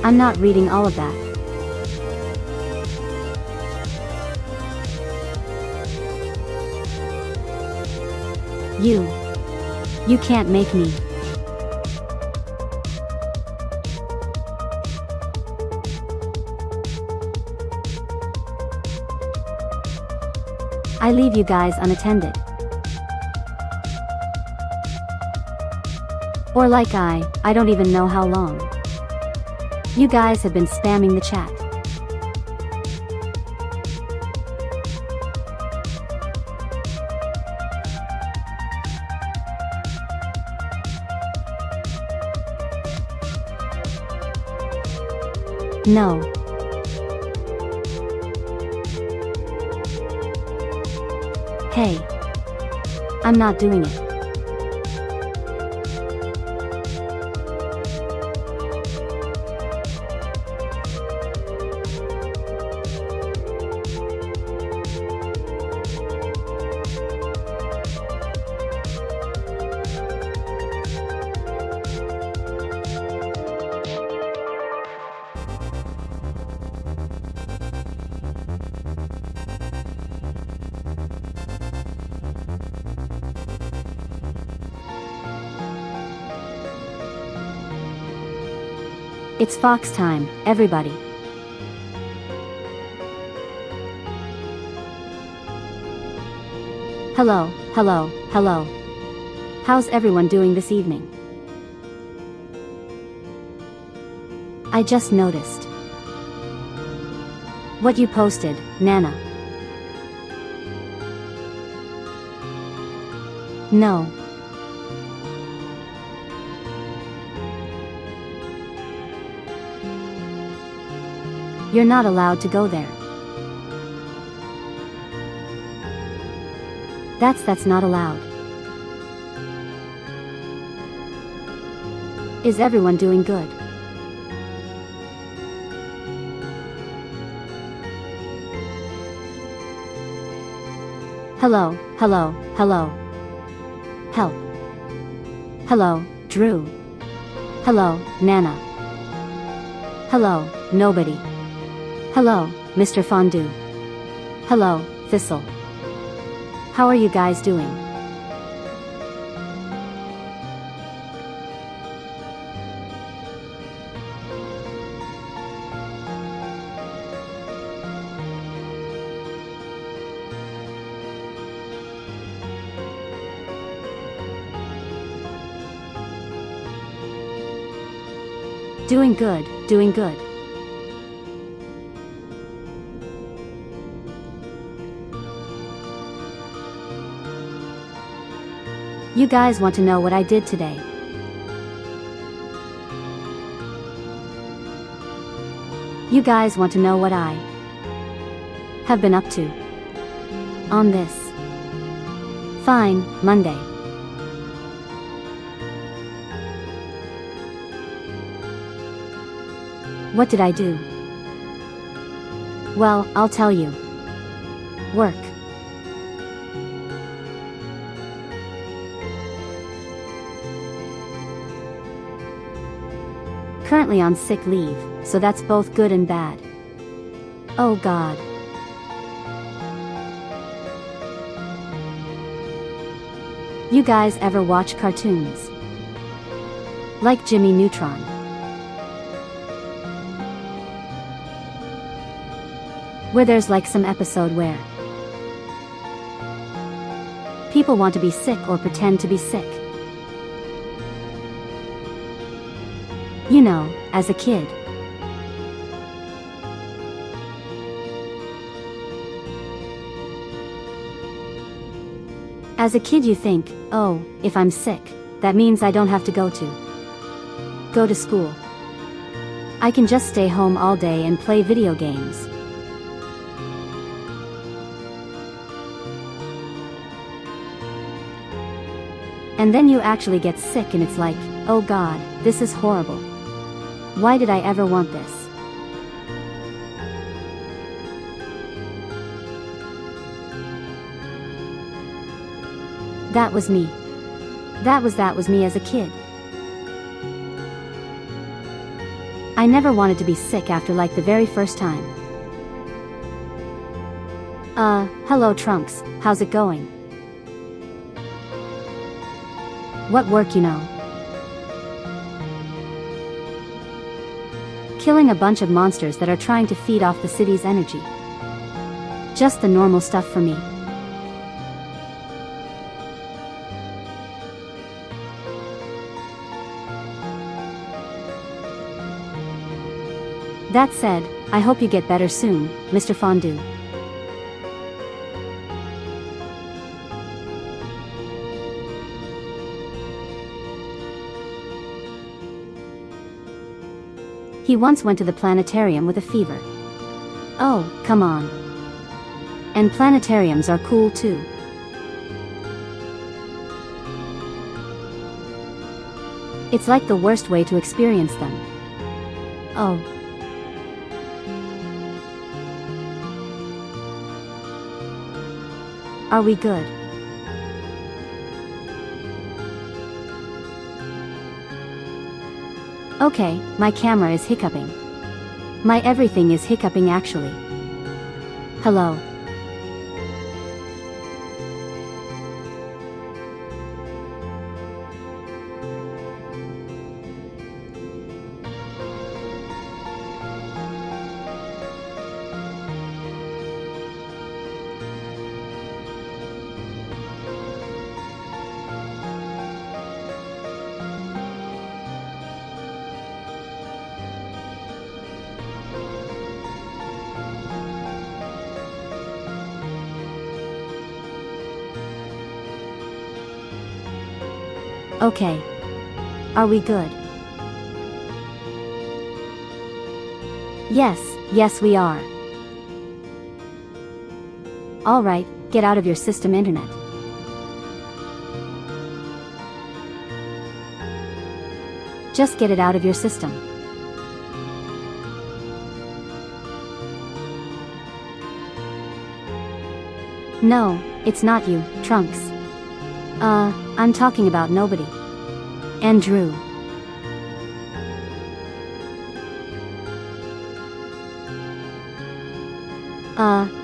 I'm not reading all of that. You can't make me. I leave you guys unattended. Or like I don't even know how long. You guys have been spamming the chat. No. Hey. I'm not doing it. It's Fox time, everybody. Hello. How's everyone doing this evening? I just noticed what you posted, Nana. No. You're not allowed to go there. That's not allowed. Is everyone doing good? Hello. Help. Hello, Drew. Hello, Nana. Hello, nobody. Hello, Mr. Fondue. Hello, Thistle. How are you guys doing? Doing good. You guys want to know what I did today? You guys want to know what I have been up to on this fine Monday? What did I do? Well, I'll tell you. Work. Currently on sick leave, so that's both good and bad. Oh God. You guys ever watch cartoons? Like Jimmy Neutron? Where there's like some episode where people want to be sick or pretend to be sick. You know, as a kid. As a kid you think, oh, if I'm sick, that means I don't have to go to school. I can just stay home all day and play video games. And then you actually get sick and it's like, oh God, this is horrible. Why did I ever want this? That was me. That was me as a kid. I never wanted to be sick after like the very first time. Hello Trunks, how's it going? What work, you know? Killing a bunch of monsters that are trying to feed off the city's energy. Just the normal stuff for me. That said, I hope you get better soon, Mr. Fondue. He once went to the planetarium with a fever. Oh, come on. And planetariums are cool too. It's like the worst way to experience them. Oh. Are we good? Okay, my camera is hiccuping. My everything is hiccuping actually. Hello. Okay. Are we good? Yes we are. Alright, get out of your system, internet. Just get it out of your system. No, it's not you, Trunks. I'm talking about nobody. Andrew.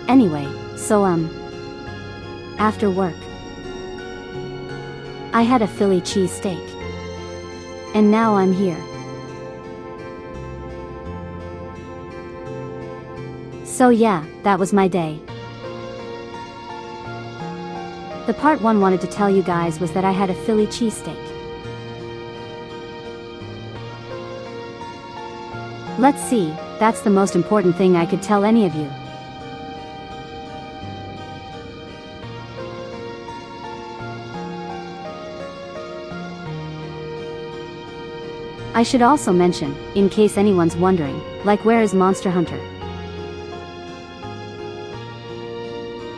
Anyway, so after work, I had a Philly cheesesteak. And now I'm here. So yeah, that was my day. The part 1 wanted to tell you guys was that I had a Philly cheesesteak. Let's see, that's the most important thing I could tell any of you. I should also mention, in case anyone's wondering, like where is Monster Hunter?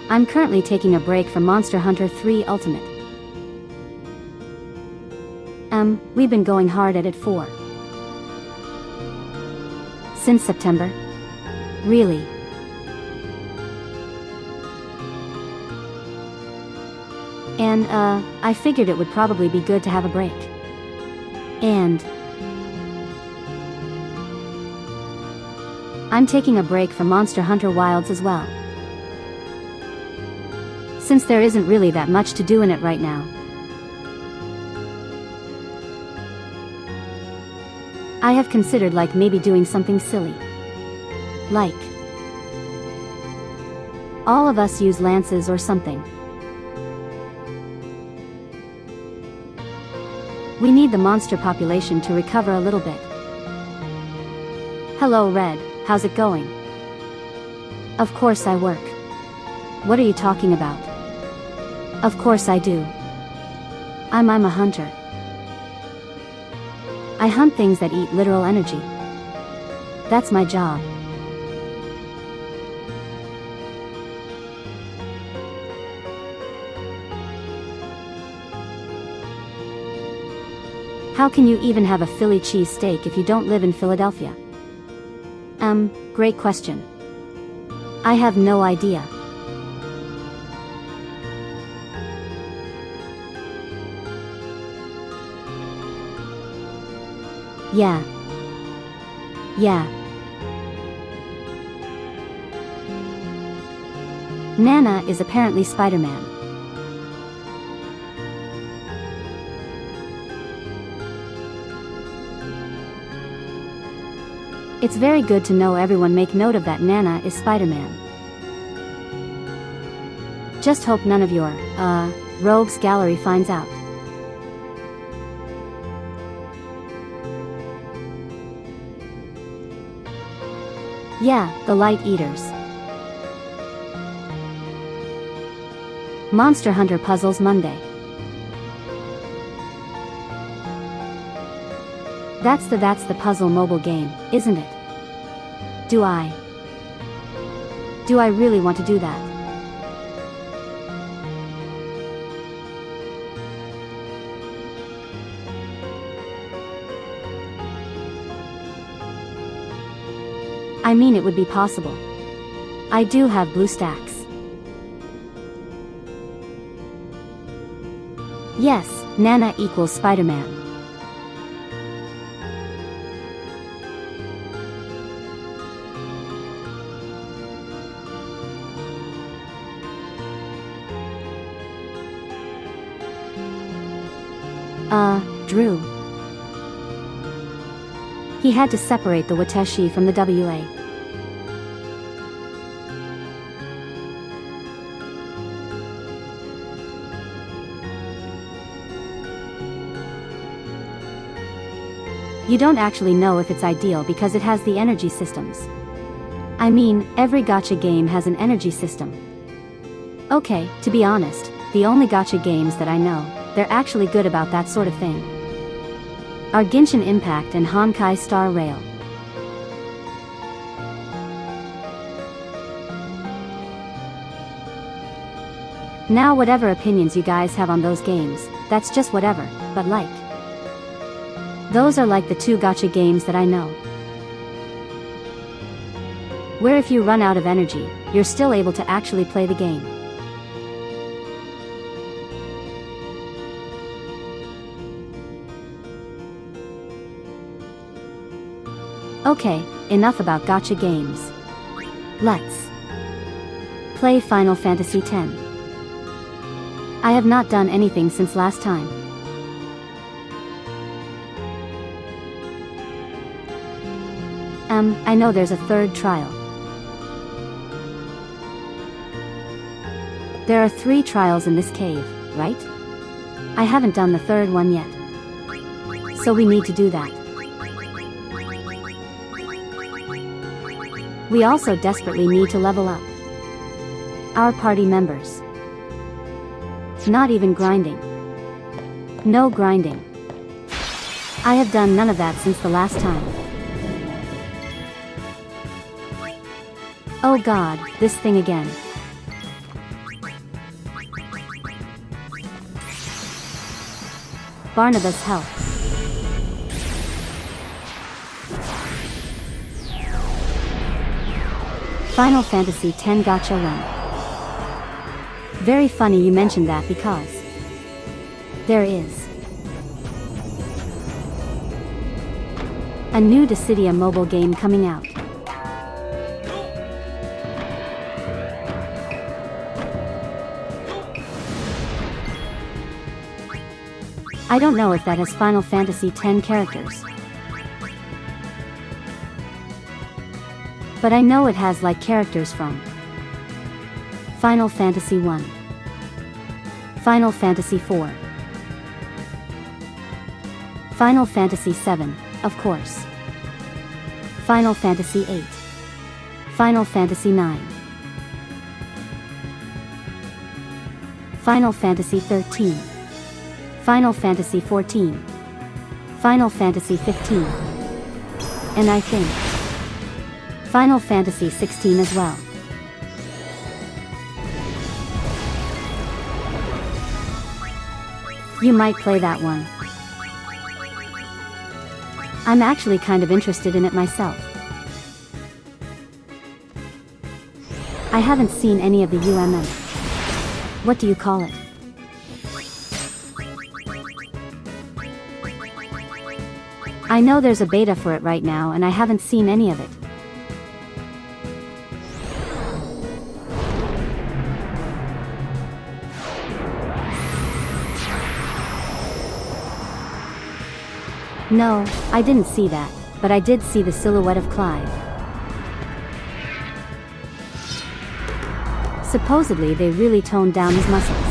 I'm currently taking a break from Monster Hunter 3 Ultimate. We've been going hard at it for since September? Really? And, I figured it would probably be good to have a break. And I'm taking a break from Monster Hunter Wilds as well. Since there isn't really that much to do in it right now. I have considered like maybe doing something silly. Like all of us use lances or something. We need the monster population to recover a little bit. Hello Red, how's it going? Of course I work. What are you talking about? Of course I do. I'm a hunter. I hunt things that eat literal energy. That's my job. How can you even have a Philly cheesesteak if you don't live in Philadelphia? Great question. I have no idea. Yeah. Yeah. Nana is apparently Spider-Man. It's very good to know. Everyone make note of that. Nana is Spider-Man. Just hope none of your, rogues gallery finds out. Yeah, the Light Eaters. Monster Hunter Puzzles Monday. That's the puzzle mobile game, isn't it? Do I really want to do that? I mean, it would be possible. I do have blue stacks. Yes, Nana equals Spider-Man. Drew. He had to separate the Wateshi from the WA. You don't actually know if it's ideal because it has the energy systems. I mean, every gacha game has an energy system. Okay, to be honest, the only gacha games that I know, they're actually good about that sort of thing, are Genshin Impact and Honkai Star Rail. Now whatever opinions you guys have on those games, that's just whatever, but like, those are like the two gacha games that I know, where if you run out of energy, you're still able to actually play the game. Okay, enough about gacha games. Let's play Final Fantasy X. I have not done anything since last time. I know there's a third trial. There are 3 trials in this cave, right? I haven't done the third one yet. So we need to do that. We also desperately need to level up our party members. Not even grinding. No grinding. I have done none of that since the last time. Oh god, this thing again. Barnabas, help. Final Fantasy X Gacha Run. Very funny you mentioned that because there is a new Dissidia mobile game coming out. I don't know if that has Final Fantasy X characters, but I know it has like characters from Final Fantasy I, Final Fantasy IV, Final Fantasy VII, of course, Final Fantasy VIII, Final Fantasy IX, Final Fantasy XIII, Final Fantasy XIV, Final Fantasy XV, and I think Final Fantasy XVI as well. You might play that one. I'm actually kind of interested in it myself. I haven't seen any of the what do you call it? I know there's a beta for it right now and I haven't seen any of it. No, I didn't see that, but I did see the silhouette of Clive. Supposedly they really toned down his muscles.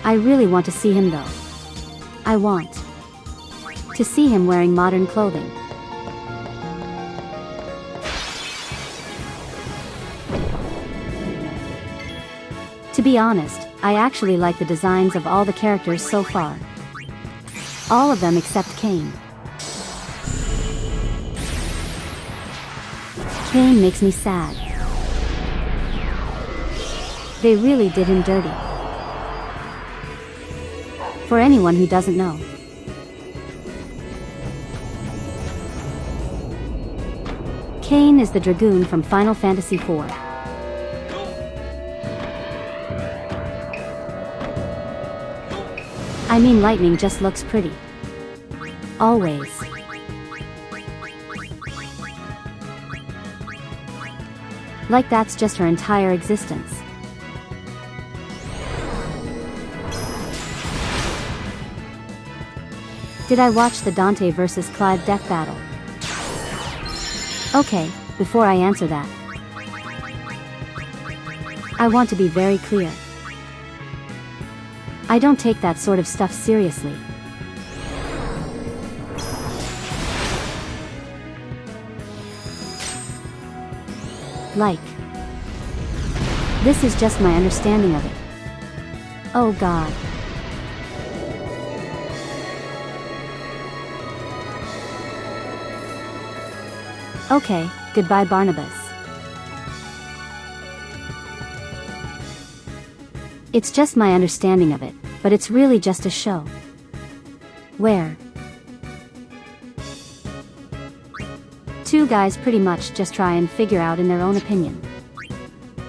I really want to see him though. I want to see him wearing modern clothing. To be honest, I actually like the designs of all the characters so far. All of them except Cain. Cain makes me sad. They really did him dirty. For anyone who doesn't know. Cain is the Dragoon from Final Fantasy IV. I mean, Lightning just looks pretty. Always. Like that's just her entire existence. Did I watch the Dante vs. Clive death battle? Okay, before I answer that, I want to be very clear. I don't take that sort of stuff seriously. Like, this is just my understanding of it. Oh God. Okay, goodbye Barnabas. It's just my understanding of it, but it's really just a show. Where two guys pretty much just try and figure out in their own opinion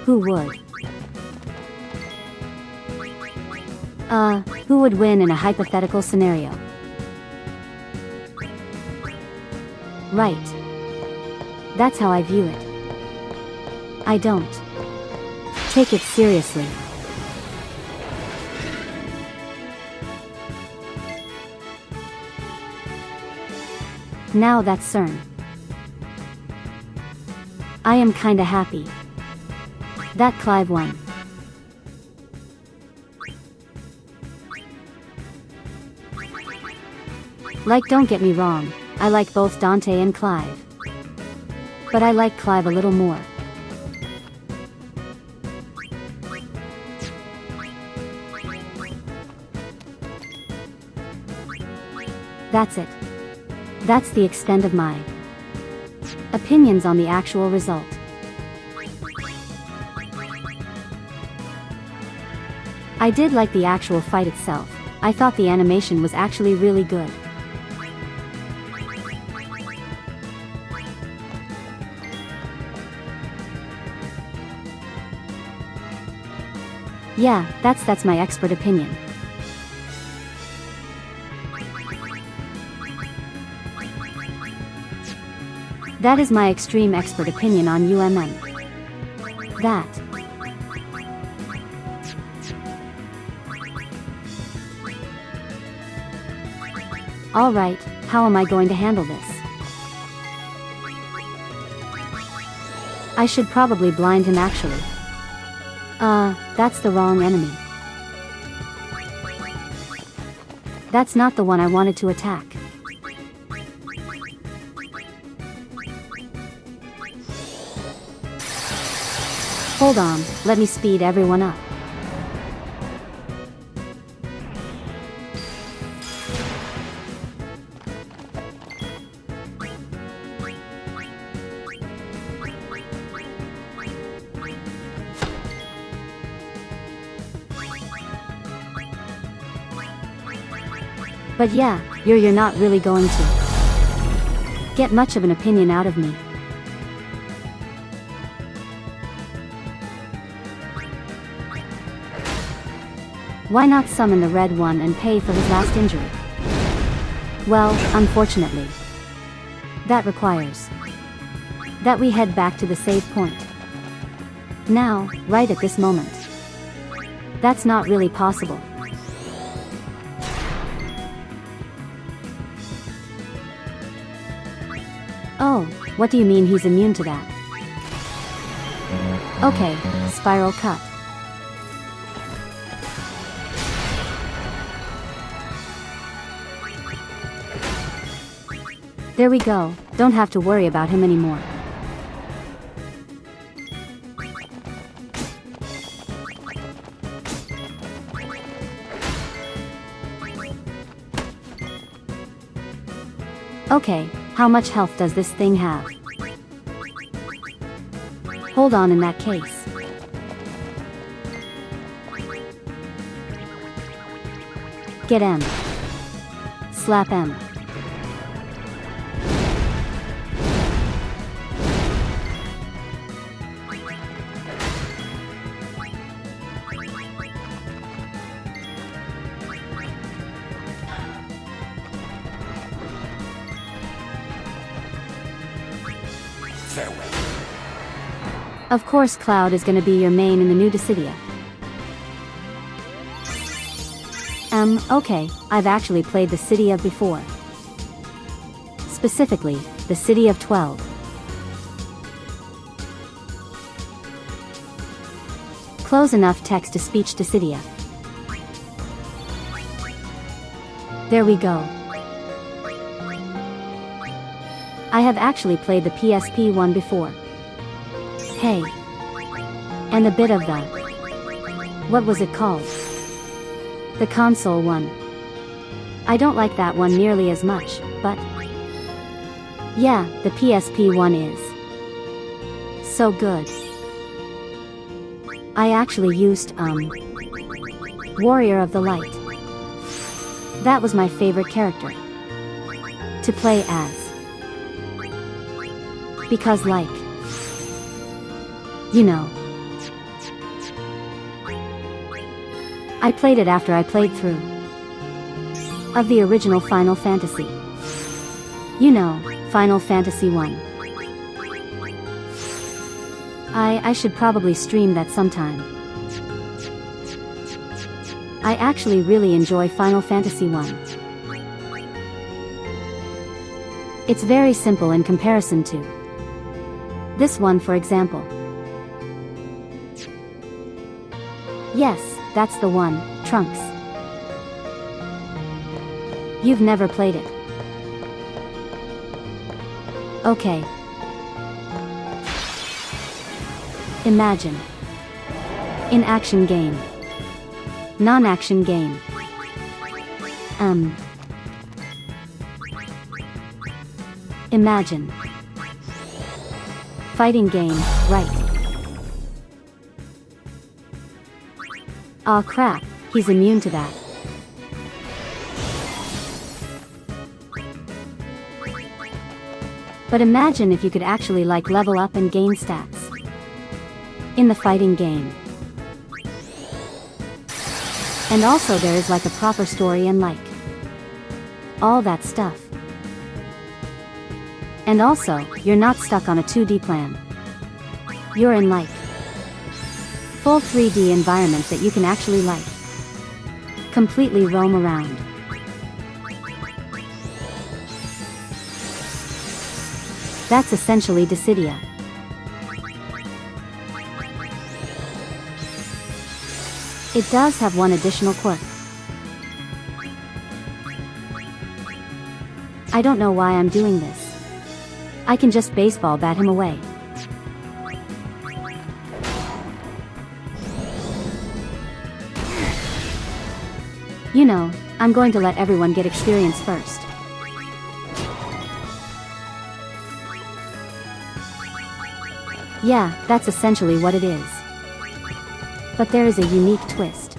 who would win in a hypothetical scenario. Right. That's how I view it. I don't take it seriously. Now that's CERN. I am kinda happy that Clive won. Like, don't get me wrong, I like both Dante and Clive. But I like Clive a little more. That's it. That's the extent of my opinions on the actual result. I did like the actual fight itself. I thought the animation was actually really good. Yeah, that's my expert opinion. That is my extreme expert opinion on UMM. That. Alright, how am I going to handle this? I should probably blind him actually. That's the wrong enemy. That's not the one I wanted to attack. Hold on, let me speed everyone up. But yeah, you're not really going to get much of an opinion out of me. Why not summon the red one and pay for his last injury? Well, unfortunately, that requires that we head back to the save point. Now, right at this moment. That's not really possible. Oh, what do you mean he's immune to that? Okay, spiral cut. There we go, don't have to worry about him anymore. Okay, how much health does this thing have? Hold on in that case. Get M. Slap M. Of course Cloud is gonna be your main in the new Dissidia. Okay, I've actually played the City of before. Specifically, the City of 12. Close enough text-to-speech Dissidia. There we go. I have actually played the PSP one before. Hey. And a bit of the... what was it called? The console one. I don't like that one nearly as much, but... yeah, the PSP one is... so good. I actually used, Warrior of the Light. That was my favorite character to play as. Because like... you know. I played it after I played through of the original Final Fantasy. You know, Final Fantasy 1. I should probably stream that sometime. I actually really enjoy Final Fantasy 1. It's very simple in comparison to this one, for example. Yes, that's the one, Trunks. You've never played it. Okay. Imagine. In-action game. Non-action game. Imagine. Fighting game, right. Aw crap, he's immune to that. But imagine if you could actually like level up and gain stats in the fighting game. And also there is like a proper story and like all that stuff. And also, you're not stuck on a 2D plan. You're in like full 3D environment that you can actually like completely roam around. That's essentially Dissidia. It does have one additional quirk. I don't know why I'm doing this. I can just baseball bat him away. You know, I'm going to let everyone get experience first. Yeah, that's essentially what it is. But there is a unique twist.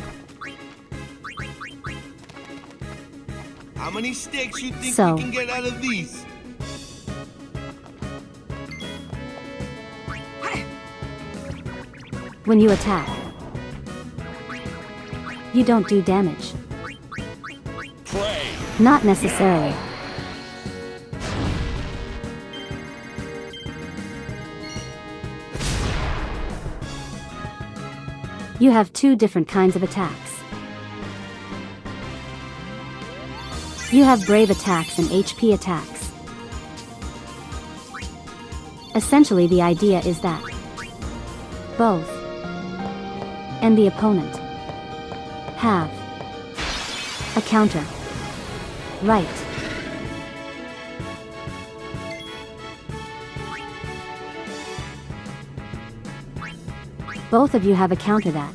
How many sticks you think we can get out of these? When you attack, you don't do damage. Pray. Not necessarily. You have two different kinds of attacks. You have brave attacks and HP attacks. Essentially, the idea is that both and the opponent have a counter. Right. Both of you have a counter that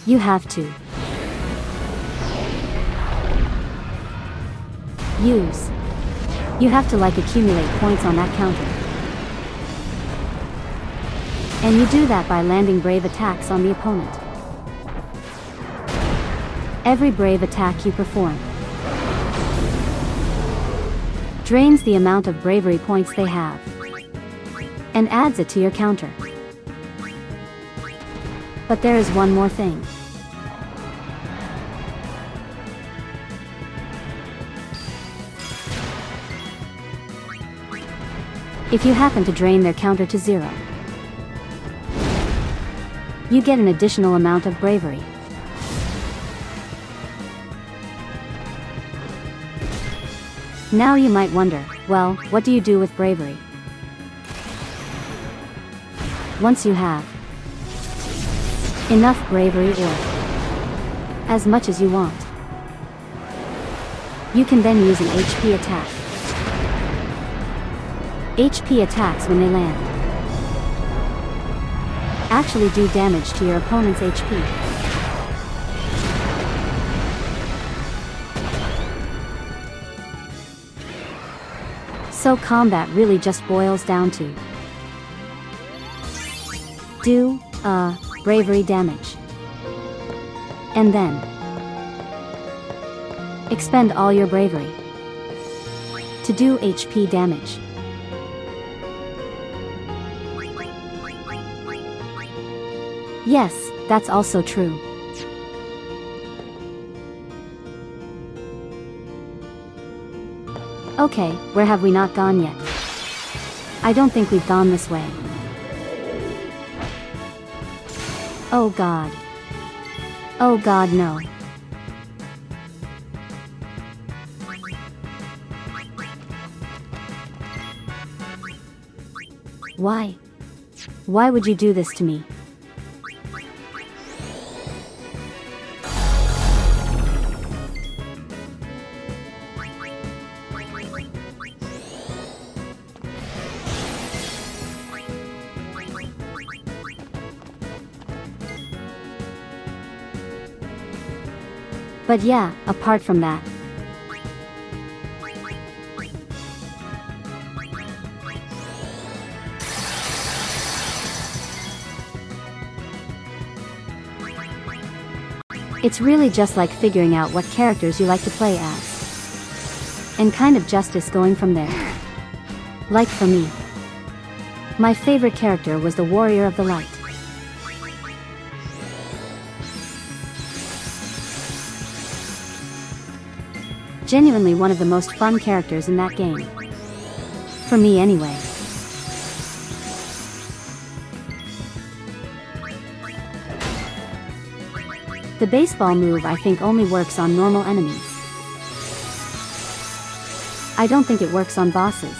you have to use. You have to accumulate points on that counter. And you do that by landing brave attacks on the opponent. Every brave attack you perform drains the amount of bravery points they have and adds it to your counter. But there is one more thing. If you happen to drain their counter to 0, you get an additional amount of bravery. Now you might wonder, well, what do you do with bravery? Once you have enough bravery, or as much as you want, you can then use an HP attack. HP attacks, when they land, actually do damage to your opponent's HP. So combat really just boils down to do bravery damage, and then expend all your bravery to do HP damage. Yes, that's also true. Okay, where have we not gone yet? I don't think we've gone this way. Oh God. Oh God, no. Why? Why would you do this to me? But yeah, apart from that, it's really just like figuring out what characters you like to play as, and kind of justice going from there. Like for me, my favorite character was the Warrior of the Light. Genuinely one of the most fun characters in that game. For me anyway. The baseball move, I think, only works on normal enemies. I don't think it works on bosses.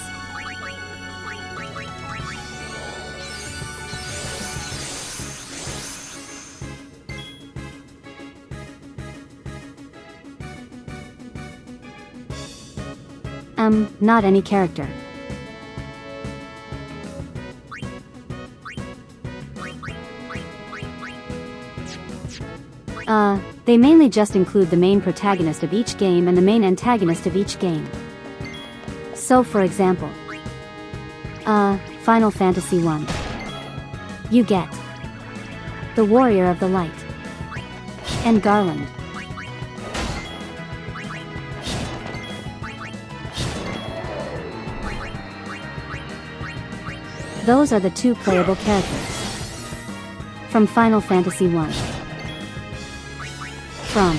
Not any character. They mainly just include the main protagonist of each game and the main antagonist of each game. So for example, Final Fantasy I, you get the Warrior of the Light and Garland. Those are the two playable characters from Final Fantasy I. from?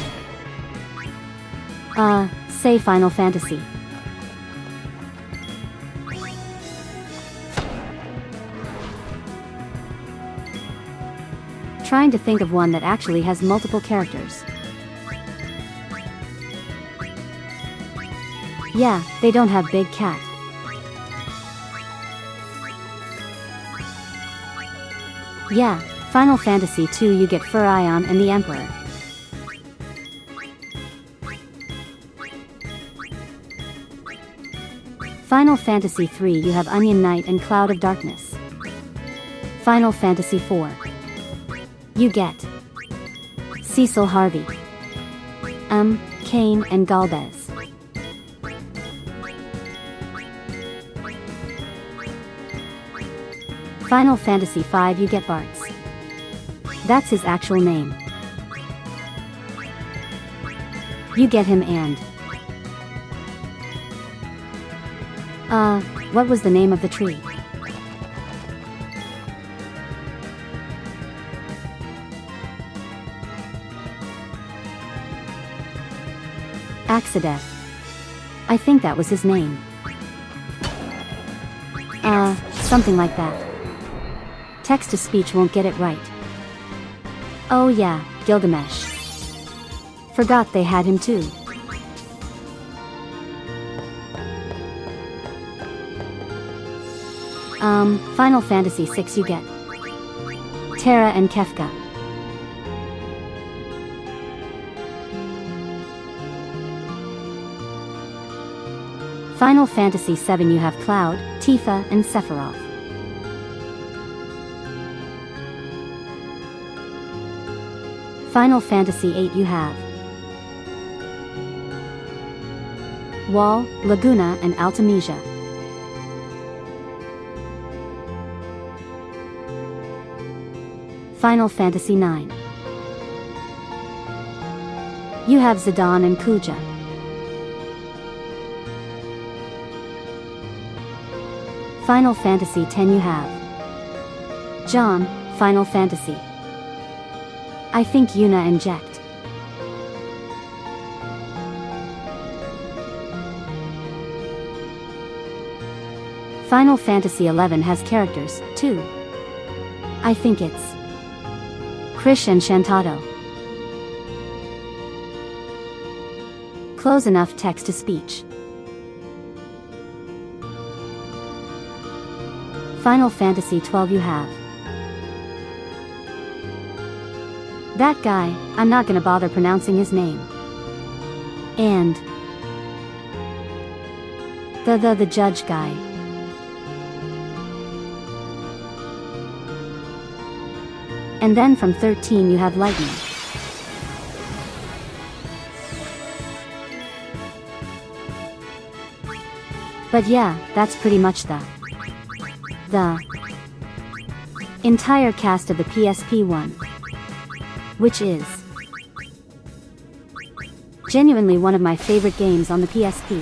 Say Final Fantasy. Trying to think of one that actually has multiple characters. Yeah, they don't have Big Cat. Yeah, Final Fantasy II you get Furion and the Emperor. Final Fantasy III you have Onion Knight and Cloud of Darkness. Final Fantasy IV you get Cecil Harvey, Kane and Galvez. Final Fantasy V you get Bartz. That's his actual name. You get him and... what was the name of the tree? Axideth. I think that was his name. Something like that. Text-to-speech won't get it right. Oh yeah, Gilgamesh. Forgot they had him too. Final Fantasy VI you get Terra and Kefka. Final Fantasy VII you have Cloud, Tifa and Sephiroth. Final Fantasy VIII you have Wall, Laguna and Altamisia. Final Fantasy IX you have Zidane and Kuja. Final Fantasy X you have John, Final Fantasy. I think Yuna and Jekt. Final Fantasy XI has characters, too. I think it's Krish and Shantado. Close enough text-to-speech. Final Fantasy XII you have that guy, I'm not gonna bother pronouncing his name. And the judge guy. And then from 13 you have Lightning. But yeah, that's pretty much the entire cast of the PSP one. Which is genuinely one of my favorite games on the PSP.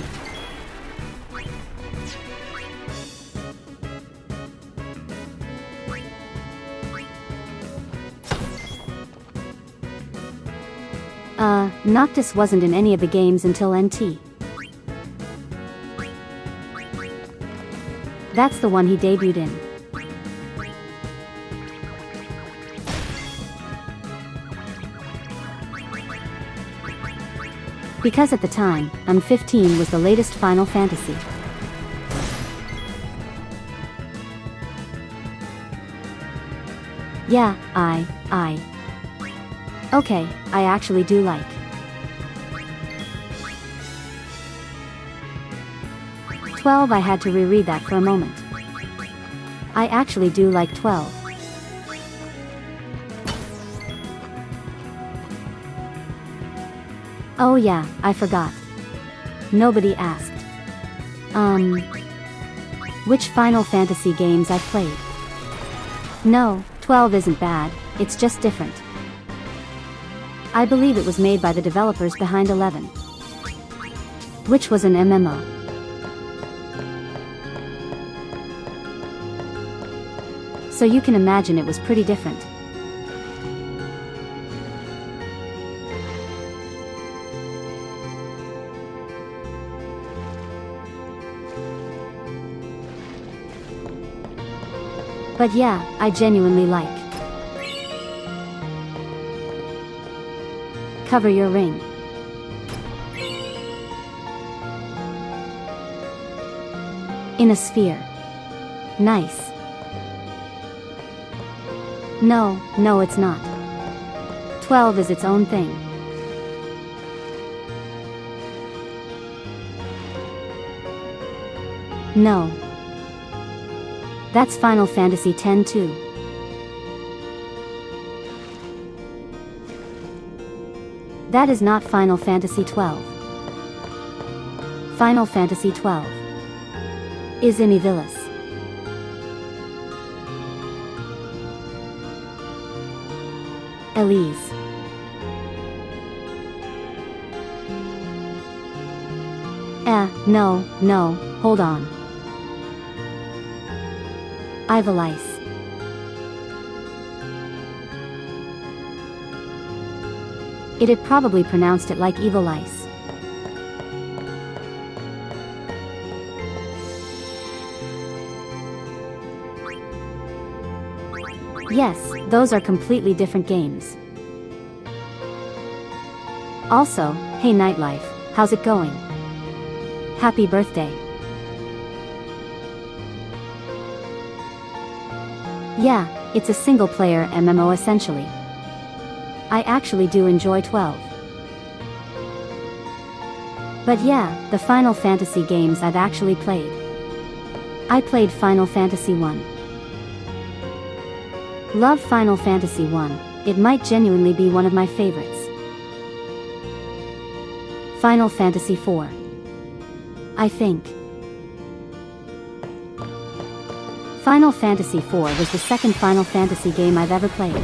Noctis wasn't in any of the games until NT. That's the one he debuted in. Because at the time, 15 was the latest Final Fantasy. Yeah, okay, I actually do like 12. I had to reread that for a moment. I actually do like 12. Oh yeah, I forgot. Nobody asked. Which Final Fantasy games I played? No, 12 isn't bad, it's just different. I believe it was made by the developers behind 11, which was an MMO. So you can imagine it was pretty different. But yeah, I genuinely like. Cover your ring. In a sphere. Nice. No, it's not. 12 is its own thing. No. That's Final Fantasy X too. That is not Final Fantasy XII. Final Fantasy XII is in Evilis. Elise. No, hold on. Ivalice. It probably pronounced it like Evilice. Yes, those are completely different games. Also, hey Nightlife, how's it going? Happy birthday. Yeah, it's a single-player MMO essentially. I actually do enjoy 12. But yeah, the Final Fantasy games I've actually played. I played Final Fantasy I. Love Final Fantasy I, it might genuinely be one of my favorites. Final Fantasy IV. I think. Final Fantasy IV was the second Final Fantasy game I've ever played.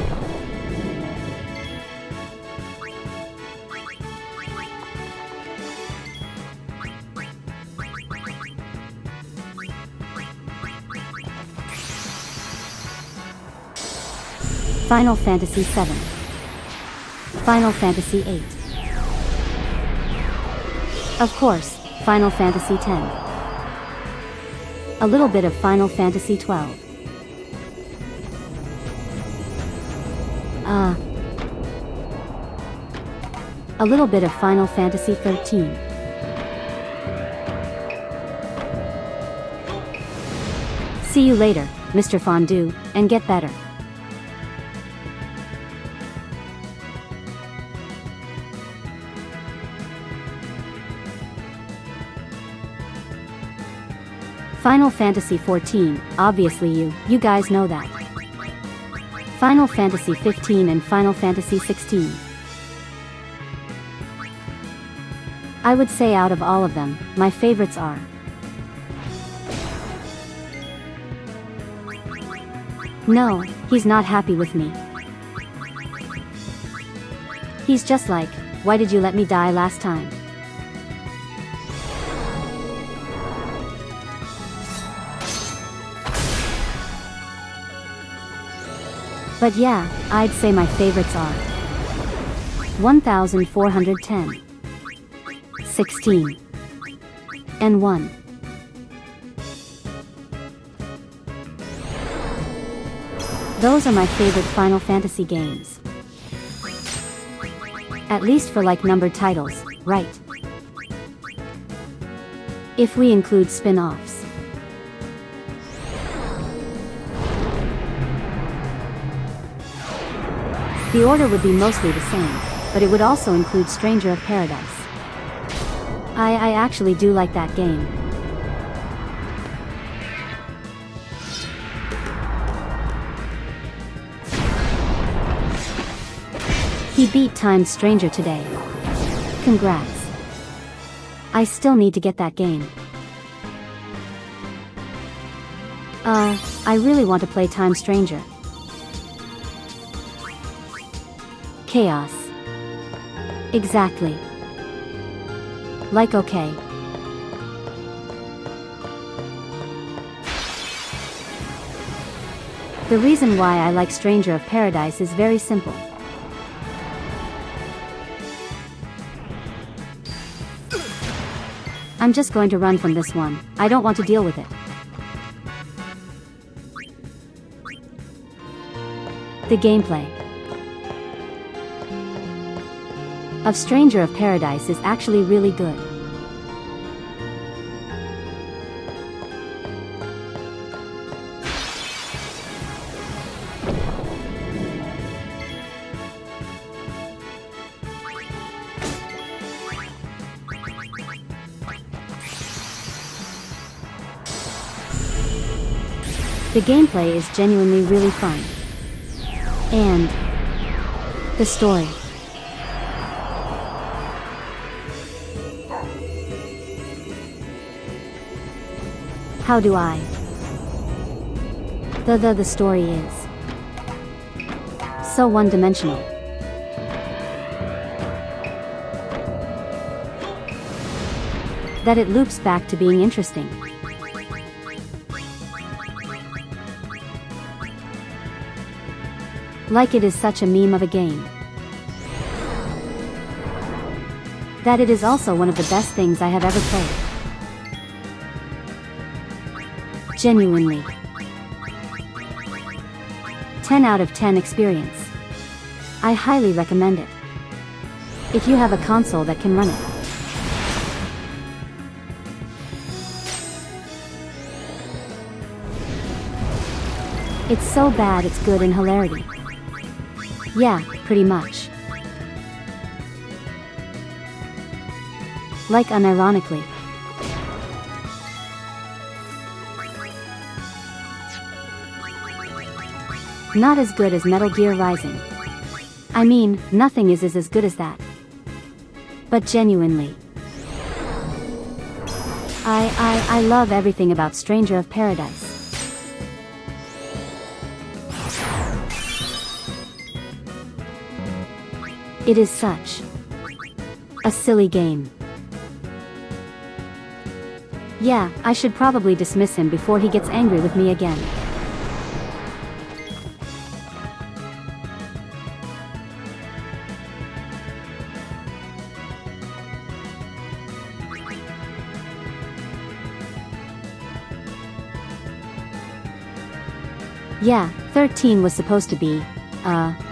Final Fantasy VII. Final Fantasy VIII. Of course, Final Fantasy X. A little bit of Final Fantasy XII. A little bit of Final Fantasy XIII. See you later, Mr. Fondue, and get better. Final Fantasy XIV, obviously you guys know that. Final Fantasy XV and Final Fantasy XVI. I would say out of all of them, my favorites are. No, he's not happy with me. He's just like, why did you let me die last time? But yeah, I'd say my favorites are 1410, 16, and 1. Those are my favorite Final Fantasy games. At least for like numbered titles, right? If we include spin-offs. The order would be mostly the same, but it would also include Stranger of Paradise. I actually do like that game. He beat Time Stranger today. Congrats. I still need to get that game. I really want to play Time Stranger. Chaos. Exactly. Like okay. The reason why I like Stranger of Paradise is very simple. I'm just going to run from this one, I don't want to deal with it. The gameplay of Stranger of Paradise is actually really good. The gameplay is genuinely really fun. And the story. How do I? The story is so one-dimensional. That it loops back to being interesting. Like it is such a meme of a game. That it is also one of the best things I have ever played. Genuinely. 10 out of 10 experience. I highly recommend it. If you have a console that can run it. It's so bad it's good in hilarity. Yeah, pretty much. Like unironically. Not as good as Metal Gear Rising. I mean, nothing is as good as that. But genuinely. I love everything about Stranger of Paradise. It is such a silly game. Yeah, I should probably dismiss him before he gets angry with me again. Yeah, 13 was supposed to be,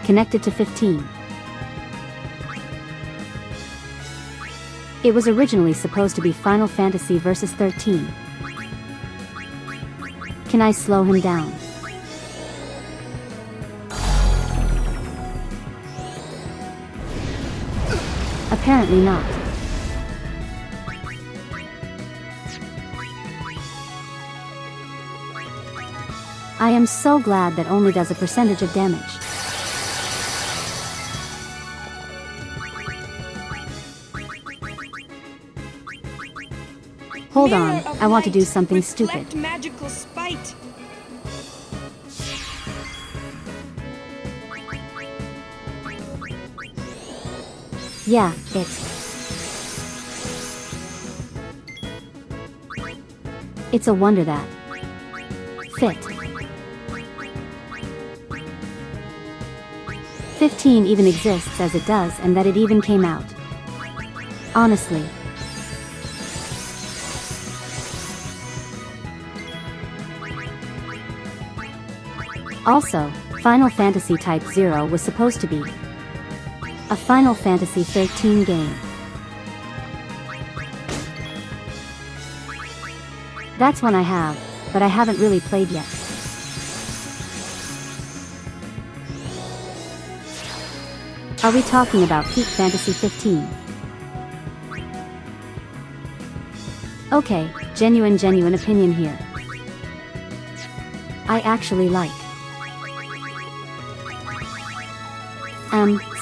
connected to 15. It was originally supposed to be Final Fantasy vs 13. Can I slow him down? Apparently not. I am so glad that only does a percentage of damage. Hold on, I want to do something stupid. Magical spite. Yeah, it's a wonder that fit. 15 even exists as it does and that it even came out. Honestly. Also, Final Fantasy Type 0 was supposed to be a Final Fantasy 13 game. That's one I have, but I haven't really played yet. Are we talking about Peak Fantasy 15? Okay, genuine opinion here. I actually like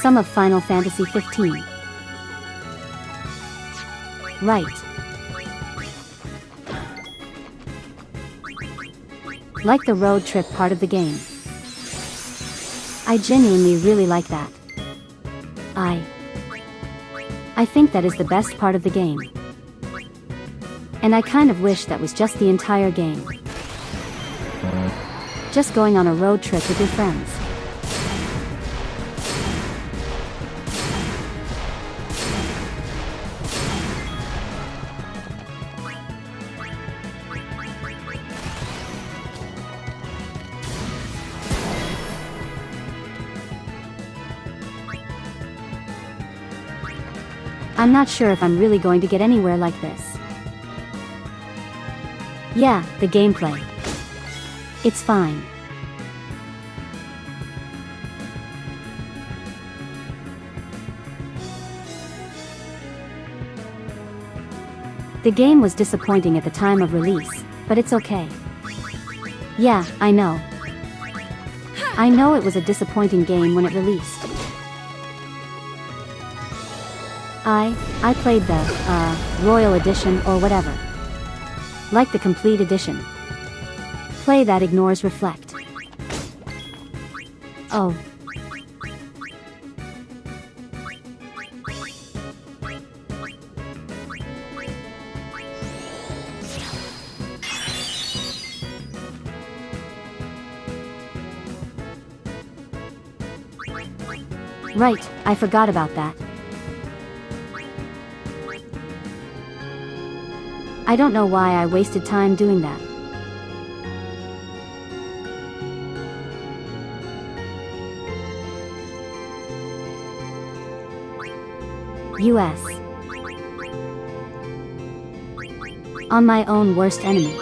some of Final Fantasy 15. Right. Like the road trip part of the game. I genuinely really like that. I think that is the best part of the game. And I kind of wish that was just the entire game. Just going on a road trip with your friends. I'm not sure if I'm really going to get anywhere like this. Yeah, the gameplay. It's fine. The game was disappointing at the time of release, but it's okay. Yeah, I know. I know it was a disappointing game when it released. I played the, Royal Edition or whatever. Like the Complete Edition. Play that ignores Reflect. Oh. Right, I forgot about that. I don't know why I wasted time doing that. US. On my own worst enemy.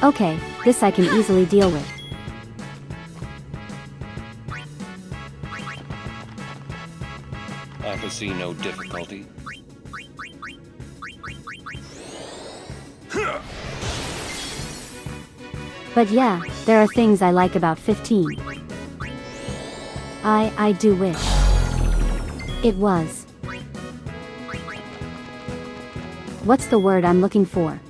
Okay, this I can easily deal with. I foresee no difficulty. But yeah, there are things I like about 15. I do wish it was. What's the word I'm looking for?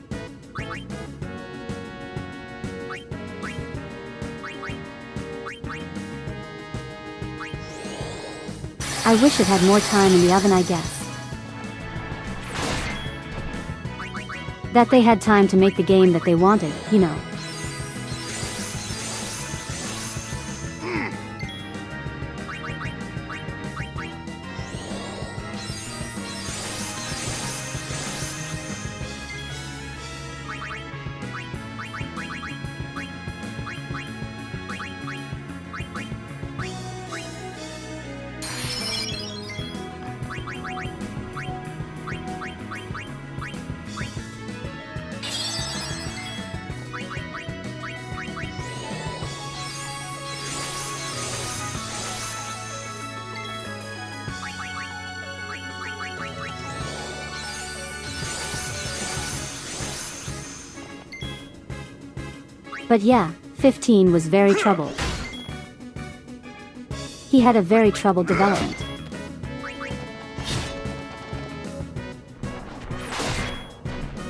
I wish it had more time in the oven, I guess. That they had time to make the game that they wanted, you know. But yeah, 15 was very troubled. He had a very troubled development.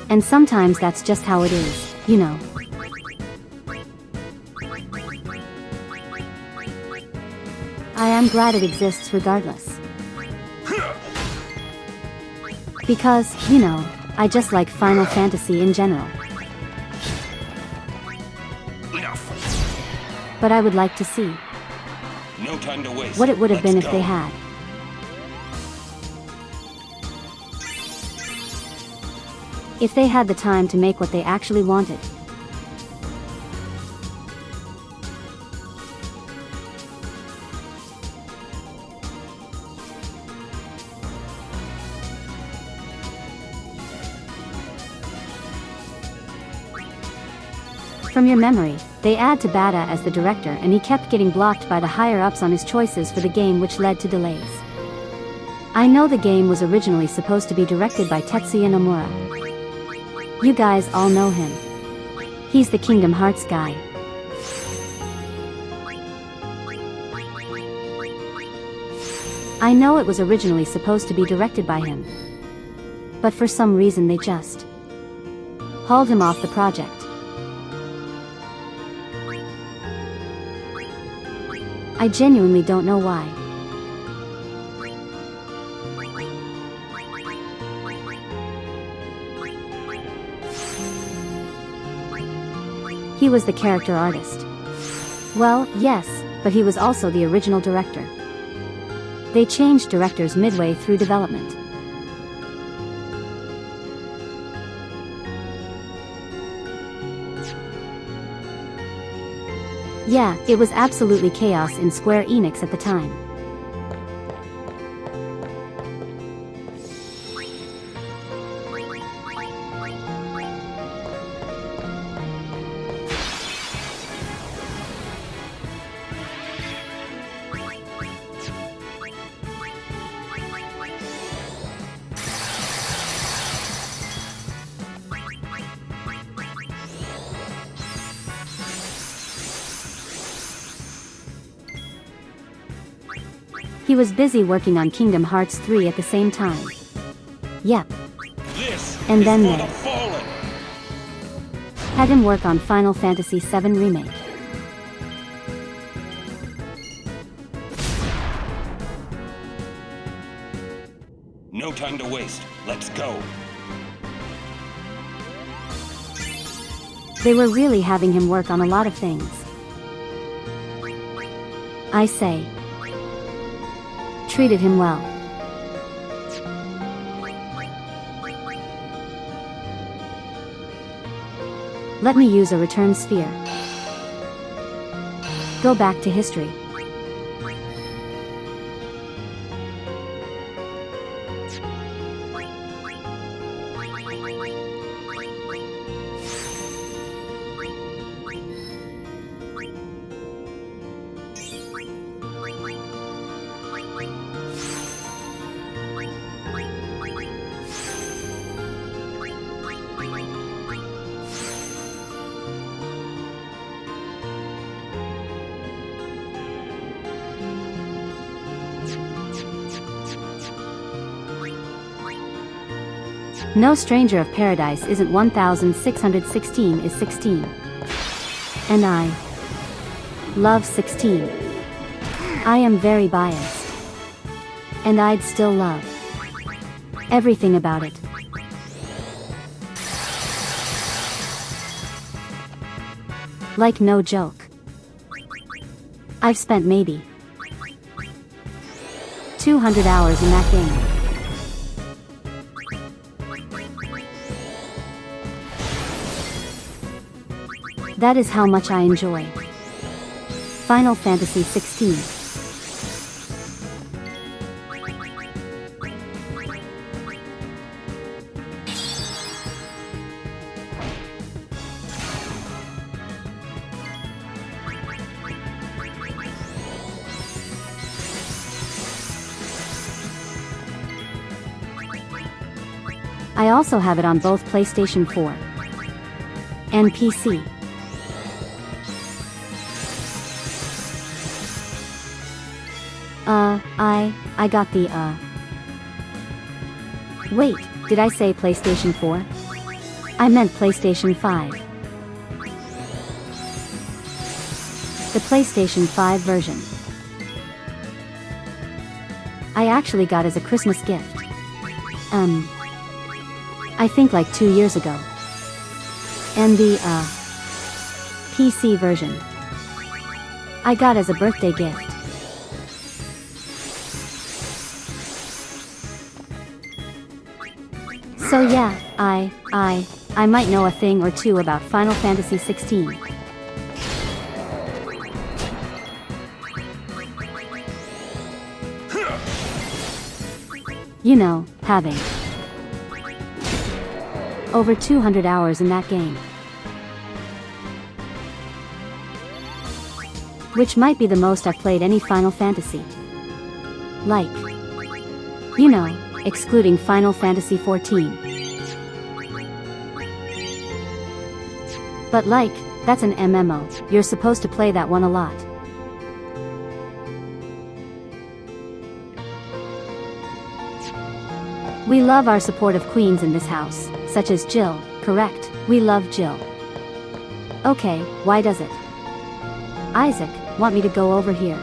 And sometimes that's just how it is, you know. I am glad it exists regardless. Because, you know, I just like Final Fantasy in general. But I would like to see No time to waste. what it would have been if Let's they go. had. If they had the time to make what they actually wanted. From your memory, they add Tabata as the director and he kept getting blocked by the higher-ups on his choices for the game, which led to delays. I know the game was originally supposed to be directed by Tetsuya Nomura. You guys all know him. He's the Kingdom Hearts guy. I know it was originally supposed to be directed by him. But for some reason they just hauled him off the project. I genuinely don't know why. He was the character artist. Well, yes, but he was also the original director. They changed directors midway through development. Yeah, it was absolutely chaos in Square Enix at the time. He was busy working on Kingdom Hearts 3 at the same time. Yep. And then they had him work on Final Fantasy VII Remake. No time to waste. Let's go. They were really having him work on a lot of things. I say, treated him well. Let me use a return sphere. Go back to history. No Stranger of Paradise isn't 1616 is 16. And I love 16. I am very biased. And I'd still love everything about it. Like no joke. I've spent maybe 200 hours in that game. That is how much I enjoy Final Fantasy XVI. I also have it on both PlayStation 4 and PC. I got the, Wait, did I say PlayStation 4? I meant PlayStation 5. The PlayStation 5 version. I actually got as a Christmas gift. I think like 2 years ago. And the, PC version I got as a birthday gift. So yeah, I might know a thing or two about Final Fantasy XVI. You know, having over 200 hours in that game. Which might be the most I've played any Final Fantasy. Like, you know, excluding Final Fantasy XIV. But like, that's an MMO, you're supposed to play that one a lot. We love our supportive queens in this house, such as Jill, correct? We love Jill. Okay, why does it? Isaac, want me to go over here?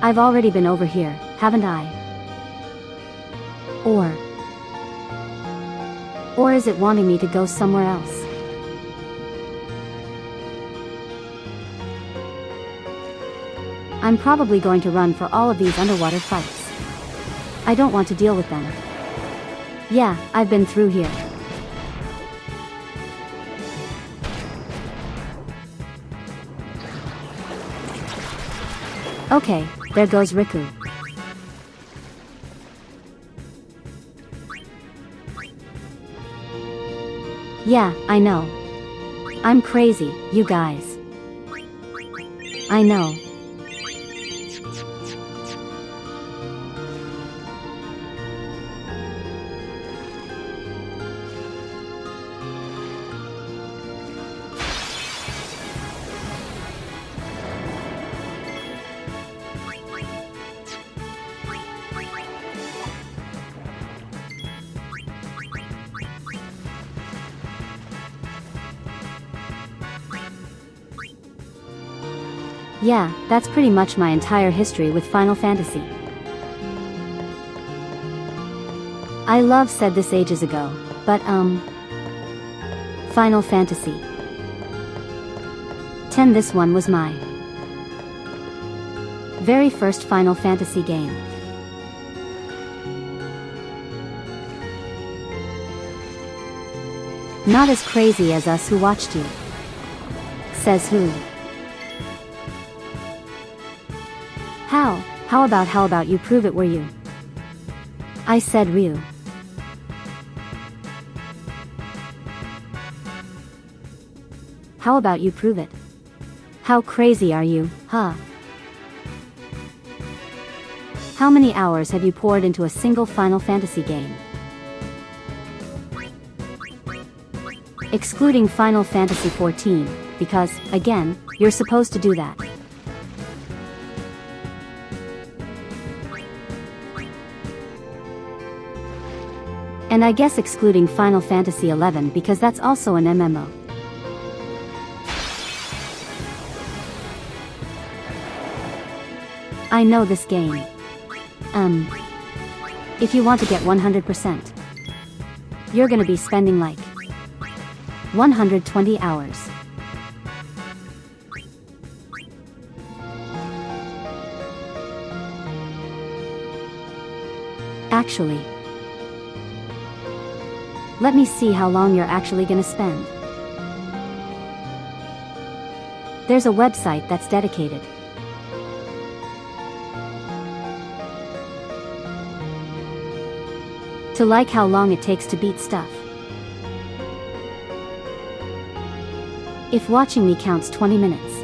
I've already been over here, haven't I? Or is it wanting me to go somewhere else? I'm probably going to run for all of these underwater fights. I don't want to deal with them. Yeah, I've been through here. Okay, there goes Riku. Yeah, I know. I'm crazy, you guys. I know. Yeah, that's pretty much my entire history with Final Fantasy. I said this ages ago, but Final Fantasy 10. This one was my very first Final Fantasy game. Not as crazy as us who watched you. Says who? How about you prove it, were you? I said Ryu. How about you prove it? How crazy are you, huh? How many hours have you poured into a single Final Fantasy game? Excluding Final Fantasy XIV, because, again, you're supposed to do that. And I guess excluding Final Fantasy XI because that's also an MMO. I know this game. If you want to get 100%, you're gonna be spending like 120 hours. Actually, let me see how long you're actually gonna spend. There's a website that's dedicated to like how long it takes to beat stuff. If watching me counts 20 minutes.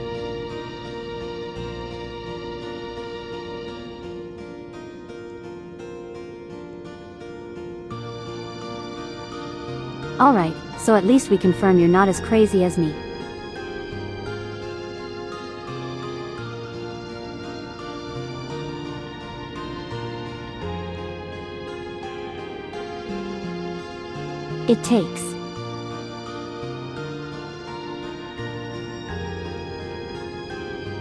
Alright, so at least we confirm you're not as crazy as me. It takes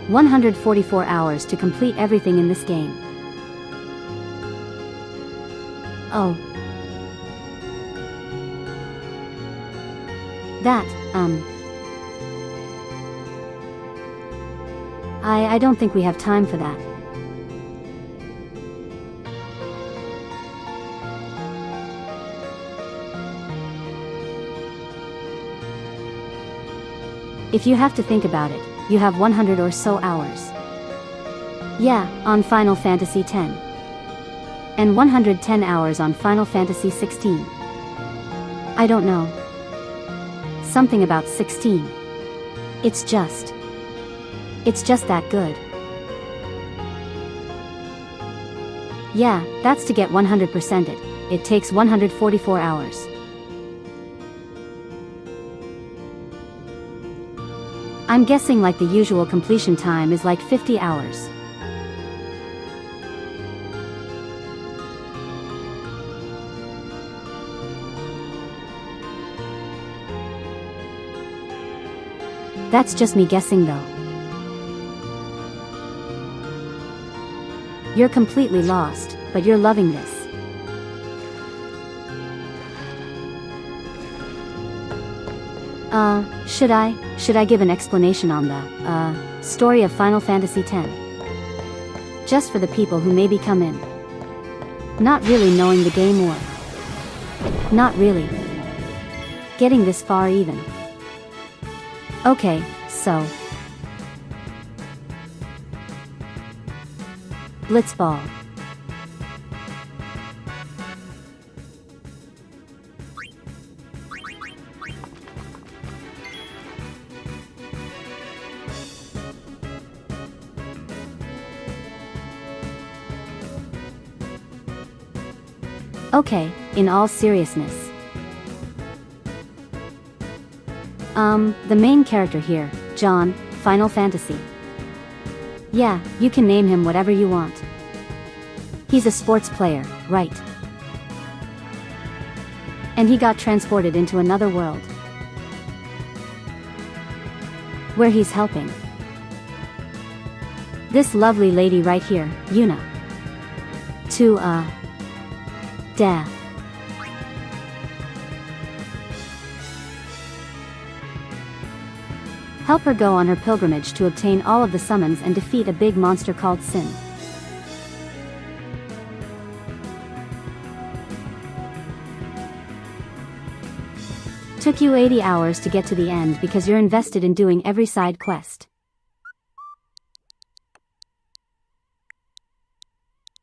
144 hours to complete everything in this game. Oh. That, I don't think we have time for that. If you have to think about it, you have 100 or so hours. Yeah, on Final Fantasy X. And 110 hours on Final Fantasy XVI. I don't know. Something about 16. It's just that good. Yeah, that's to get 100%ed. It takes 144 hours. I'm guessing like the usual completion time is like 50 hours. That's just me guessing though. You're completely lost, but you're loving this. Should I give an explanation on the, story of Final Fantasy X? just for the people who maybe come in. Not really knowing the game or not really getting this far even. Okay, so Blitzball. Okay, in all seriousness. The main character here, John, Final Fantasy. Yeah, you can name him whatever you want. He's a sports player, right? And he got transported into another world, where he's helping this lovely lady right here, Yuna, to, help her go on her pilgrimage to obtain all of the summons and defeat a big monster called Sin. Took you 80 hours to get to the end because you're invested in doing every side quest.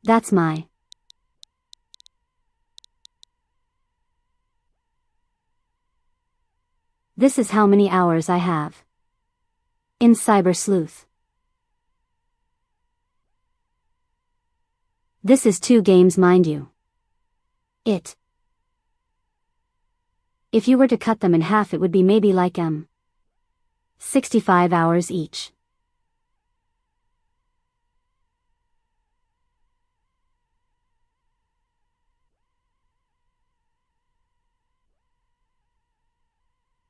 That's my This is how many hours I have in Cyber Sleuth. This is 2 games, mind you. If you were to cut them in half, it would be maybe like 65 hours each.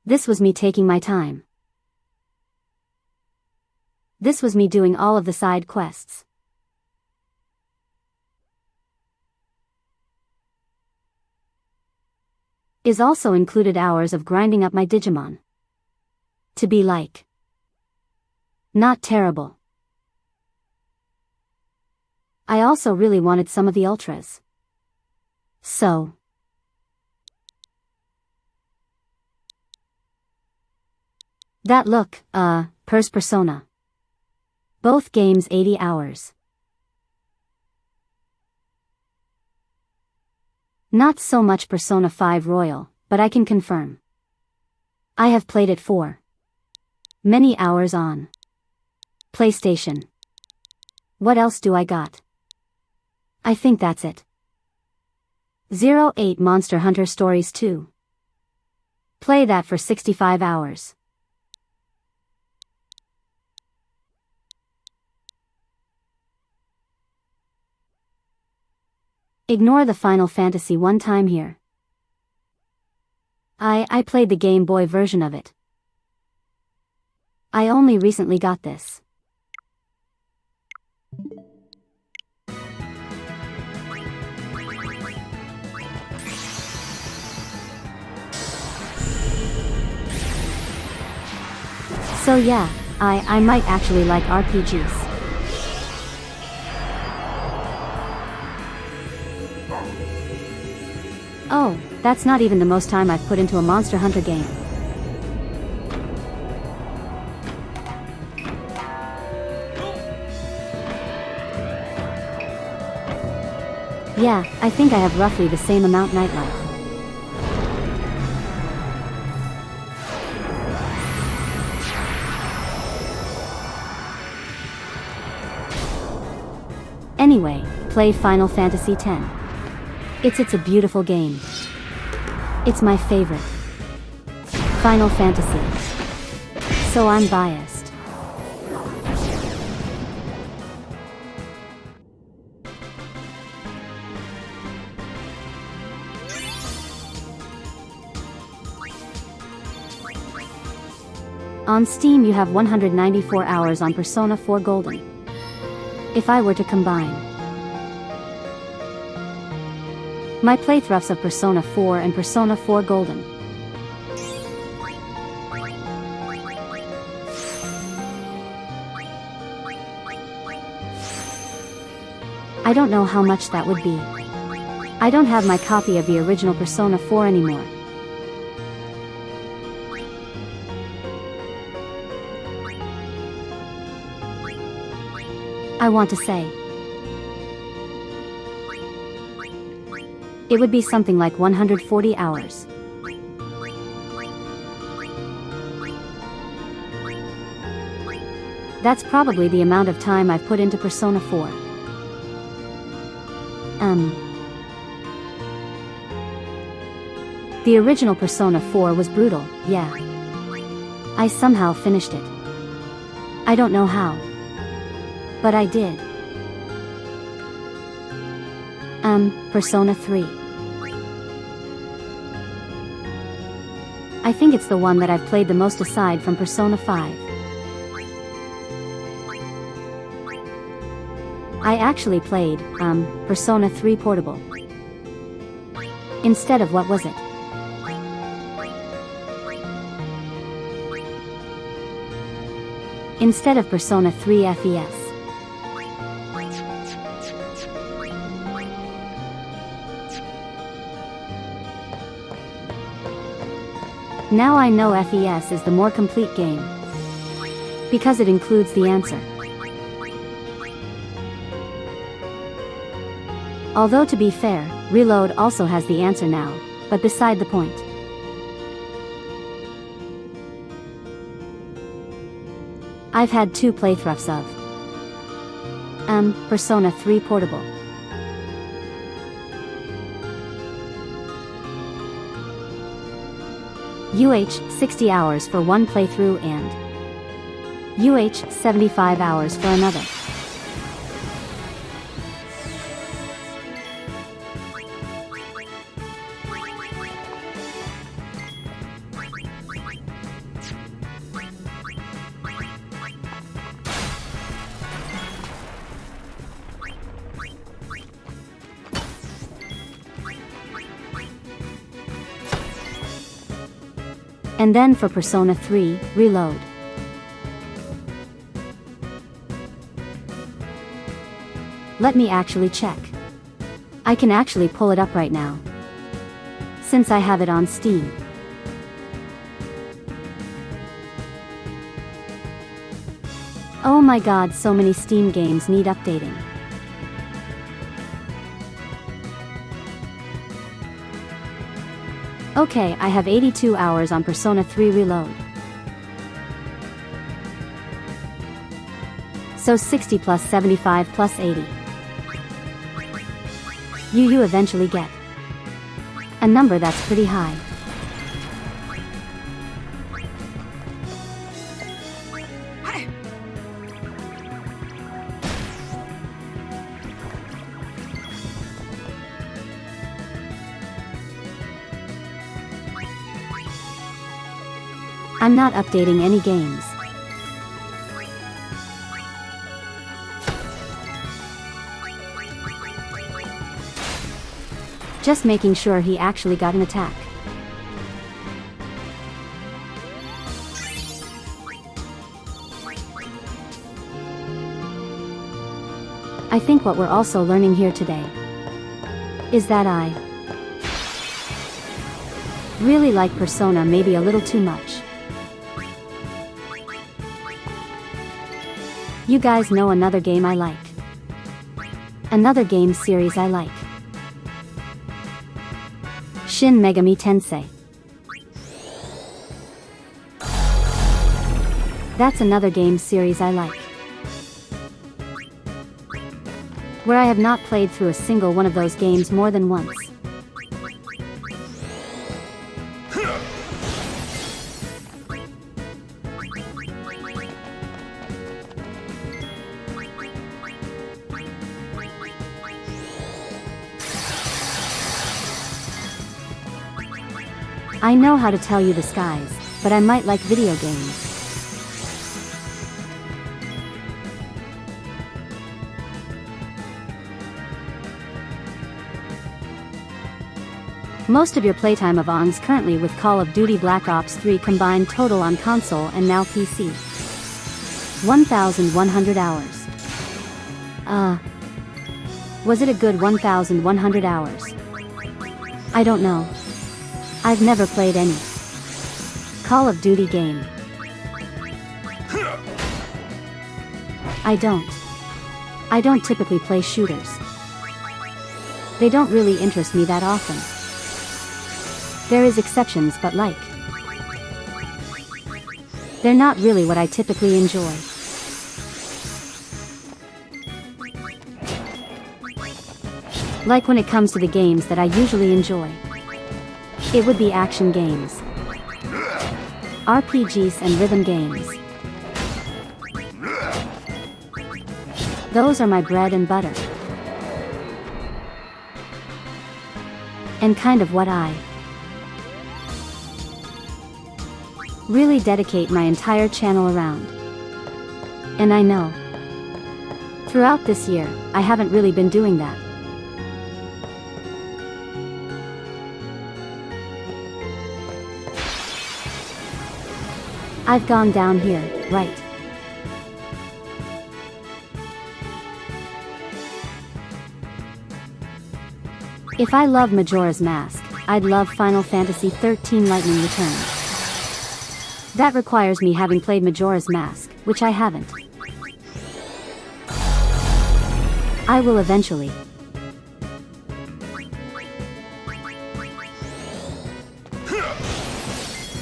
This was me taking my time. This was me doing all of the side quests. Is also included hours of grinding up my Digimon to be like not terrible. I also really wanted some of the ultras. So that look, Persona. Both games 80 hours. Not so much Persona 5 Royal, but I can confirm. I have played it for many hours on PlayStation. What else do I got? I think that's it. 08 Monster Hunter Stories 2. Play that for 65 hours. Ignore the Final Fantasy one time here. I played the Game Boy version of it. I only recently got this. So yeah, I might actually like RPGs. Oh, that's not even the most time I've put into a Monster Hunter game. Yeah, I think I have roughly the same amount nightlife. Anyway, play Final Fantasy X. It's a beautiful game. It's my favorite Final Fantasy. So I'm biased. On Steam you have 194 hours on Persona 4 Golden. If I were to combine my playthroughs of Persona 4 and Persona 4 Golden, I don't know how much that would be. I don't have my copy of the original Persona 4 anymore. I want to say. It would be something like 140 hours. That's probably the amount of time I've put into Persona 4. The original Persona 4 was brutal, yeah. I somehow finished it. I don't know how. But I did. Persona 3. I think it's the one that I've played the most aside from Persona 5. I actually played, Persona 3 Portable. Instead of what was it? Instead of Persona 3 FES. Now I know FES is the more complete game. Because it includes the answer. Although to be fair, Reload also has the answer now, but beside the point. I've had 2 playthroughs of Persona 3 Portable. UH 60 hours for one playthrough and UH 75 hours for another. And then for Persona 3, Reload. Let me actually check. I can actually pull it up right now. Since I have it on Steam. Oh my god, so many Steam games need updating. Okay, I have 82 hours on Persona 3 Reload. So 60 plus 75 plus 80. You eventually get a number that's pretty high. I'm not updating any games. Just making sure he actually got an attack. I think what we're also learning here today is that I really like Persona maybe a little too much. You guys know another game I like. Another game series I like. Shin Megami Tensei. That's another game series I like. Where I have not played through a single one of those games more than once. I know how to tell you the skies, but I might like video games. Most of your playtime of ON's currently with Call of Duty Black Ops 3 combined total on console and now PC. 1,100 hours. Was it a good 1,100 hours? I don't know. I've never played any Call of Duty game. I don't typically play shooters. They don't really interest me that often. There is exceptions, but they're not really what I typically enjoy. Like when it comes to the games that I usually enjoy, it would be action games, RPGs and rhythm games. Those are my bread and butter. And kind of what I really dedicate my entire channel around. And I know, throughout this year, I haven't really been doing that. I've gone down here, right? If I love Majora's Mask, I'd love Final Fantasy XIII Lightning Return. That requires me having played Majora's Mask, which I haven't. I will eventually.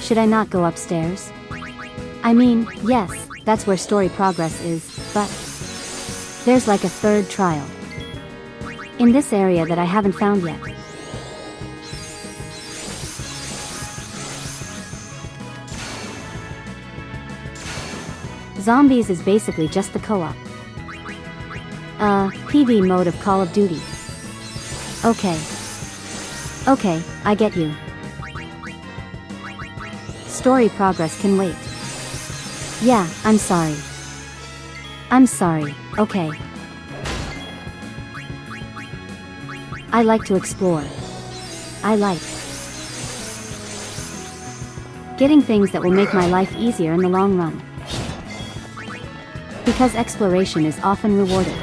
Should I not go upstairs? I mean, yes, that's where story progress is, but there's like a third trial in this area that I haven't found yet. Zombies is basically just the co-op PV mode of Call of Duty. Okay, I get you. Story progress can wait. Yeah, I'm sorry, okay. I like to explore. I like getting things that will make my life easier in the long run. Because exploration is often rewarded.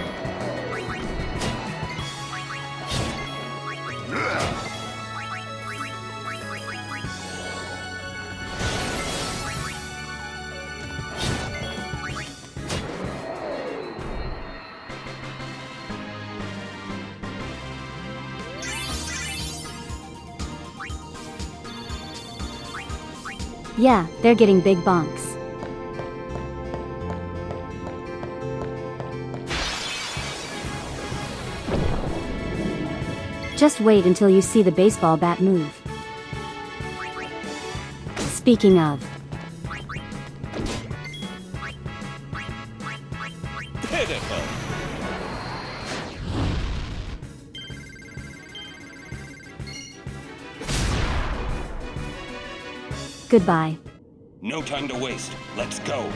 Yeah, they're getting big bonks. Just wait until you see the baseball bat move. Speaking of, Pitiful. goodbye. No time to waste. Let's go.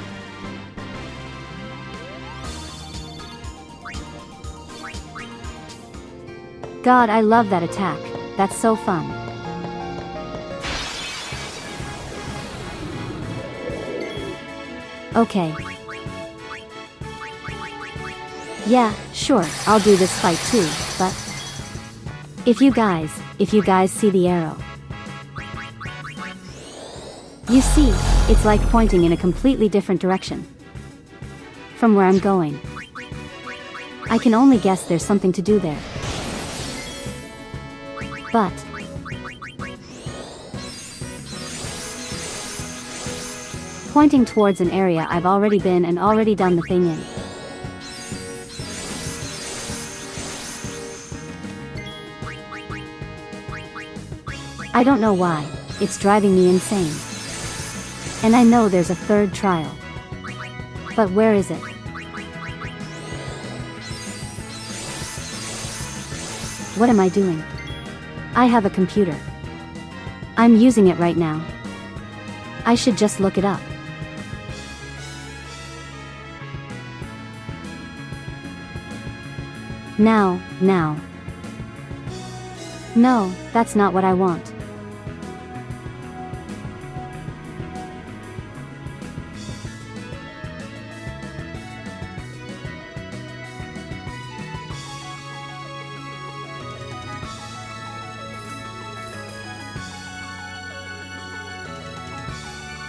God, I love that attack. That's so fun. Okay. Yeah, sure, I'll do this fight too, but if you guys see the arrow. You see, it's like pointing in a completely different direction from where I'm going. I can only guess there's something to do there. But pointing towards an area I've already been and already done the thing in. I don't know why, it's driving me insane. And I know there's a third trial. But where is it? What am I doing? I have a computer. I'm using it right now. I should just look it up. Now. No, that's not what I want.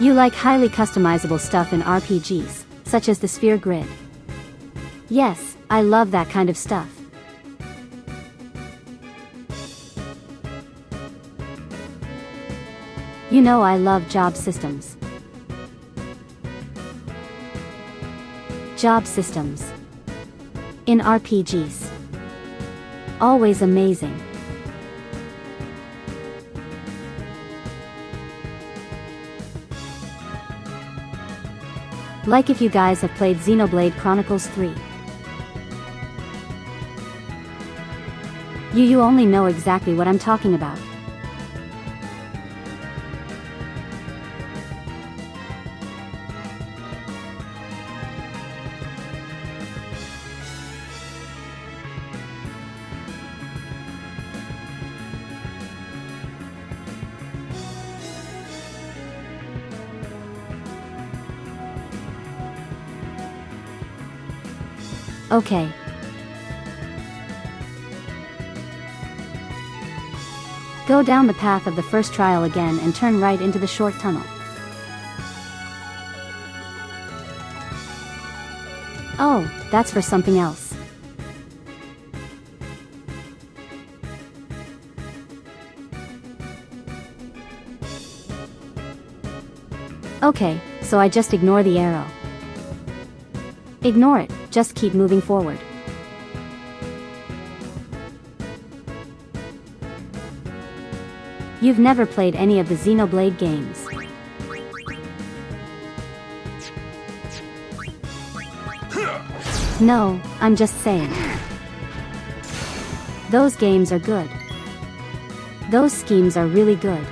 You like highly customizable stuff in RPGs, such as the sphere grid. Yes, I love that kind of stuff. You know I love job systems. Job systems. In RPGs. Always amazing. Like if you guys have played Xenoblade Chronicles 3. You only know exactly what I'm talking about. Okay. Go down the path of the first trial again and turn right into the short tunnel. Oh, that's for something else. Okay, so I just ignore the arrow. Ignore it, just keep moving forward. You've never played any of the Xenoblade games. No, I'm just saying. Those games are good. Those schemes are really good.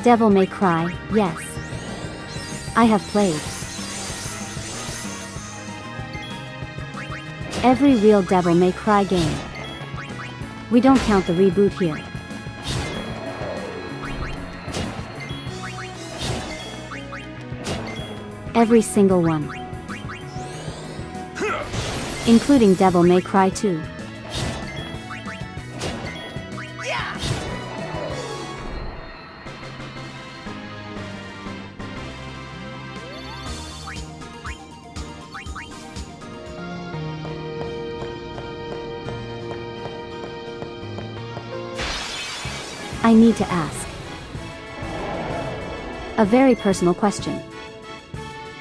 Devil May Cry, yes. I have played every real Devil May Cry game. We don't count the reboot here. Every single one. Including Devil May Cry 2. I need to ask a very personal question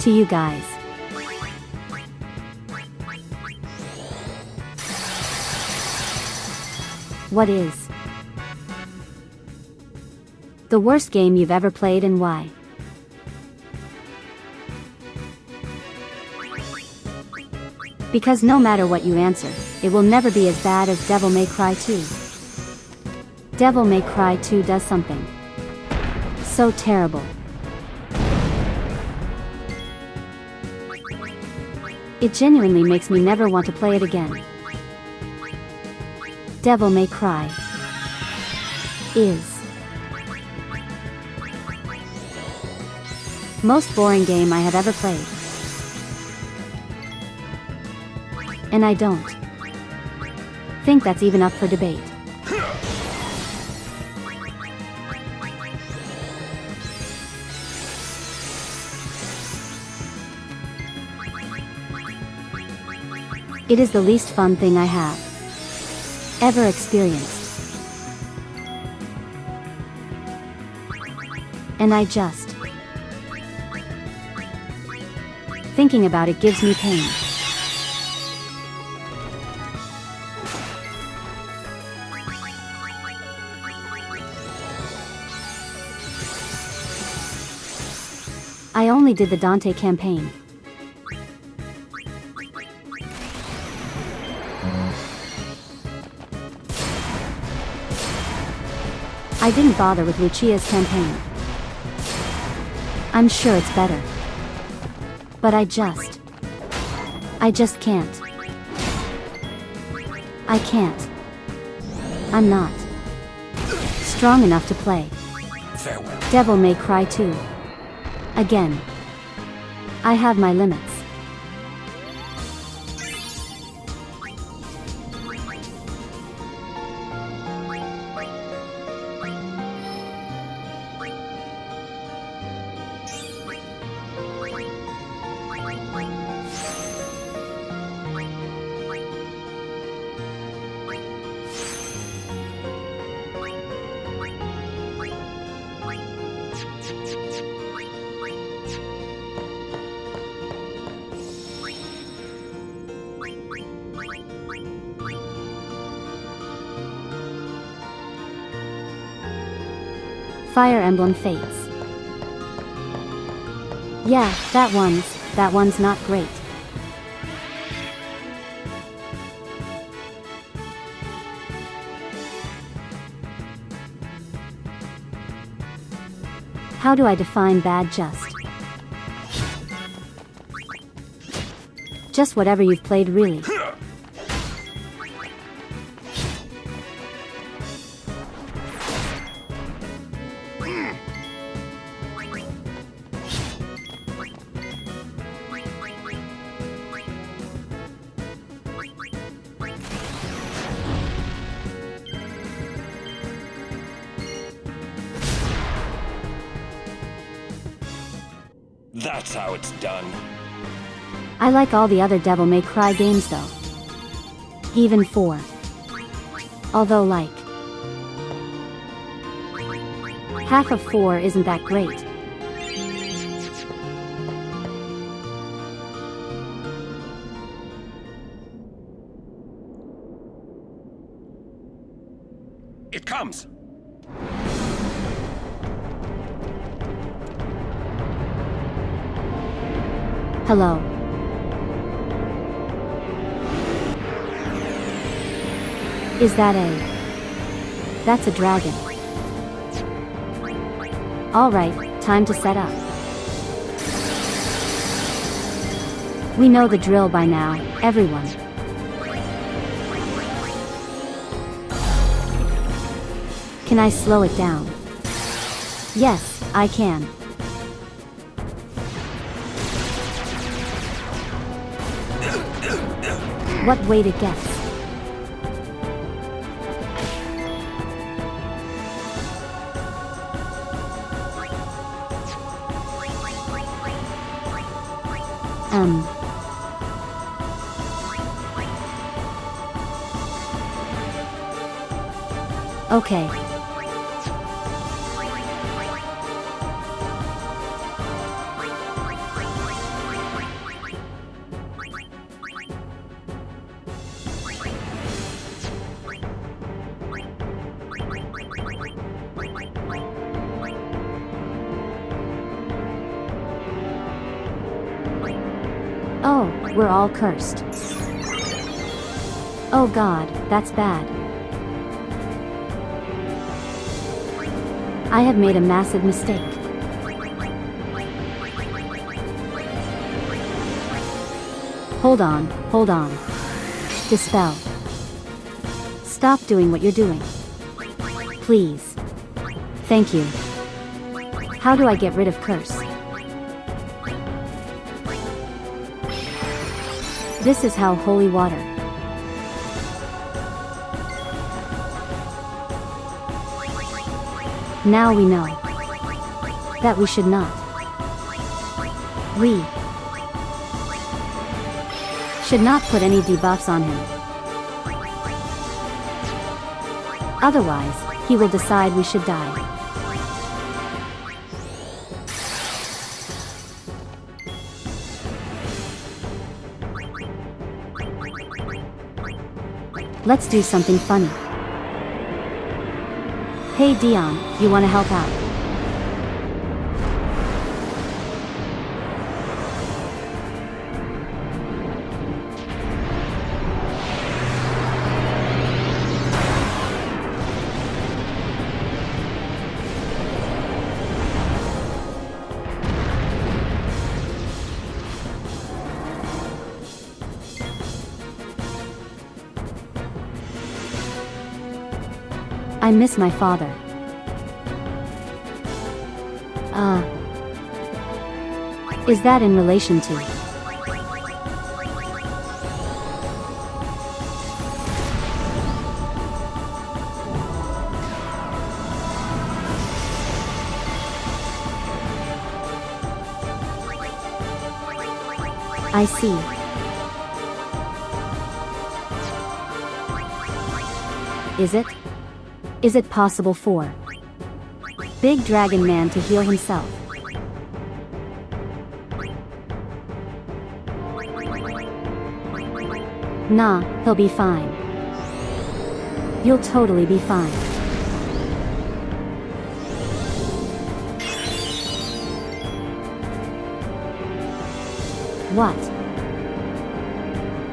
to you guys. What is the worst game you've ever played and why? Because no matter what you answer, it will never be as bad as Devil May Cry 2. Devil May Cry 2 does something so terrible. It genuinely makes me never want to play it again. Devil May Cry is most boring game I have ever played. And I don't think that's even up for debate. It is the least fun thing I have ever experienced. And I just thinking about it gives me pain. I only did the Dante campaign. I didn't bother with Lucia's campaign. I'm sure it's better. But I just can't. I can't. I'm not strong enough to play Farewell. Devil May Cry 2. Again. I have my limits. Fire Emblem Fates. Yeah, that one's not great. How do I define bad? Just whatever you've played, really. That's how it's done. I like all the other Devil May Cry games though. Even 4. Although like, half of 4 isn't that great. It comes! Hello. Is that a... That's a dragon. Alright, time to set up. We know the drill by now, everyone. Can I slow it down? Yes, I can. What weight it gets. Okay. Oh, we're all cursed. Oh God, that's bad. I have made a massive mistake. Hold on. Dispel. Stop doing what you're doing. Please. Thank you. How do I get rid of curse? This is how holy water. Now we know that we should not. We should not put any debuffs on him. Otherwise, he will decide we should die. Let's do something funny. Hey Dion, you wanna help out? I miss my father. Is that in relation to? I see. Is it? Is it possible for Big Dragon Man to heal himself? Nah, he'll be fine. You'll totally be fine. What?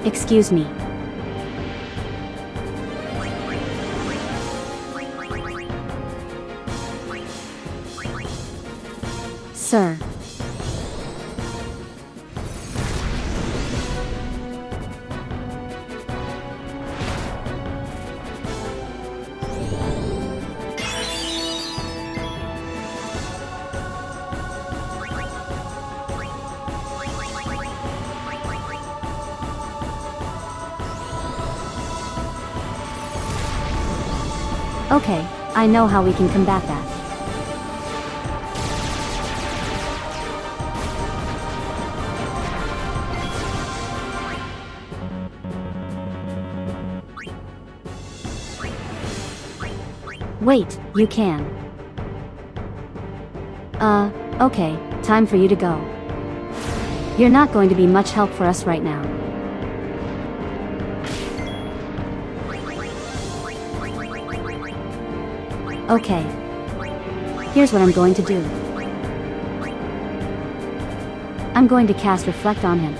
Excuse me. Sir. Okay, I know how we can combat that. Wait, you can. Okay, time for you to go. You're not going to be much help for us right now. Okay. Here's what I'm going to do. I'm going to cast Reflect on him.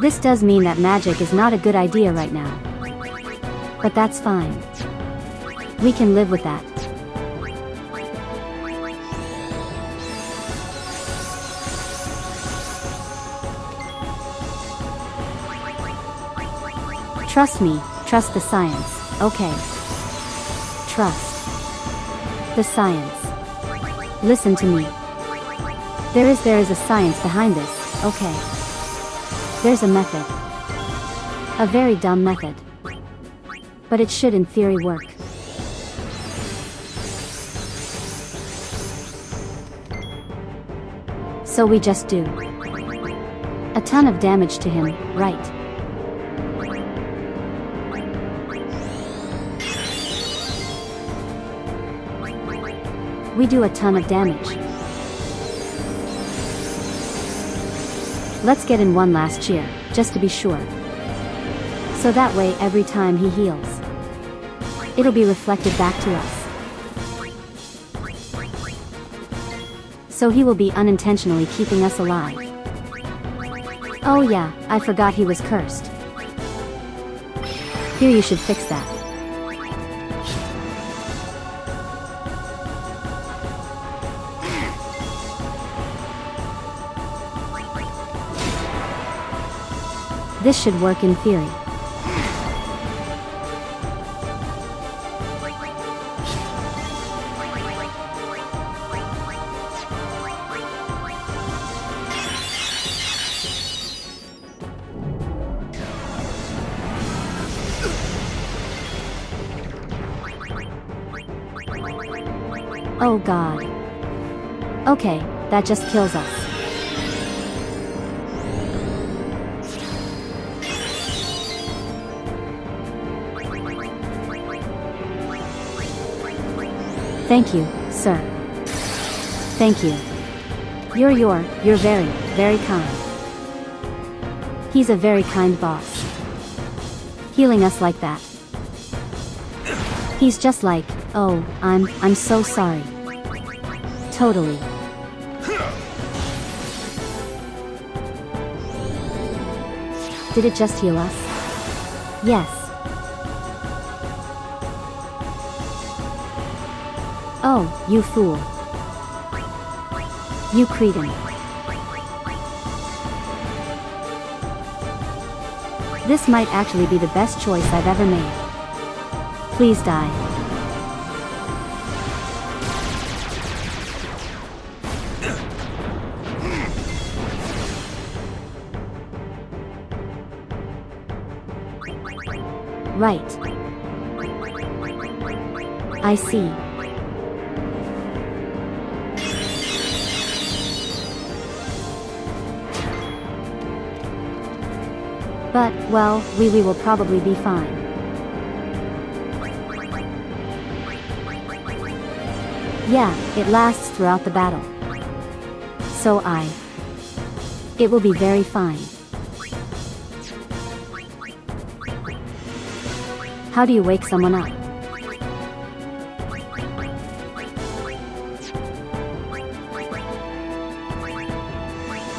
This does mean that magic is not a good idea right now. But that's fine. We can live with that. Trust me, trust the science, okay? Trust the science. Listen to me. There is a science behind this, okay? There's a method. A very dumb method. But it should in theory work. So we just do a ton of damage to him, right? We do a ton of damage. Let's get in one last cheer, just to be sure. So that way every time he heals, it'll be reflected back to us. So he will be unintentionally keeping us alive. Oh yeah, I forgot he was cursed. Here, you should fix that. This should work in theory. Oh god. Okay, that just kills us. Thank you, sir. Thank you. You're very, very kind. He's a very kind boss. Healing us like that. He's just like, oh, I'm so sorry. Totally. Did it just heal us? Yes. Oh, you fool. You cretin. This might actually be the best choice I've ever made. Please die. Right. I see. But, well, we will probably be fine. Yeah, it lasts throughout the battle. So it will be very fine. How do you wake someone up?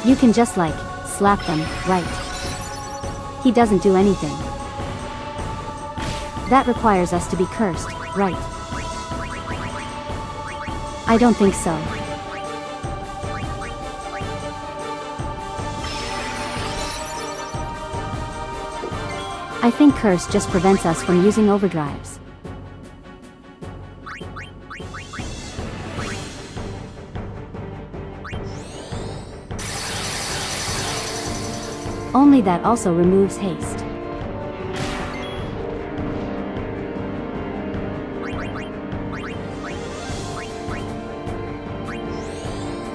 You can just like, slap them, right? He doesn't do anything. That requires us to be cursed, right? I don't think so. I think curse just prevents us from using overdrives. Only that also removes haste.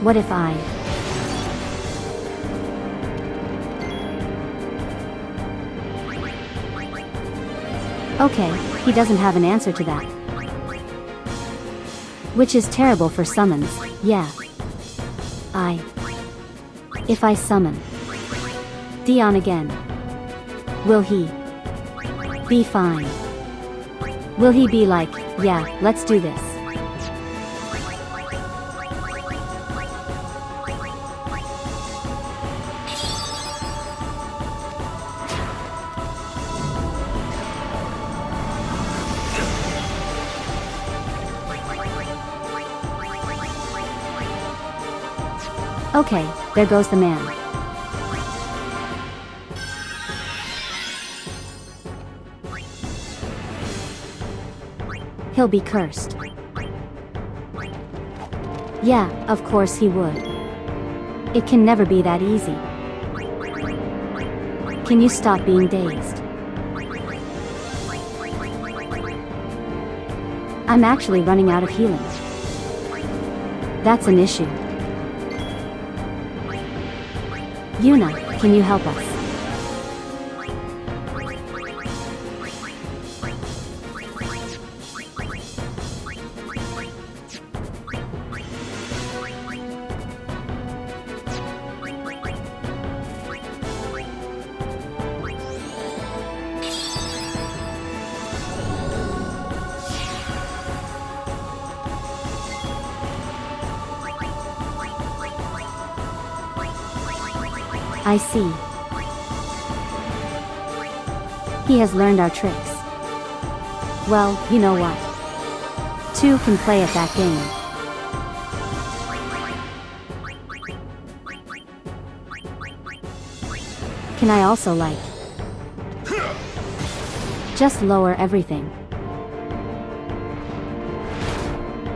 What if I... Okay, he doesn't have an answer to that. Which is terrible for summons, yeah. If I summon Dion again, will he be fine? Will he be like, yeah, let's do this? Okay, there goes the man. He'll be cursed. Yeah, of course he would. It can never be that easy. Can you stop being dazed? I'm actually running out of healing. That's an issue. Yuna, can you help us? I see. He has learned our tricks. Well, you know what? Two can play at that game. Can I also like... just lower everything?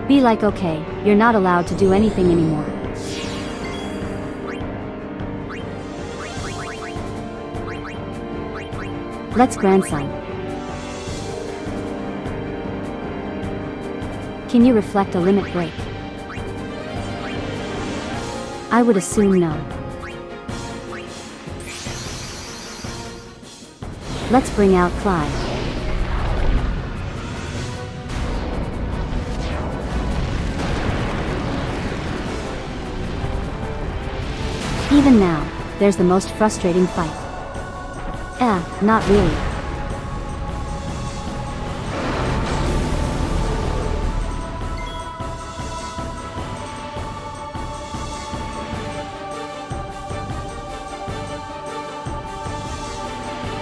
Be like, okay, you're not allowed to do anything anymore. Let's grandson. Can you reflect a limit break? I would assume no. Let's bring out Clyde. Even now, there's the most frustrating fight. Not really.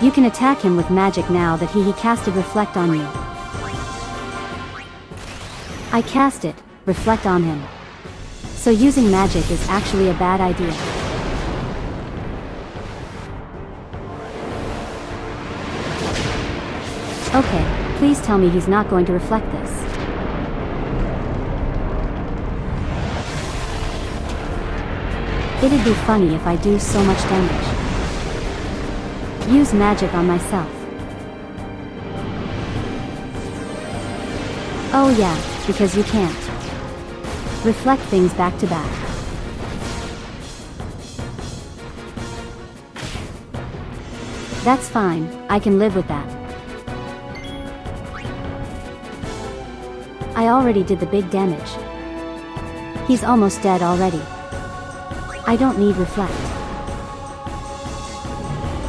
You can attack him with magic now that he casted Reflect on you. I cast it, Reflect on him. So using magic is actually a bad idea. Okay, please tell me he's not going to reflect this. It'd be funny if I do so much damage. Use magic on myself. Oh yeah, because you can't reflect things back to back. That's fine, I can live with that. I already did the big damage. He's almost dead already. I don't need Reflect.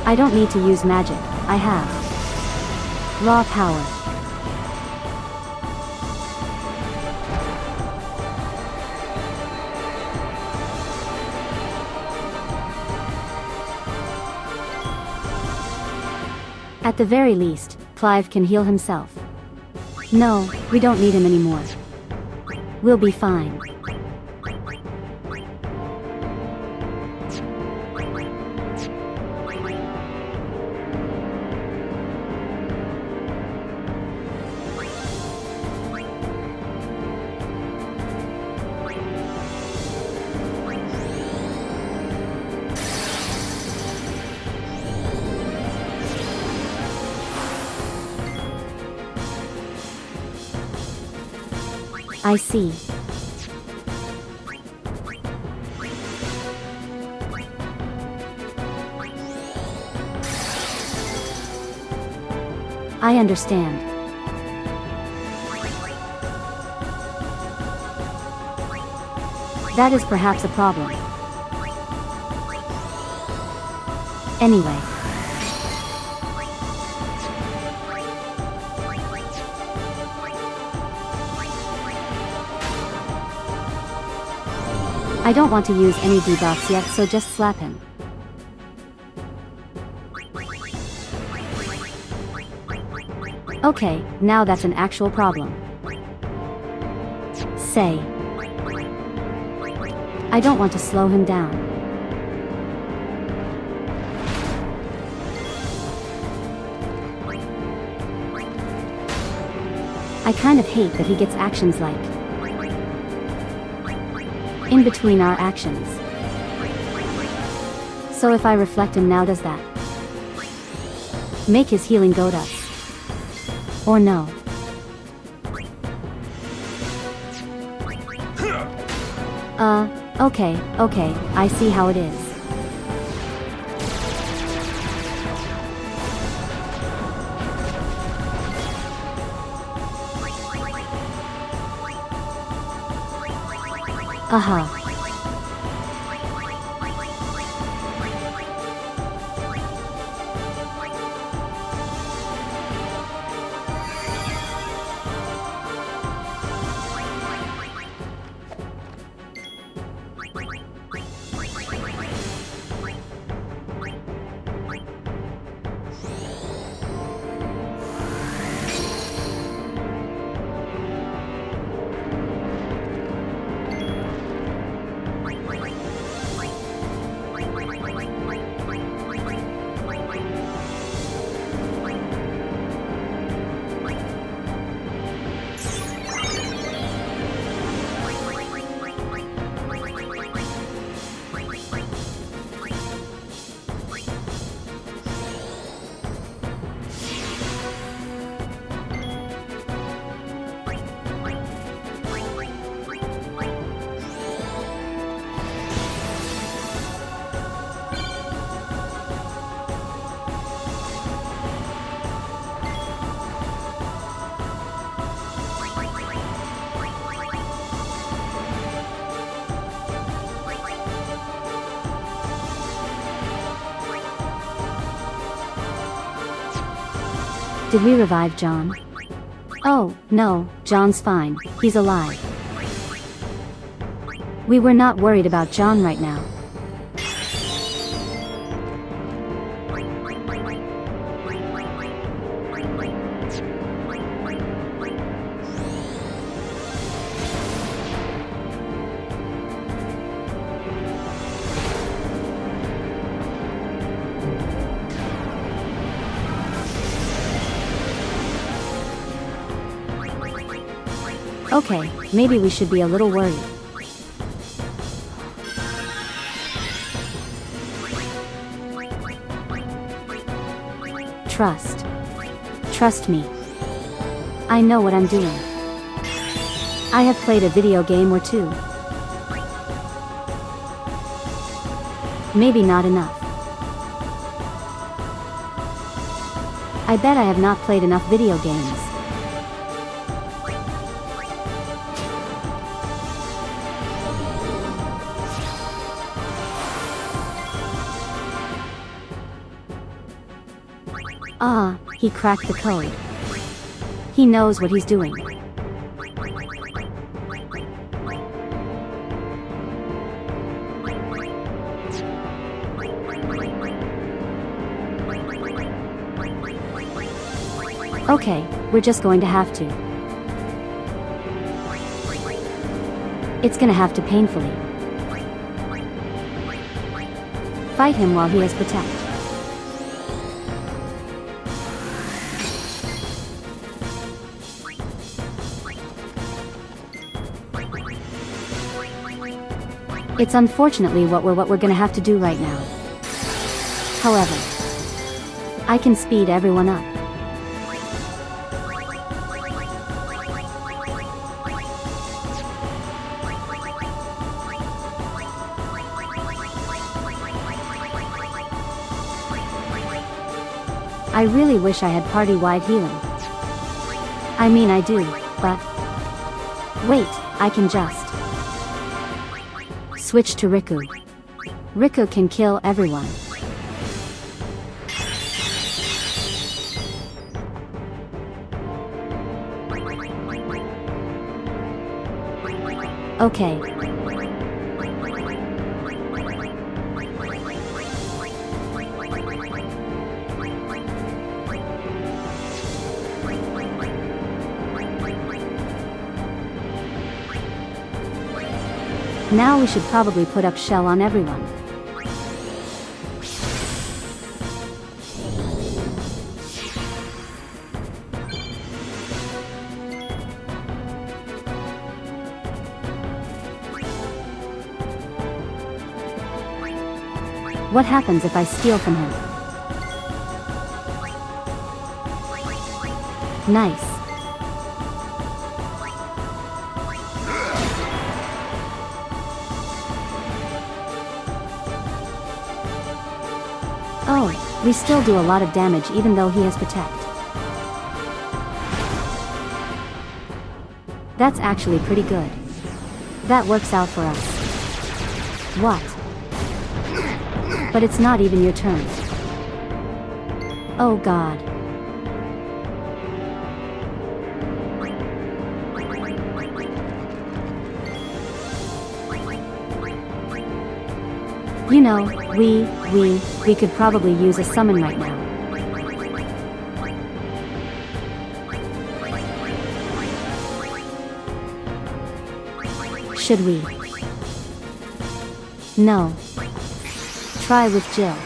I don't need to use magic, I have Raw power. At the very least, Clive can heal himself. No, we don't need him anymore. We'll be fine. I see. I understand. That is perhaps a problem. Anyway. I don't want to use any debuffs yet, so just slap him. Okay, now that's an actual problem. Say. I don't want to slow him down. I kind of hate that he gets actions like in between our actions. So if I reflect him now, does that make his healing go up? Or no? Okay, I see how it is. Aha. Did we revive John? Oh, no, John's fine, he's alive. We were not worried about John right now. Okay, maybe we should be a little worried. Trust. Trust me. I know what I'm doing. I have played a video game or two. Maybe not enough. I bet I have not played enough video games. Ah, he cracked the code. He knows what he's doing. Okay, we're just going to have to. It's gonna have to painfully fight him while he has protect. It's unfortunately what we're gonna have to do right now. However, I can speed everyone up. I really wish I had party-wide healing. I mean I do, but... Wait, I can just... switch to Riku. Riku can kill everyone. Okay. Now we should probably put up shell on everyone. What happens if I steal from him? Nice. Oh, we still do a lot of damage even though he has protect. That's actually pretty good. That works out for us. What? But it's not even your turn. Oh god. You know, we could probably use a summon right now. Should we? No. Try with Jill.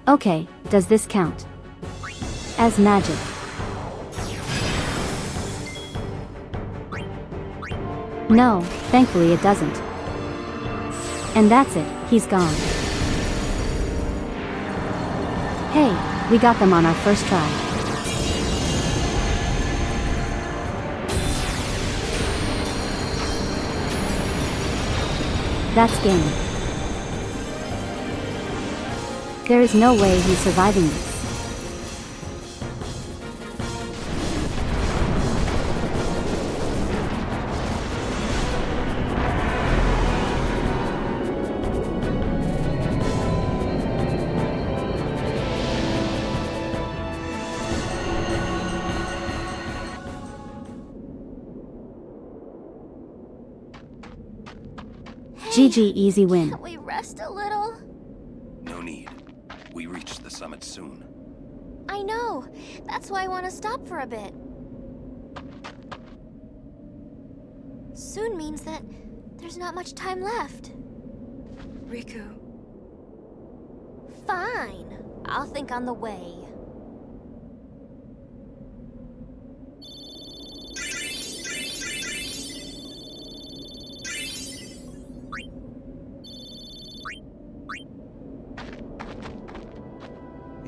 Okay, does this count as magic? No, thankfully it doesn't. And that's it, he's gone. Hey, we got them on our first try. That's game. There is no way he's surviving this. GG, easy win. Can't we rest a little? No need. We reach the summit soon. I know. That's why I want to stop for a bit. Soon means that there's not much time left. Riku. Fine. I'll think on the way.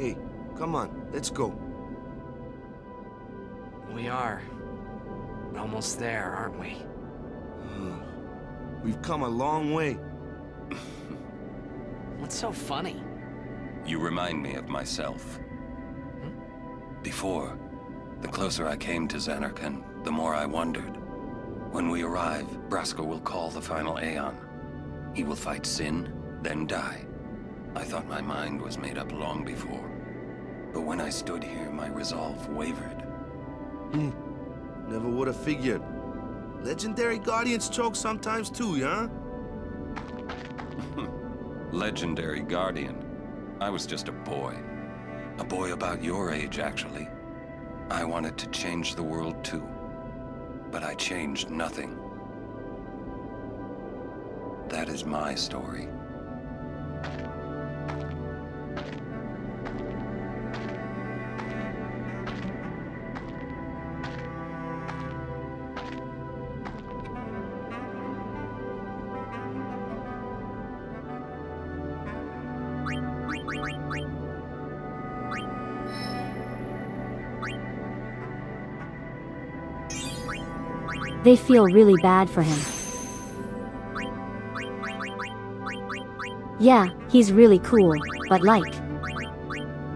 Hey, come on, let's go. We are almost there, aren't we? We've come a long way. What's so funny? You remind me of myself. Before, the closer I came to Zanarkand, the more I wondered. When we arrive, Braska will call the final Aeon. He will fight Sin, then die. I thought my mind was made up long before. But when I stood here, my resolve wavered. Never would have figured. Legendary Guardians choke sometimes too, huh? Legendary Guardian. I was just a boy. A boy about your age, actually. I wanted to change the world too. But I changed nothing. That is my story. They feel really bad for him. Yeah, he's really cool, but like...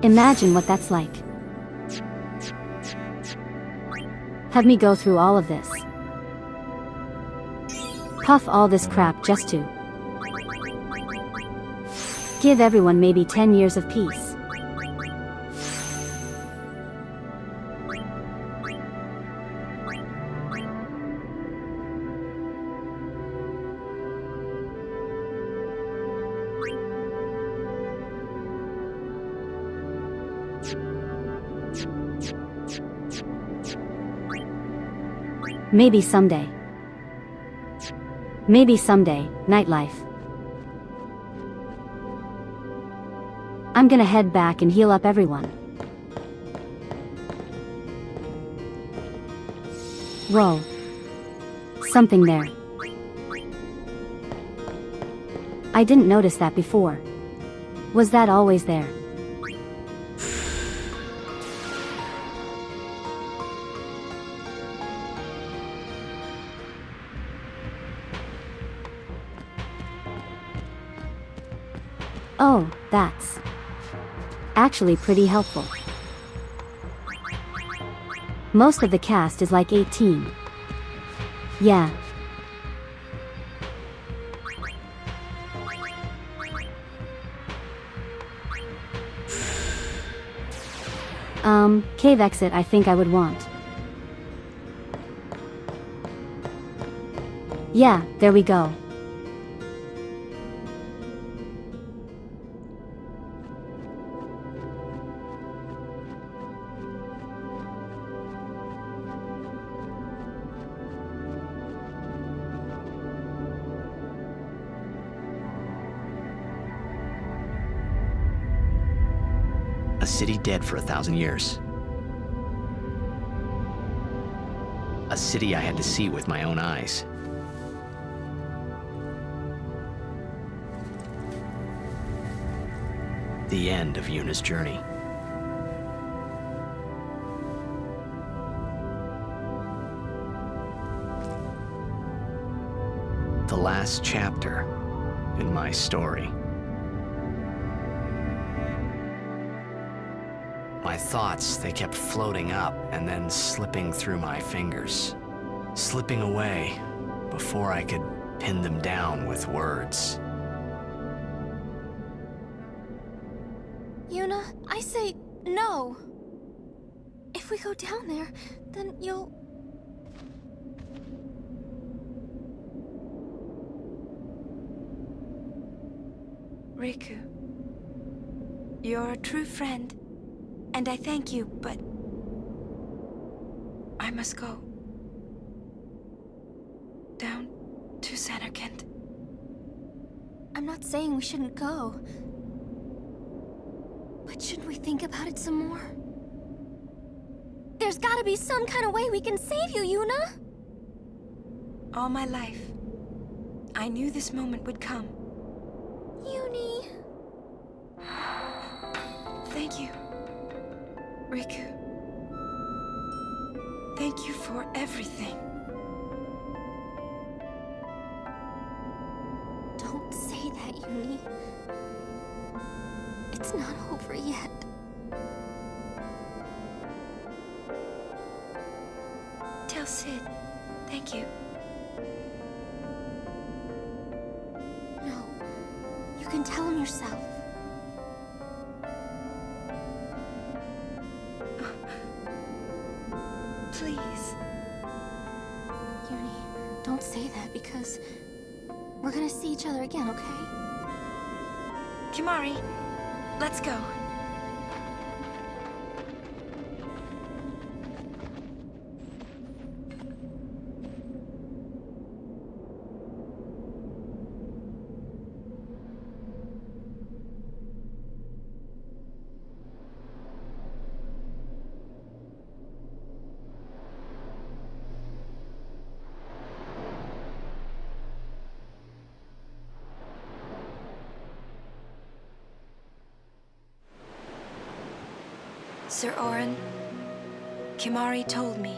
Imagine what that's like. Have me go through all of this. Puff all this crap just to... give everyone maybe 10 years of peace. Maybe someday. Maybe someday, nightlife. I'm gonna head back and heal up everyone. Whoa. Something there. I didn't notice that before. Was that always there? Oh, that's actually pretty helpful. Most of the cast is like 18. Yeah. Cave exit I think I would want. Yeah, there we go. A city dead for 1,000 years. A city I had to see with my own eyes. The end of Yuna's journey. The last chapter in my story. My thoughts, they kept floating up and then slipping through my fingers. Slipping away before I could pin them down with words. Yuna, I say no. If we go down there, then you'll... Riku, you're a true friend, and I thank you, but I must go. Down to Zanarkand. I'm not saying we shouldn't go. But shouldn't we think about it some more? There's gotta be some kind of way we can save you, Yuna! All my life, I knew this moment would come. Uni... Thank you. Riku, thank you for everything. Don't say that, Yuni. It's not over yet. Tell Sid, thank you. No, you can tell him yourself. Please. Yuni, don't say that because we're gonna see each other again, okay? Kimari, let's go. Sir Orin, Kimari told me,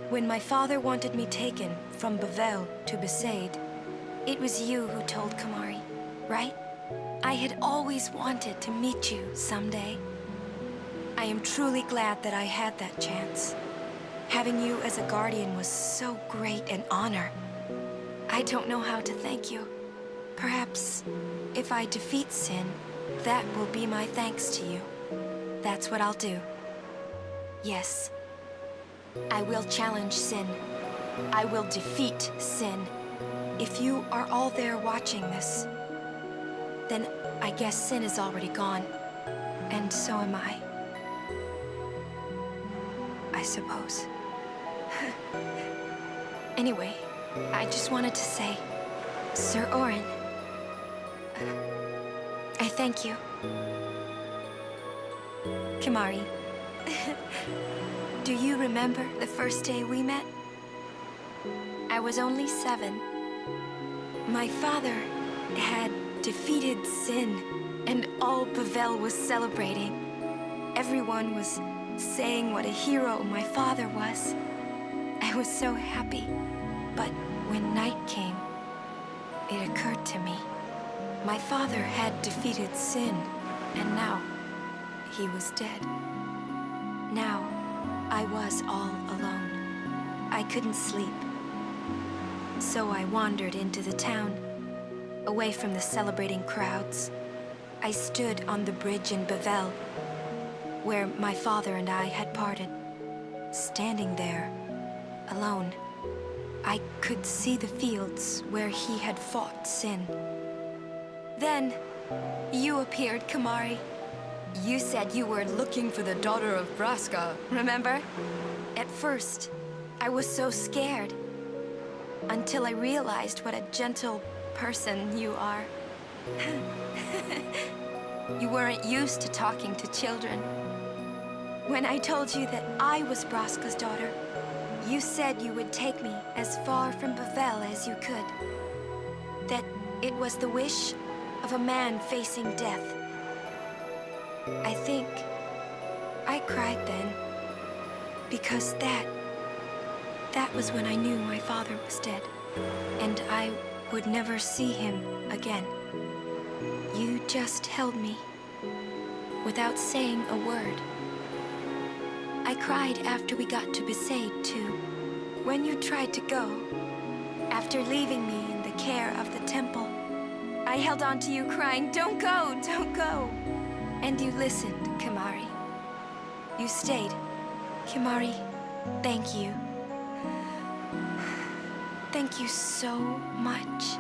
when my father wanted me taken from Bavel to Besaid, it was you who told Kimari, right? I had always wanted to meet you someday. I am truly glad that I had that chance. Having you as a guardian was so great an honor. I don't know how to thank you. Perhaps, if I defeat Sin, that will be my thanks to you. That's what I'll do. Yes. I will challenge Sin. I will defeat Sin. If you are all there watching this, then I guess Sin is already gone. And so am I. I suppose. Anyway, I just wanted to say, Sir Orin, I thank you. Kimari, do you remember the first day we met? I was only 7. My father had defeated Sin, and all Bavel was celebrating. Everyone was saying what a hero my father was. I was so happy. But when night came, it occurred to me. My father had defeated Sin, and now he was dead. Now, I was all alone. I couldn't sleep. So I wandered into the town, away from the celebrating crowds. I stood on the bridge in Bavel, where my father and I had parted. Standing there, alone, I could see the fields where he had fought Sin. Then, you appeared, Kimari. You said you were looking for the daughter of Braska, remember? At first, I was so scared. Until I realized what a gentle person you are. You weren't used to talking to children. When I told you that I was Braska's daughter, you said you would take me as far from Bavel as you could. That it was the wish of a man facing death. I think I cried then, because that was when I knew my father was dead, and I would never see him again. You just held me, without saying a word. I cried after we got to Besaid, too. When you tried to go, after leaving me in the care of the temple, I held on to you crying, "Don't go, don't go!" And you listened, Kimari. You stayed. Kimari, thank you. Thank you so much.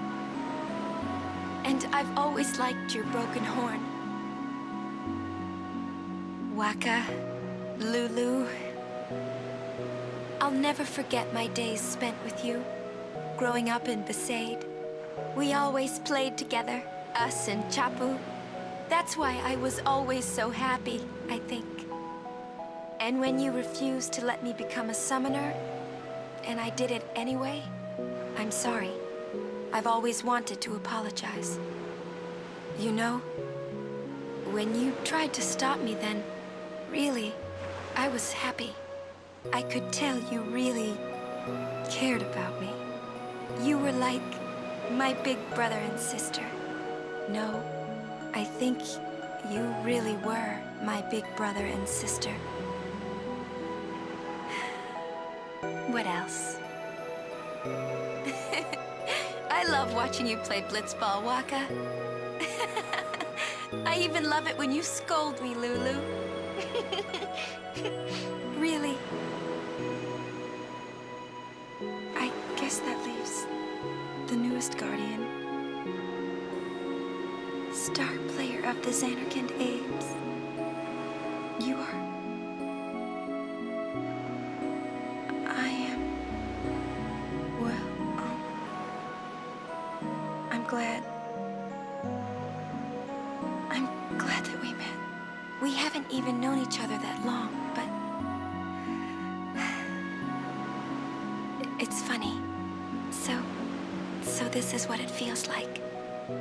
And I've always liked your broken horn. Waka, Lulu. I'll never forget my days spent with you, growing up in Besaid. We always played together, us and Chapu. That's why I was always so happy, I think. And when you refused to let me become a summoner, and I did it anyway, I'm sorry. I've always wanted to apologize. You know, when you tried to stop me then, really, I was happy. I could tell you really cared about me. You were like my big brother and sister. No, I think you really were my big brother and sister. What else? I love watching you play blitzball, Waka. I even love it when you scold me, Lulu. Really. I guess that leaves the newest guardian. Star player of the Xanarkand Apes. You are. I am. Well, I'm glad. I'm glad that we met. We haven't even known each other that long, but it's funny. So this is what it feels like.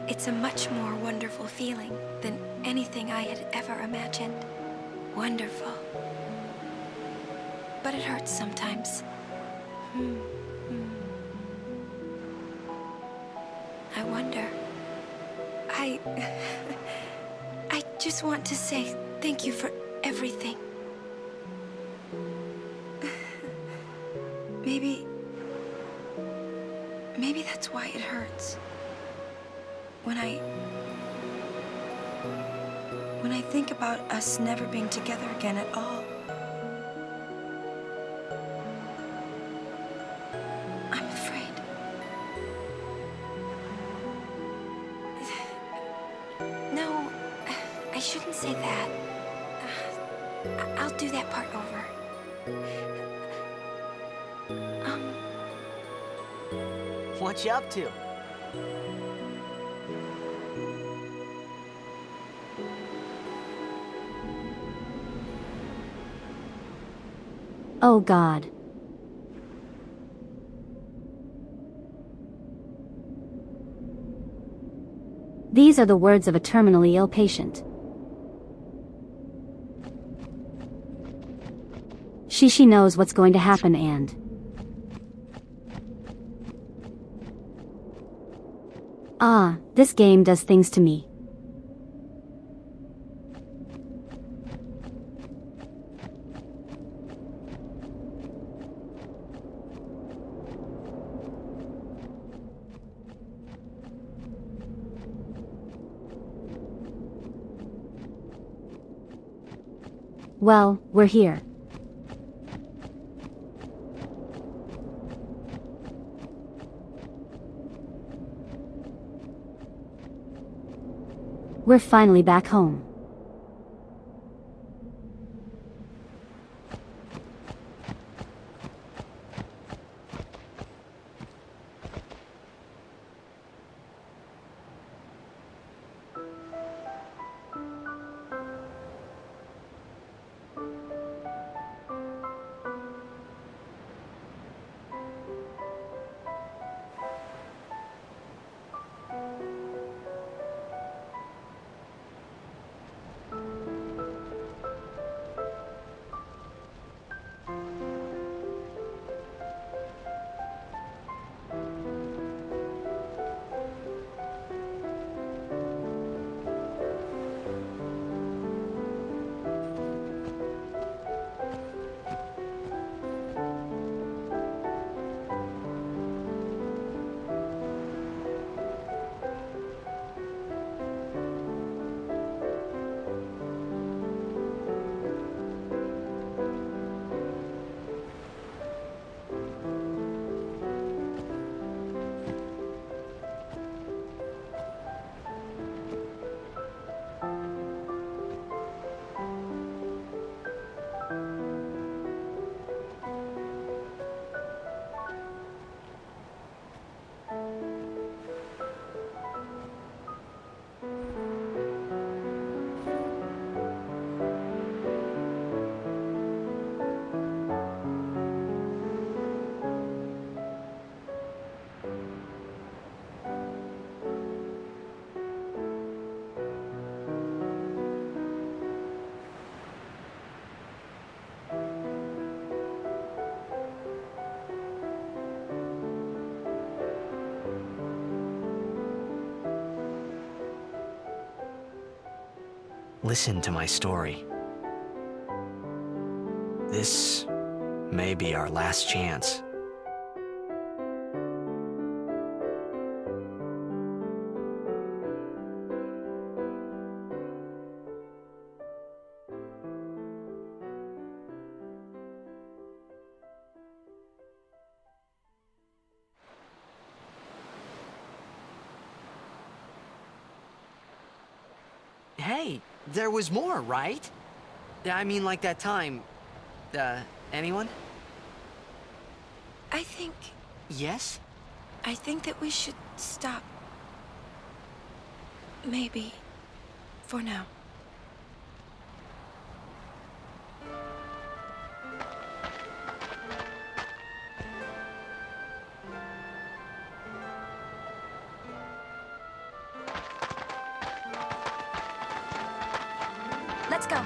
It's a much more wonderful feeling than anything I had ever imagined. Wonderful. But it hurts sometimes. I wonder. I just want to say thank you for everything. Maybe that's why it hurts. When I think about us never being together again at all, I'm afraid. No, I shouldn't say that. I'll do that part over. What you up to? Oh God. These are the words of a terminally ill patient. She knows what's going to happen and... Ah, this game does things to me. Well, we're here. We're finally back home. listen to my story. This may be our last chance. Hey, there was more, right? I mean, like that time. Anyone? I think Yes? that we should stop. Maybe. For now. Let's go.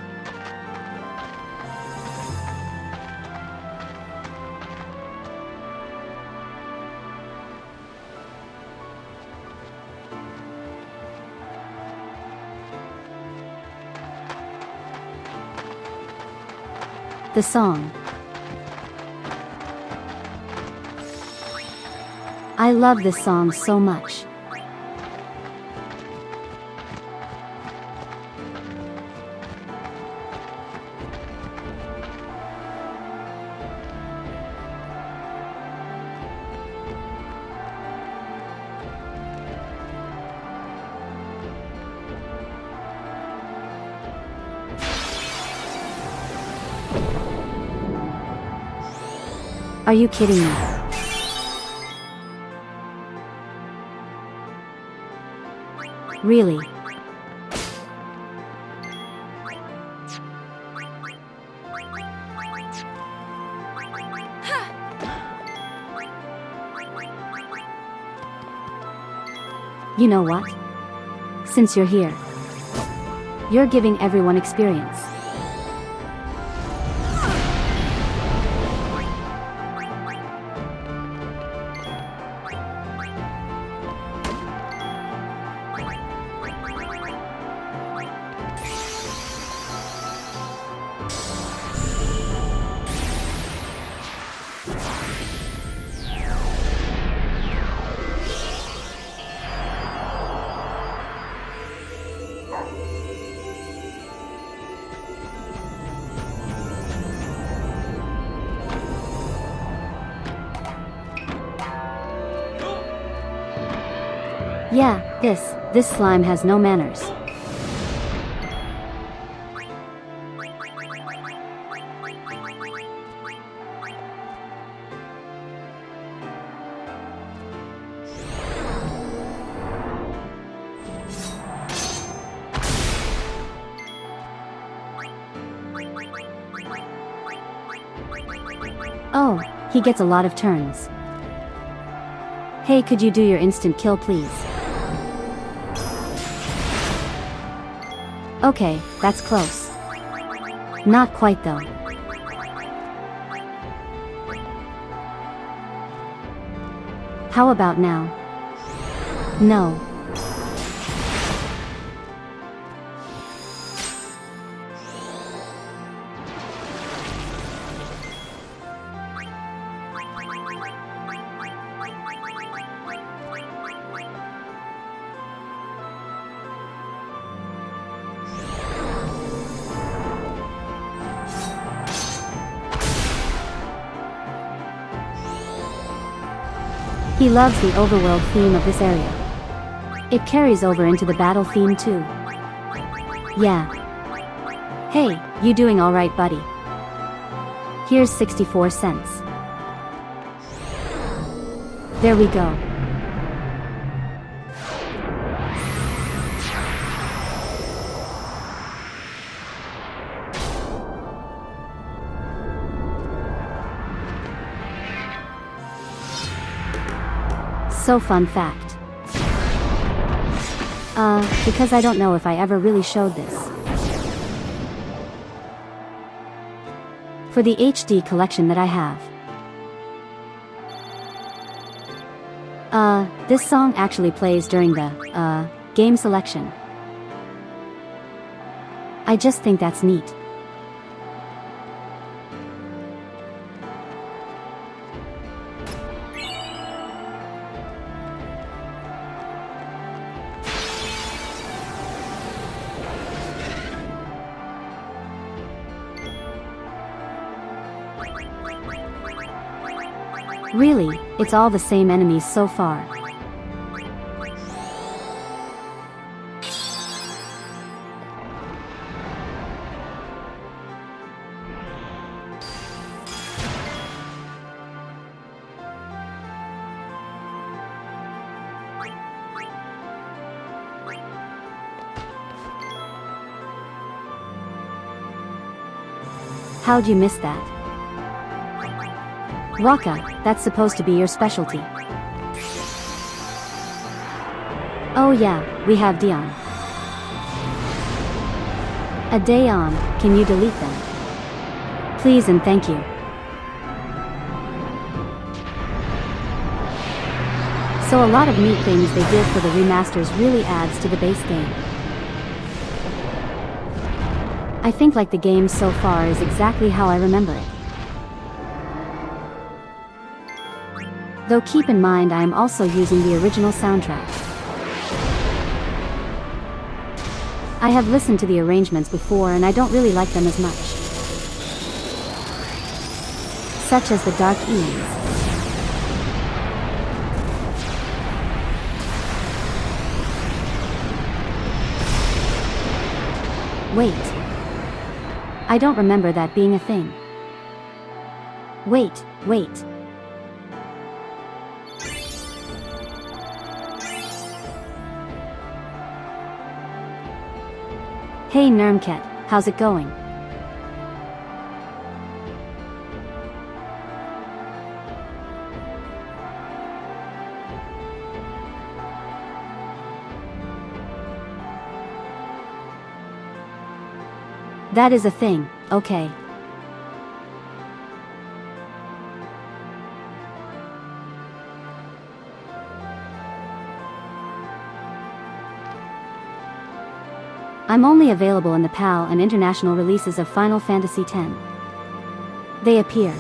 The song. I love this song so much. Are you kidding me? Really? You know what? Since you're here, you're giving everyone experience. Yeah, this slime has no manners. Oh, he gets a lot of turns. Hey, could you do your instant kill, please? Okay, that's close. Not quite though. How about now? No. He loves the overworld theme of this area. It carries over into the battle theme too. Yeah. Hey, you doing alright, buddy? Here's 64 cents. There we go. So fun fact. Because I don't know if I ever really showed this. For the HD collection that I have. This song actually plays during the, game selection. I just think that's neat. Really, it's all the same enemies so far. How'd you miss that? Waka, that's supposed to be your specialty. Oh yeah, we have Dion. A day on, can you delete them? Please and thank you. So a lot of neat things they did for the remasters really adds to the base game. I think like the game so far is exactly how I remember it. Though keep in mind I am also using the original soundtrack. I have listened to the arrangements before and I don't really like them as much. Such as the Dark Eons. Wait. I don't remember that being a thing. Wait. Hey Nermket, how's it going? That is a thing, okay. I'm only available in the PAL and international releases of Final Fantasy X. They appear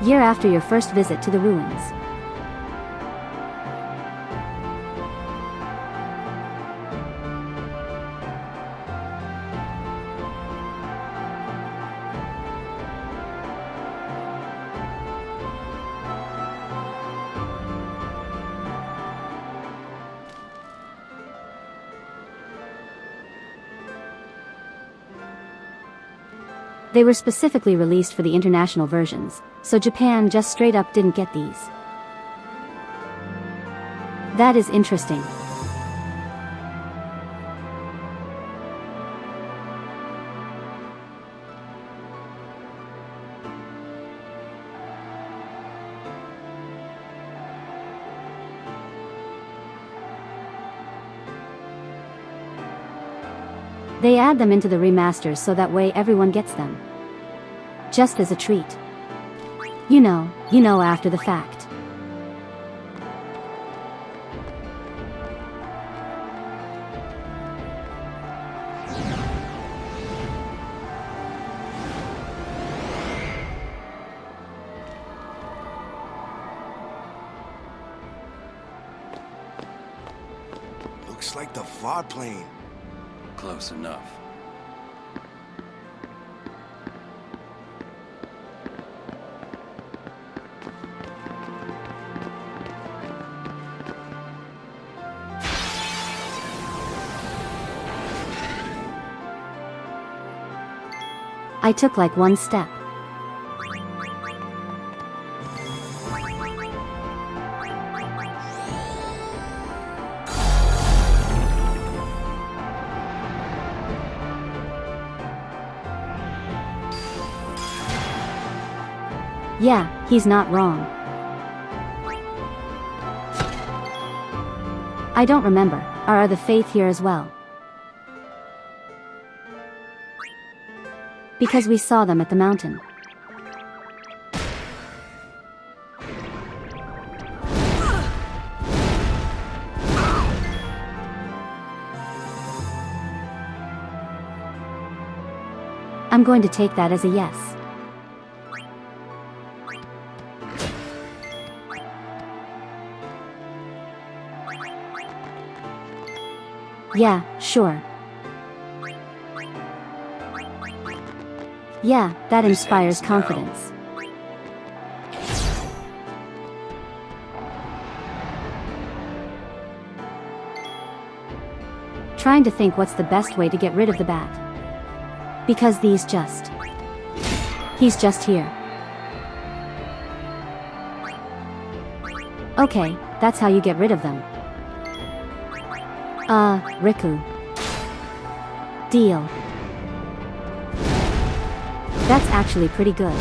year after your first visit to the ruins. They were specifically released for the international versions, so Japan just straight up didn't get these. That is interesting. They add them into the remasters so that way everyone gets them. Just as a treat. You know, after the fact. Looks like the VOD plane. Close enough. I took like one step. Yeah, he's not wrong. I don't remember. Are the Faith here as well? Because we saw them at the mountain. I'm going to take that as a yes. Yeah, sure. Yeah, that This inspires ends now. confidence. Trying to think what's the best way to get rid of the bat. Because he's just here. Okay, that's how you get rid of them. Riku. Deal. That's actually pretty good.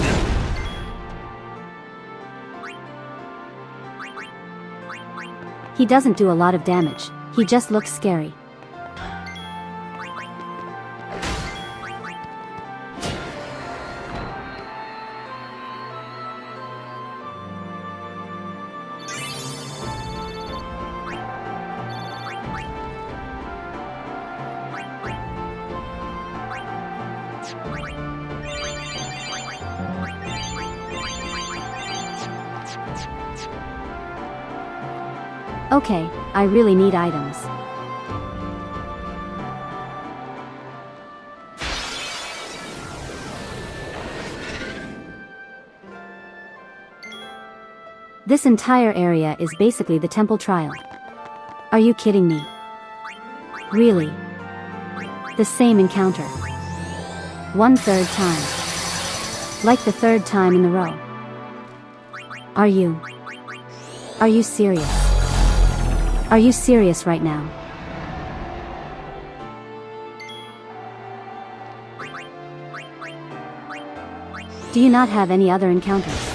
He doesn't do a lot of damage, he just looks scary. Okay, I really need items. This entire area is basically the temple trial. Are you kidding me? Really? The same encounter. 1/3 time. Like the 3rd time in a row. Are you serious? Are you serious right now? Do you not have any other encounters?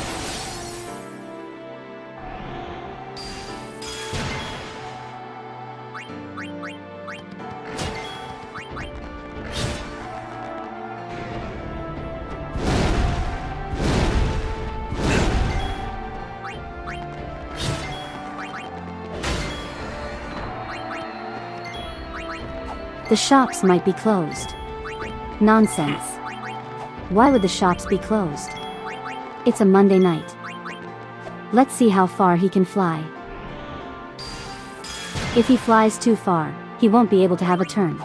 The shops might be closed. Nonsense. Why would the shops be closed? It's a Monday night. Let's see how far he can fly. If he flies too far, he won't be able to have a turn.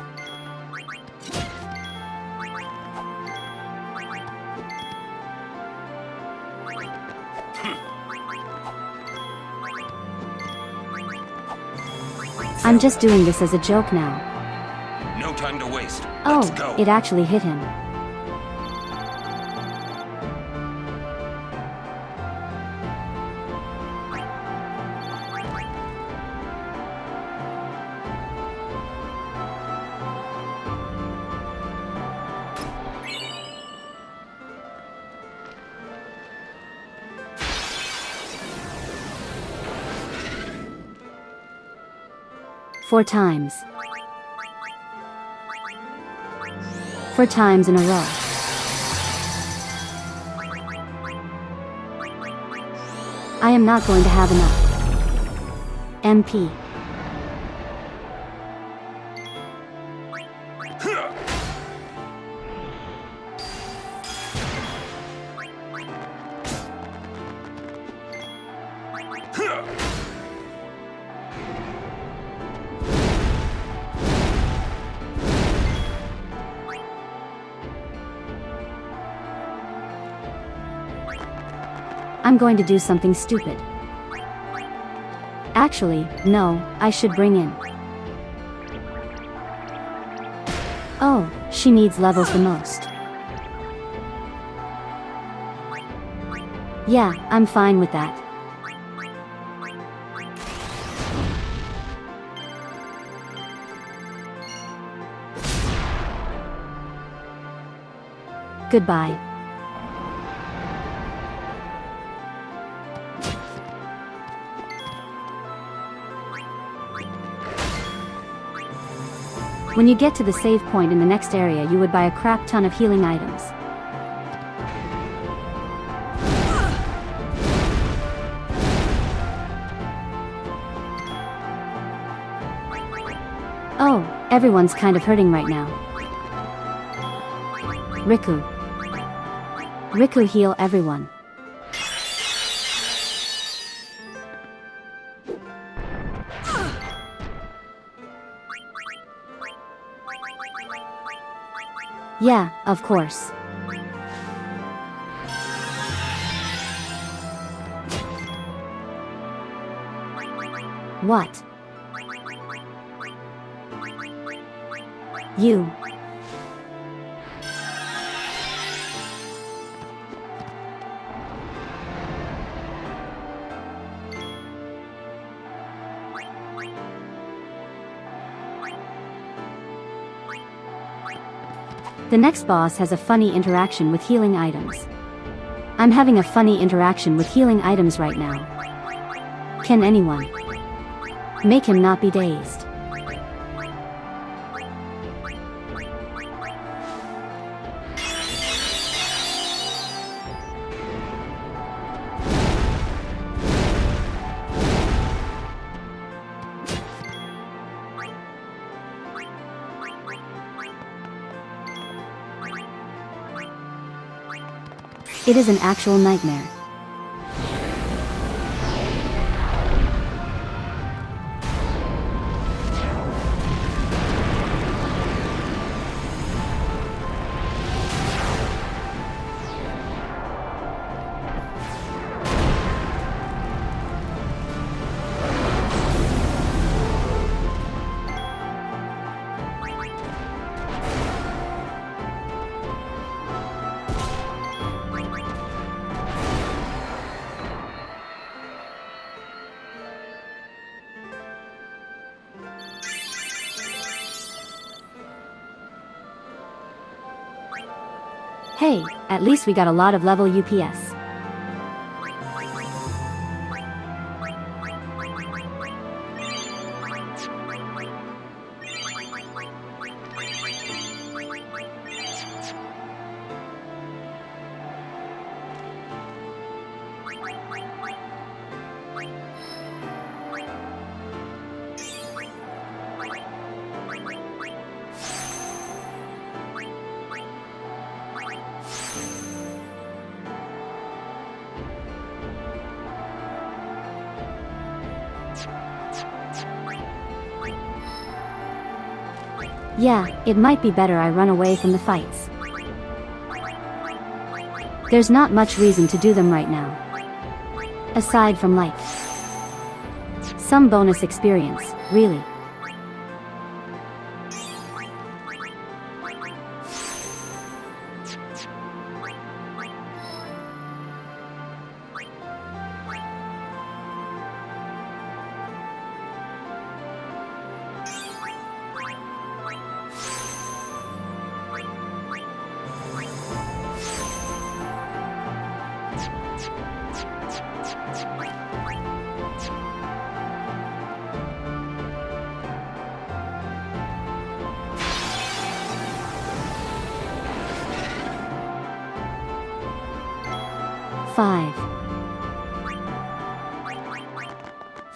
I'm just doing this as a joke now. No time to waste. Oh, Let's go. it actually hit him. Four times. 4 times in a row. I am not going to have enough MP. I'm going to do something stupid. Actually, no, I should bring in. Oh, she needs levels the most. Yeah, I'm fine with that. Goodbye. When you get to the save point in the next area, you would buy a crap ton of healing items. Oh, everyone's kind of hurting right now. Riku. Riku, heal everyone. Yeah, of course. What? You. The next boss has a funny interaction with healing items. I'm having a funny interaction with healing items right now. Can anyone make him not be dazed? It is an actual nightmare. Hey, at least we got a lot of level UPS. Yeah, it might be better I run away from the fights. There's not much reason to do them right now. Aside from like some bonus experience, really.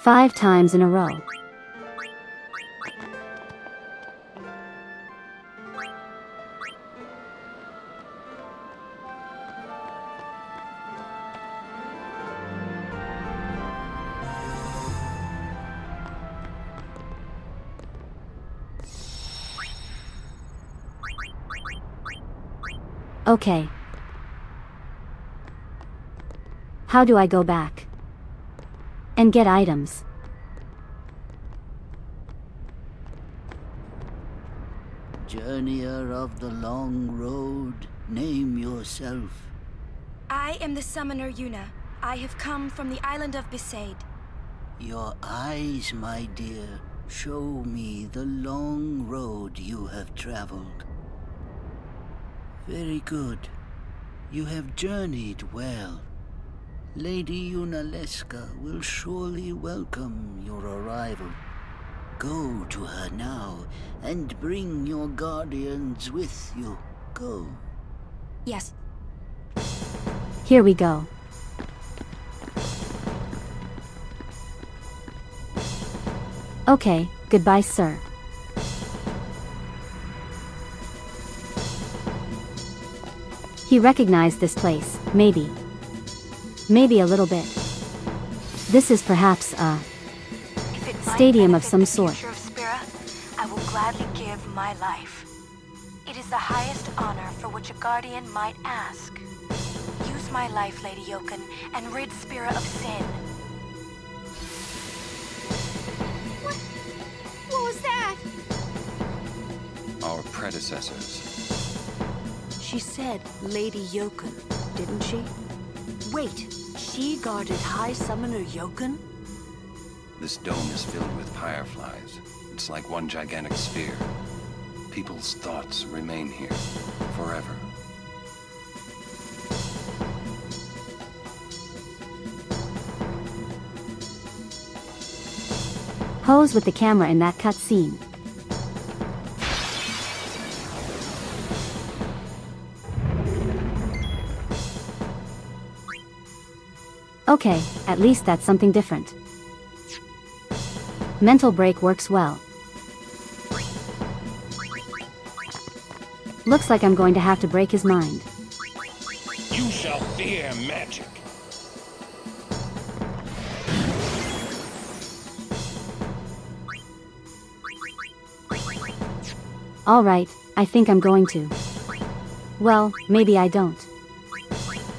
Five times in a row. Okay. How do I go back and get items? Journeyer of the long road, name yourself. I am the summoner Yuna. I have come from the island of Besaid. Your eyes, my dear, show me the long road you have traveled. Very good. You have journeyed well. Lady Yunalesca will surely welcome your arrival. Go to her now, and bring your guardians with you. Go. Yes. Here we go. Okay, goodbye, sir. He recognized this place, maybe. Maybe a little bit. This is perhaps a stadium of some sort. If it might benefit the future of Spira, I will gladly give my life. It is the highest honor for which a guardian might ask. Use my life, Lady Yoken, and rid Spira of sin. What was that? Our predecessors. She said Lady Yoken, didn't she? Wait, she guarded High Summoner Yoken? This dome is filled with fireflies. It's like one gigantic sphere. People's thoughts remain here, forever. Pose with the camera in that cutscene. Okay, at least that's something different. Mental break works well. Looks like I'm going to have to break his mind. You shall fear magic. Alright, I think I'm going to. Well, maybe I don't.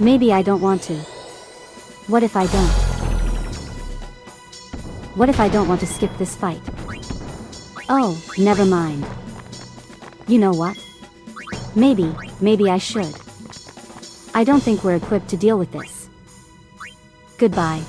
Maybe I don't want to. What if I don't? What if I don't want to skip this fight? Oh, never mind. You know what? Maybe I should. I don't think we're equipped to deal with this. Goodbye.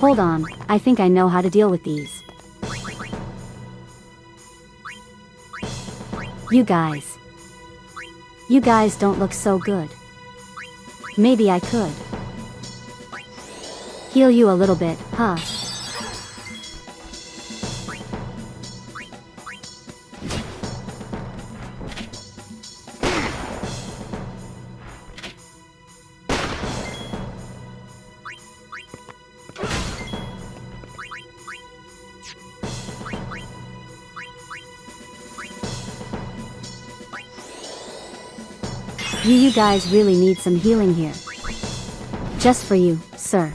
Hold on, I think I know how to deal with these. You guys don't look so good. Maybe I could heal you a little bit, huh? You guys really need some healing here. Just for you, sir.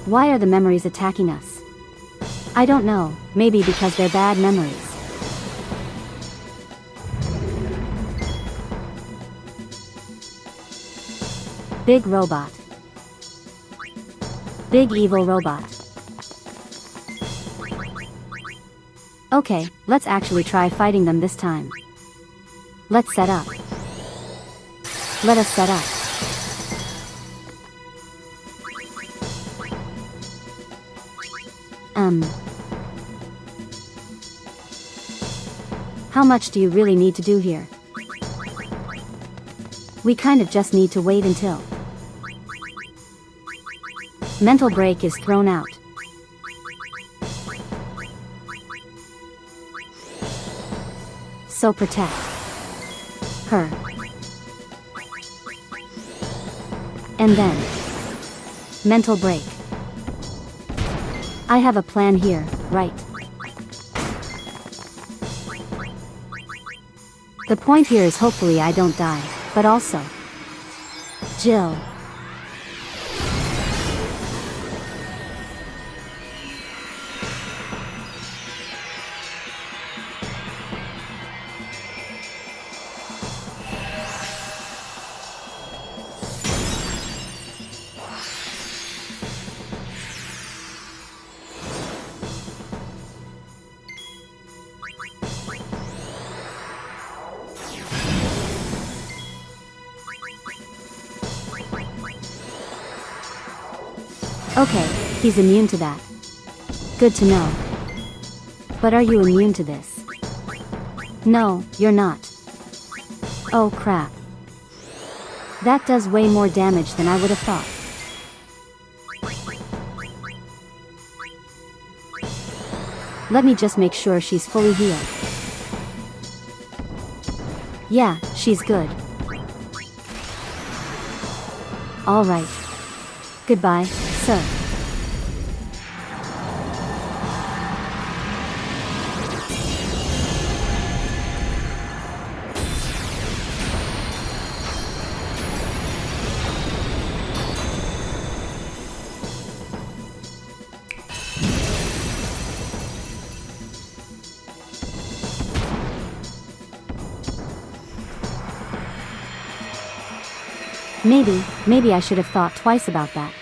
Why are the memories attacking us? I don't know, maybe because they're bad memories. Big robot. Big evil robot. Okay, let's actually try fighting them this time. Let's set up. Let us set up. How much do you really need to do here? We kind of just need to wait until mental break is thrown out. So protect her. And then mental break. I have a plan here, right? The point here is hopefully I don't die, but also Jill. Okay, he's immune to that. Good to know. But are you immune to this? No, you're not. Oh crap. That does way more damage than I would have thought. Let me just make sure she's fully healed. Yeah, she's good. Alright. Goodbye, sir. Maybe I should have thought twice about that.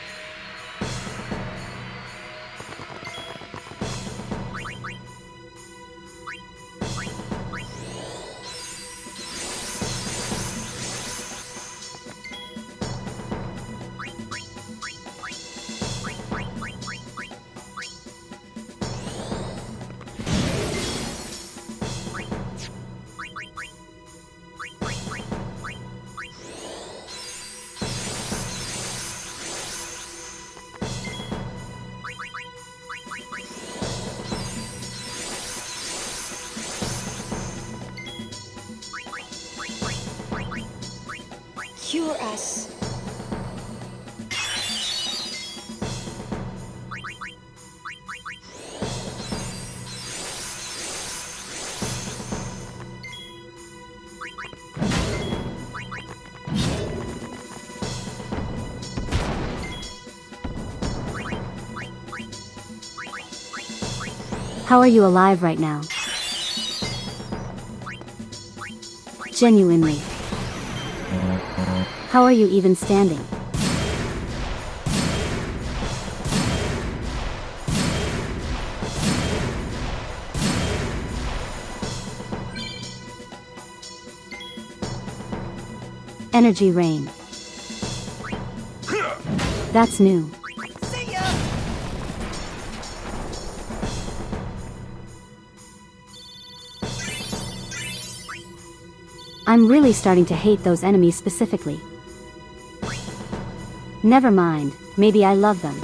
Cure us. How are you alive right now? Genuinely. How are you even standing? Energy rain. That's new. See ya! I'm really starting to hate those enemies specifically. Never mind, maybe I love them.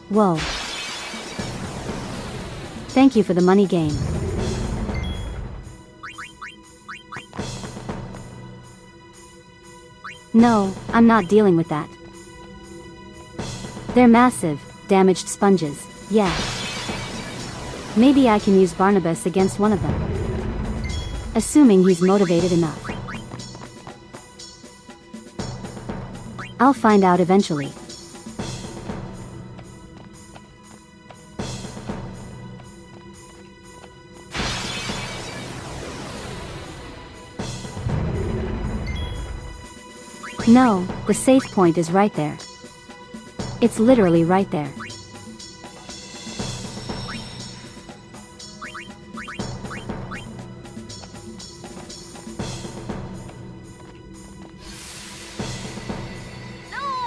Whoa. Thank you for the money game. No, I'm not dealing with that. They're massive, damaged sponges, yeah. Maybe I can use Barnabas against one of them. Assuming he's motivated enough. I'll find out eventually. No, the safe point is right there. It's literally right there.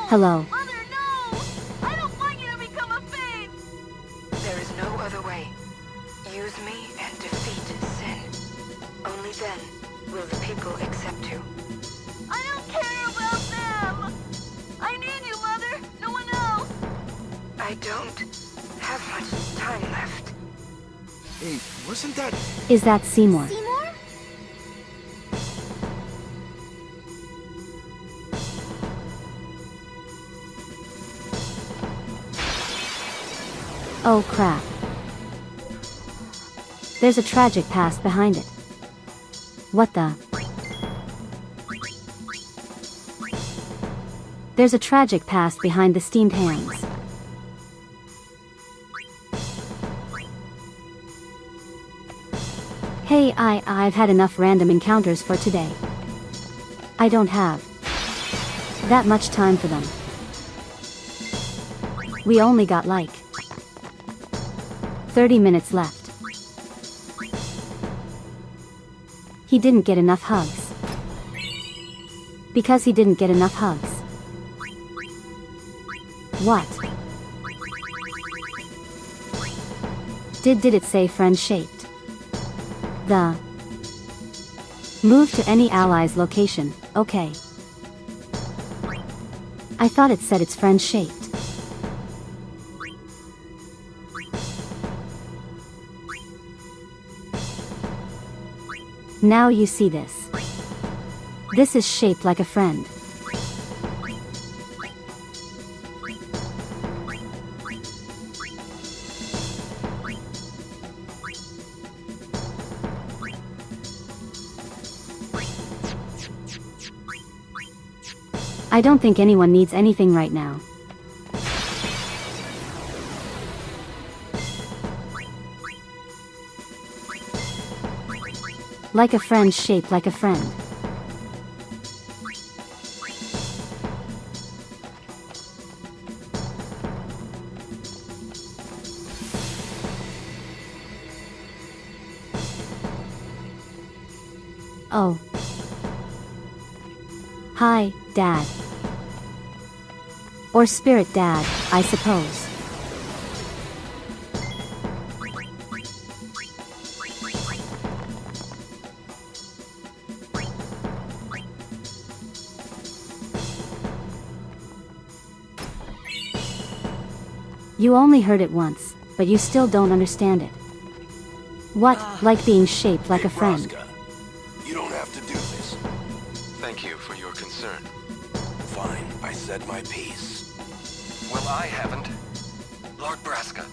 Hello. Mother, no! I don't want you to become a fave! There is no other way. Use me and defeat sin. Only then will the people accept you. I don't care about them! I need you, Mother! No one else! I don't have much time left. Hey, wasn't that... Is that Seymour? Seymour? Oh crap. There's a tragic past behind it. What the? There's a tragic past behind the steamed hams. Hey, I've had enough random encounters for today. I don't have that much time for them. We only got like 30 minutes left. He didn't get enough hugs. Because he didn't get enough hugs. What? Did it say friend-shaped? The move to any ally's location, okay. I thought it said it's friend-shaped. Now you see this. This is shaped like a friend. I don't think anyone needs anything right now. Like a friend shaped like a friend. Oh. Hi, Dad. Or Spirit Dad, I suppose. You only heard it once, but you still don't understand it. What, like being shaped like a friend? Braska, you don't have to do this. Thank you for your concern. Fine, I said my piece. Well, I haven't. Lord Braska,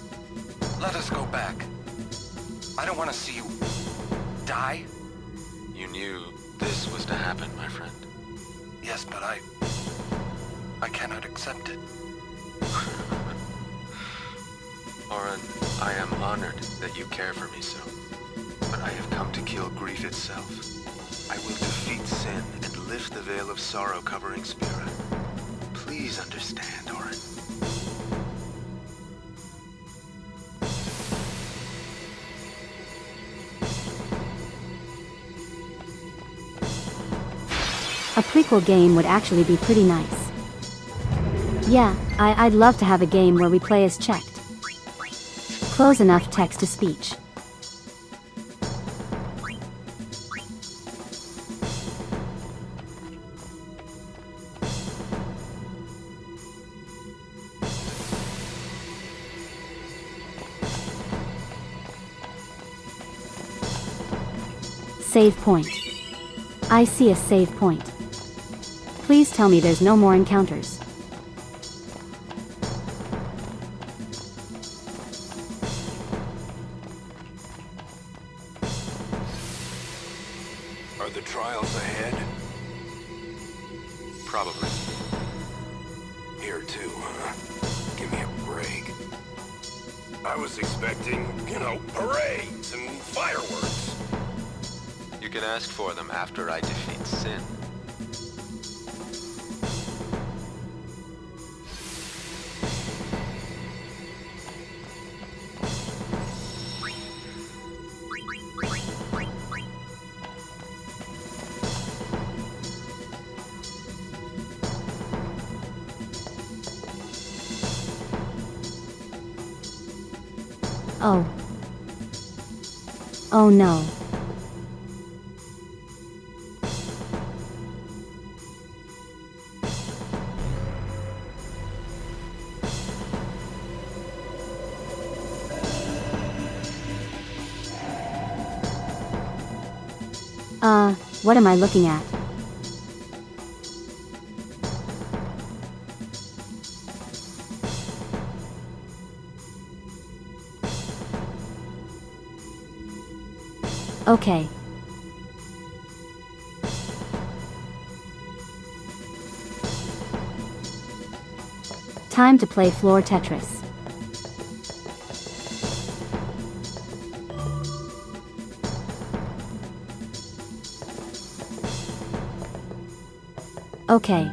let us go back. I don't want to see you die. You knew this was to happen, my friend. Yes, but I cannot accept it. Oren, I am honored that you care for me so. But I have come to kill grief itself. I will defeat sin and lift the veil of sorrow covering Spira. Please understand, Oren. A prequel game would actually be pretty nice. Yeah, I'd love to have a game where we play as checked. Close enough text to speech. Save point. I see a save point. Please tell me there's no more encounters. Are the trials ahead? Probably. Here too, huh? Give me a break. I was expecting, parades and fireworks. You can ask for them after I defeat sin. Oh. Oh no. What am I looking at? Okay. Time to play floor Tetris. Okay.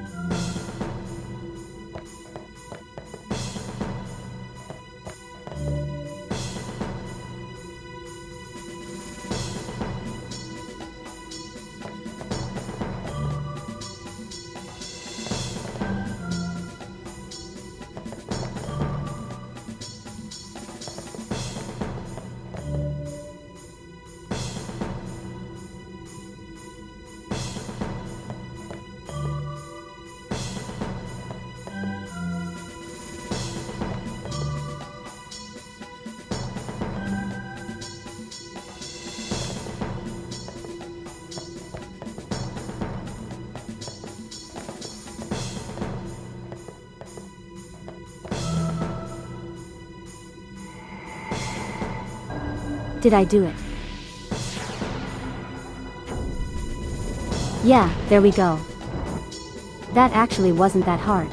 Did I do it? Yeah, there we go. That actually wasn't that hard.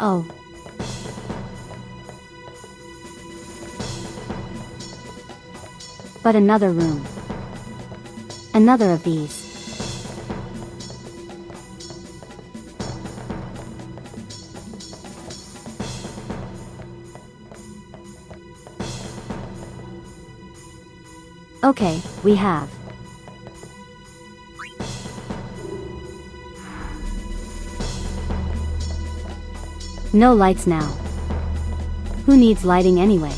Oh. But another room. Another of these. Okay, we have. No lights now. Who needs lighting anyway?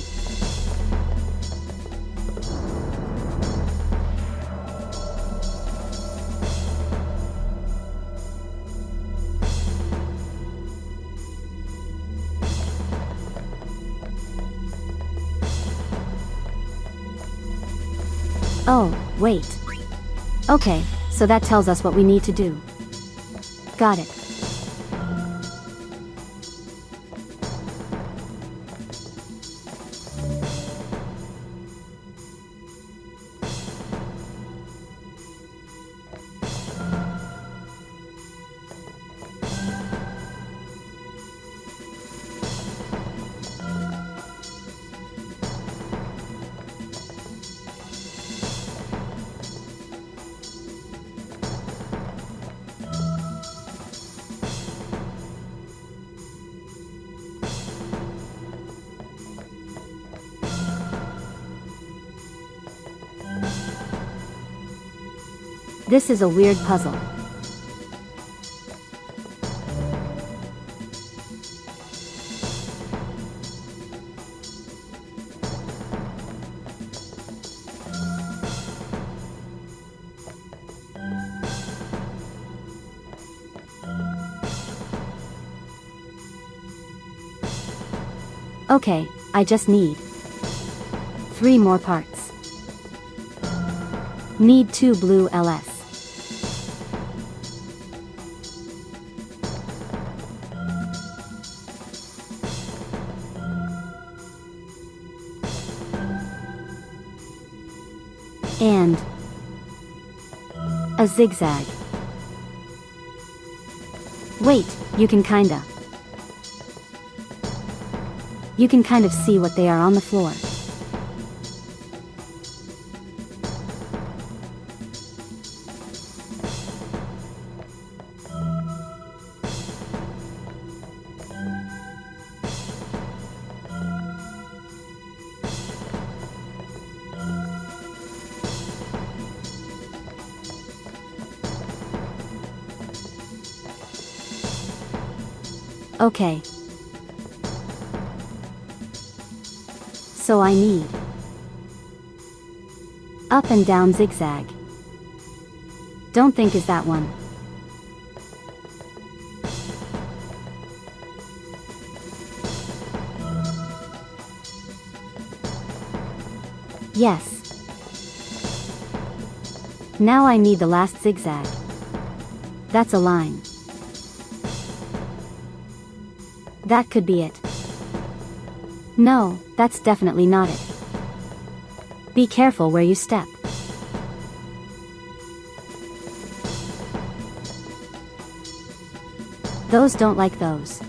Oh, wait. Okay, so that tells us what we need to do. Got it. This is a weird puzzle. Okay, I just need 3 more parts. Need 2 blue LS. And a zigzag. Wait, you can kind of see what they are on the floor. Okay. So I need up and down zigzag. Don't think is that one. Yes. Now I need the last zigzag. That's a line. That could be it. No, that's definitely not it. Be careful where you step. Those don't like those.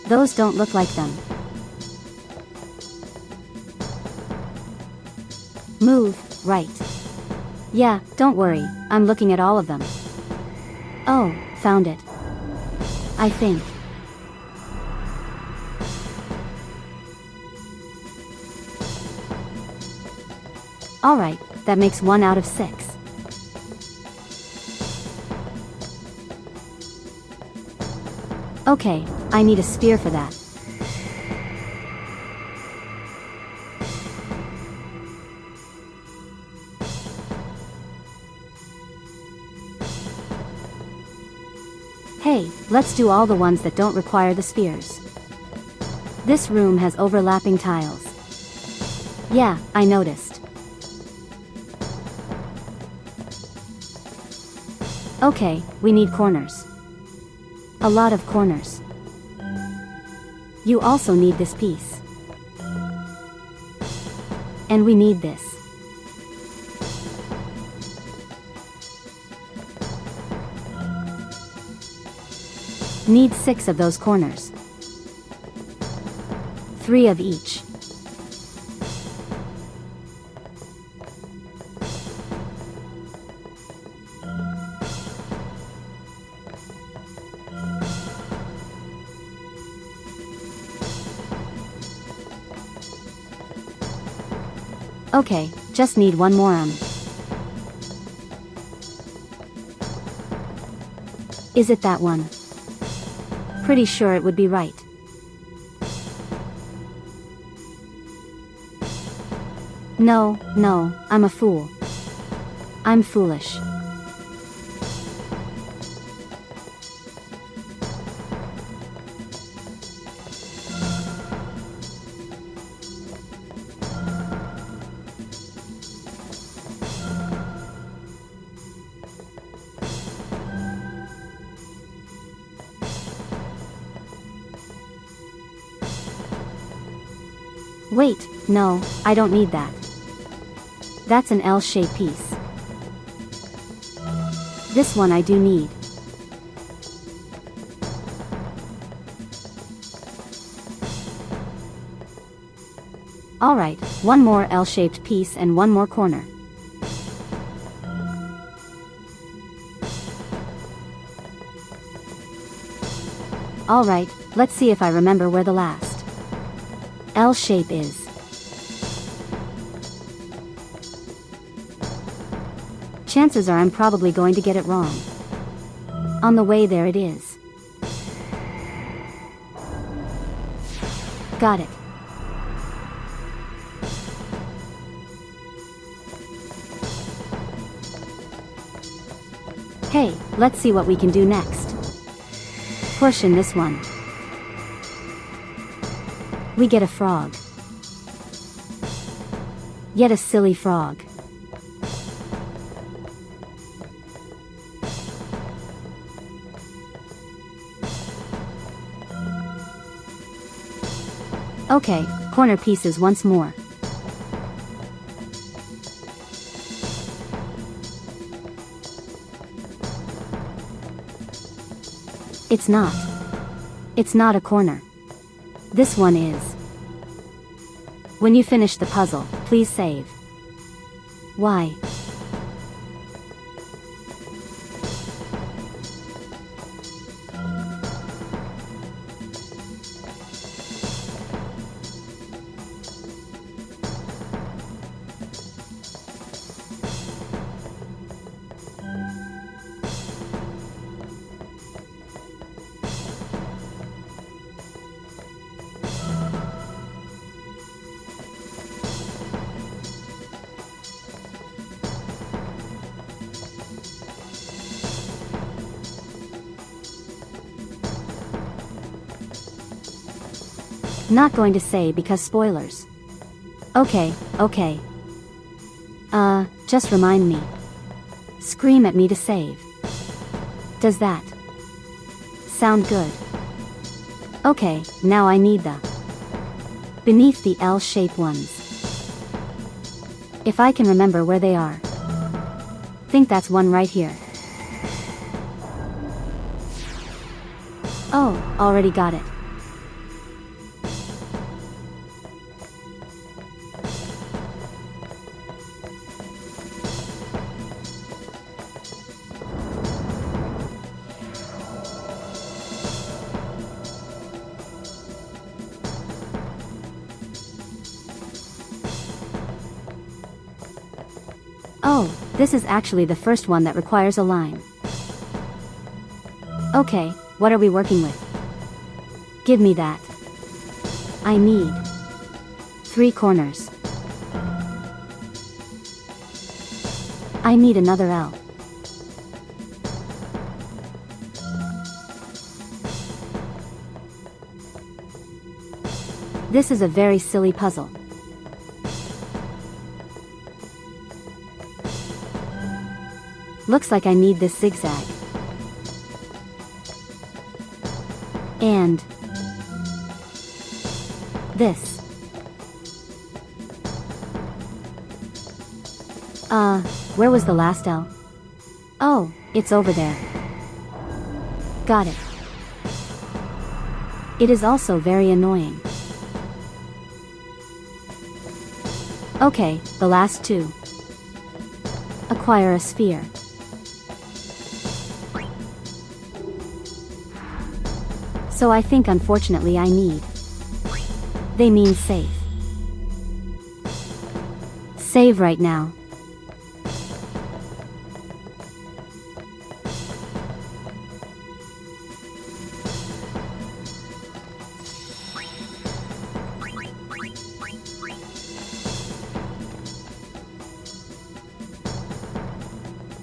Those don't look like them. Move, right. Yeah, don't worry, I'm looking at all of them. Oh, found it. I think. Alright, that makes 1 out of 6. Okay, I need a sphere for that. Hey, let's do all the ones that don't require the spheres. This room has overlapping tiles. Yeah, I noticed. Okay, we need corners. A lot of corners. You also need this piece. And we need this. Need 6 of those corners. 3 of each. Okay, just need one more Is it that one? Pretty sure it would be right. No, I'm a fool. I'm foolish. Wait, no, I don't need that. That's an L-shaped piece. This one I do need. Alright, one more L-shaped piece and one more corner. Alright, let's see if I remember where the last L shape is. Chances are I'm probably going to get it wrong. On the way there it is. Got it. Hey, let's see what we can do next. Push in this one. We get a frog. Yet a silly frog. Okay, corner pieces once more. It's not. It's not a corner. This one is. When you finish the puzzle, please save. Why? Not going to say because spoilers. Okay. Just remind me. Scream at me to save. Does that sound good? Okay, now I need the beneath the L-shaped ones. If I can remember where they are. Think that's one right here. Oh, already got it. Oh, this is actually the first one that requires a line. Okay, what are we working with? Give me that. I need 3 corners. I need another L. This is a very silly puzzle. Looks like I need this zigzag. And this. Where was the last L? Oh, it's over there. Got it. It is also very annoying. Okay, the last two. Acquire a sphere. So I think unfortunately I need. They mean save. Save right now.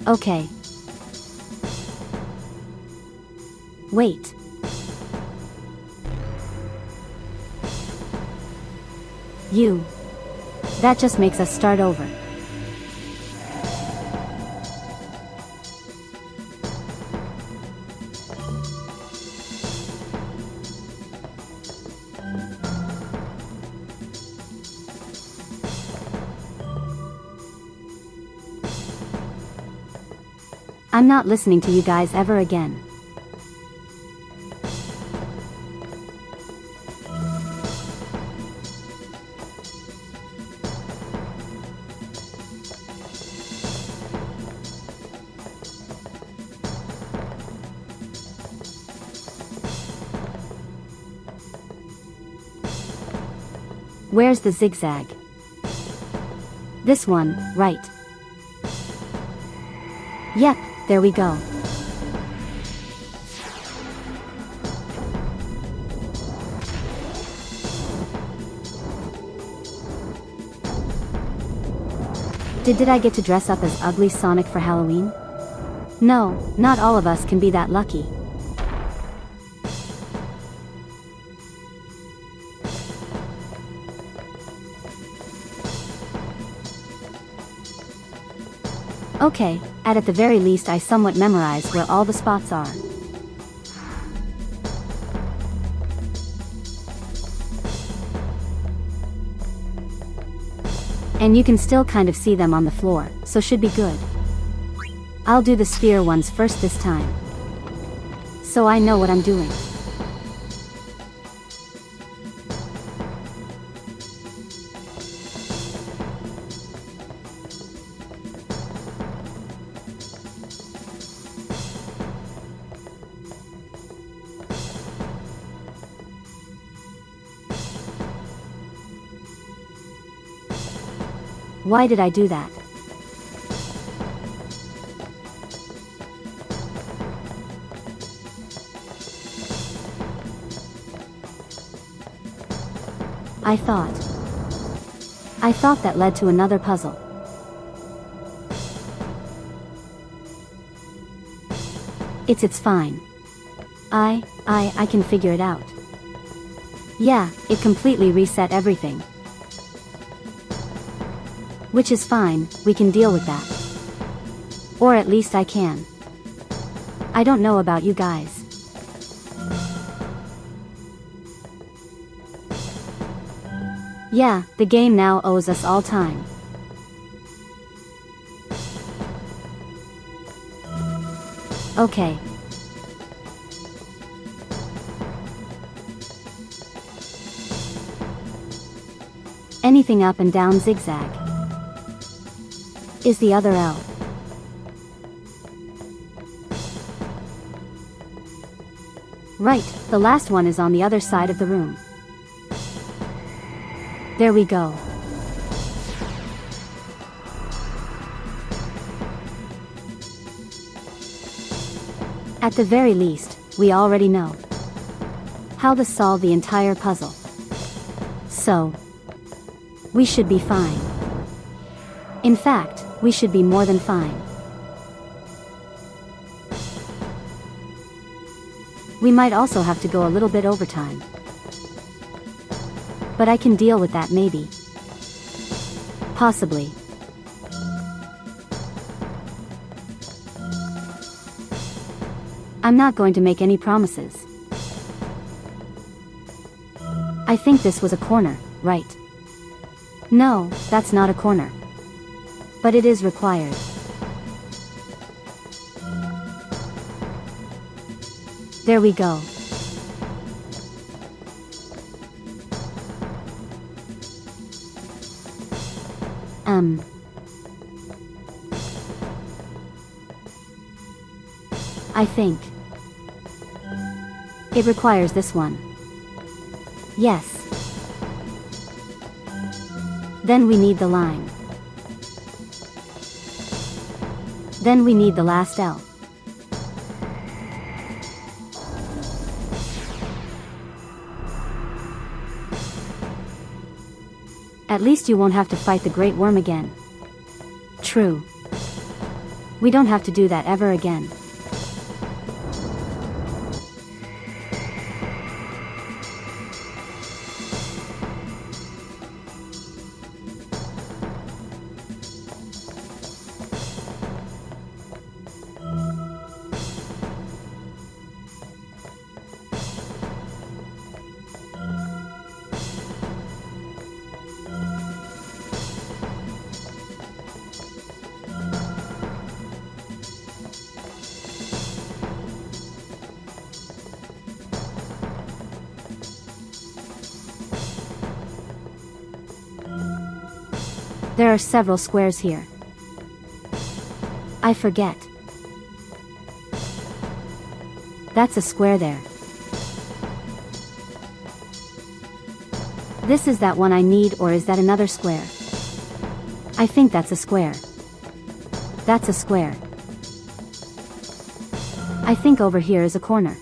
Okay. Wait. You. That just makes us start over. I'm not listening to you guys ever again. Where's the zigzag? This one, right? Yep, there we go. Did I get to dress up as Ugly Sonic for Halloween? No, not all of us can be that lucky. Okay, at the very least I somewhat memorize where all the spots are. And you can still kind of see them on the floor, so should be good. I'll do the sphere ones first this time. So I know what I'm doing. Why did I do that? I thought that led to another puzzle. It's fine. I can figure it out. Yeah, it completely reset everything. Which is fine, we can deal with that. Or at least I can. I don't know about you guys. Yeah, the game now owes us all time. Okay. Anything up and down zigzag is the other L. Right, the last one is on the other side of the room. There we go. At the very least, we already know how to solve the entire puzzle. So, we should be fine. In fact, we should be more than fine. We might also have to go a little bit overtime. But I can deal with that maybe. Possibly. I'm not going to make any promises. I think this was a corner, right? No, that's not a corner. But it is required. There we go. I think it requires this one. Yes. Then we need the line. Then we need the last L. At least you won't have to fight the Great Worm again. True. We don't have to do that ever again. There are several squares here. I forget. That's a square there. This is that one I need, or is that another square? I think that's a square. That's a square. I think over here is a corner.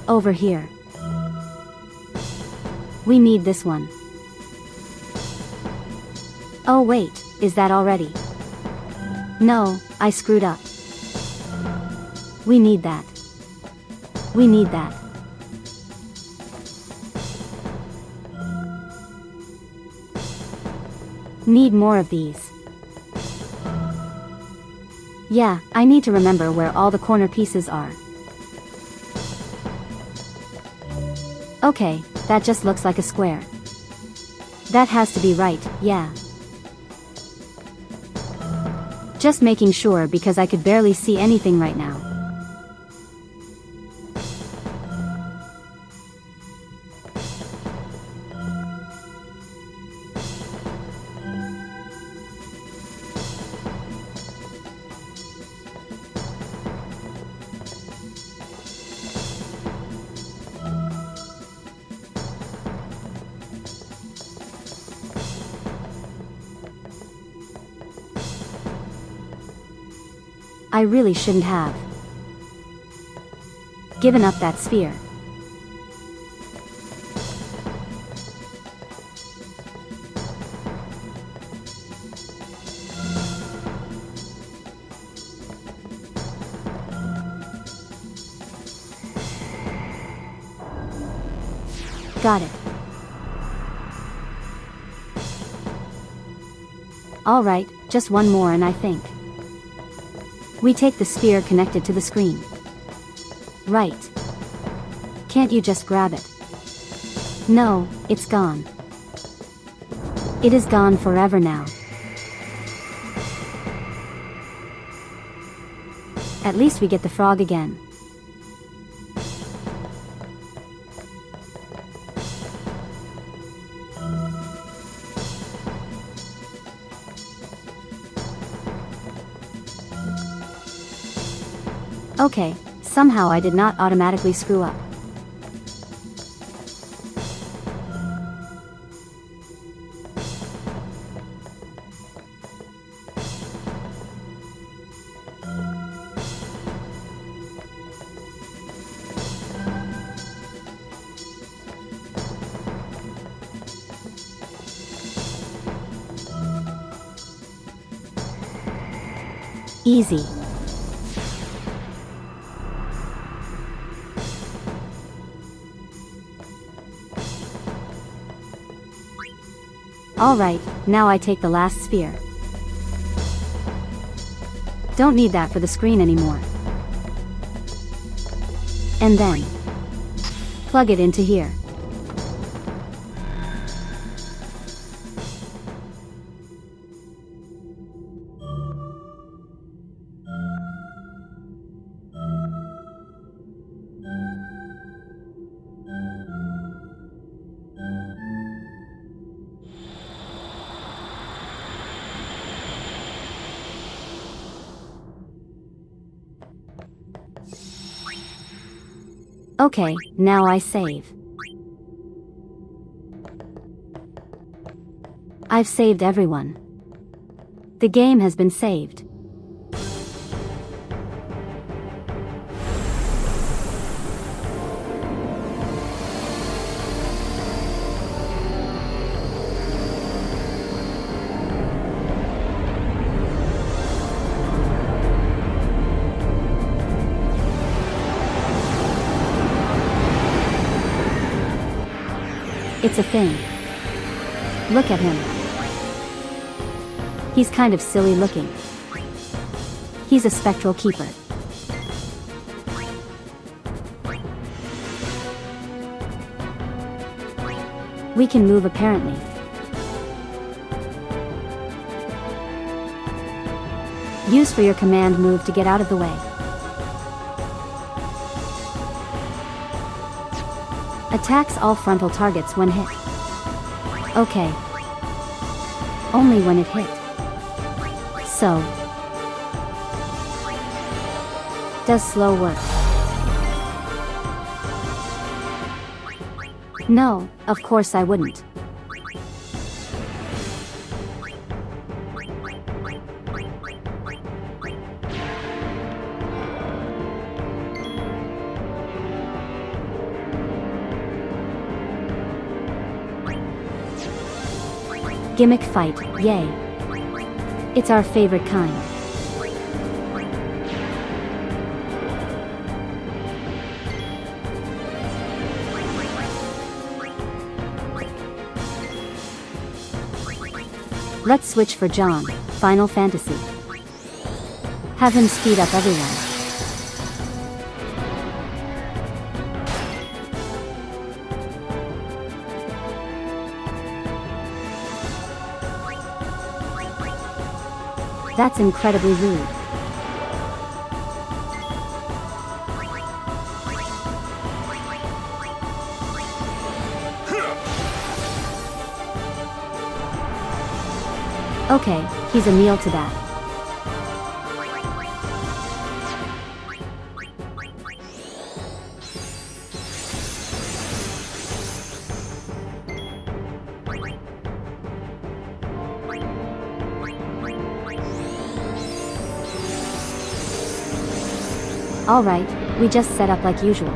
Over here. We need this one. Oh wait, is that already? No, I screwed up. We need that. We need that. Need more of these. Yeah, I need to remember where all the corner pieces are. Okay, that just looks like a square. That has to be right, yeah. Just making sure because I could barely see anything right now. I really shouldn't have given up that sphere. Got it. All right, just one more and I think we take the sphere connected to the screen. Right. Can't you just grab it? No, it's gone. It is gone forever now. At least we get the frog again. Okay, somehow I did not automatically screw up. Easy. Alright, now I take the last sphere. Don't need that for the screen anymore. And then plug it into here. Okay, now I save. I've saved everyone. The game has been saved. It's a thing. Look at him. He's kind of silly looking. He's a spectral keeper. We can move apparently. Use for your command move to get out of the way. Attacks all frontal targets when hit. Okay. Only when it hit. So. Does slow work? No, of course I wouldn't. Gimmick fight, yay. It's our favorite kind. Let's switch for John, Final Fantasy. Have him speed up everyone. That's incredibly rude. Okay, he's a meal to that. Alright, we just set up like usual.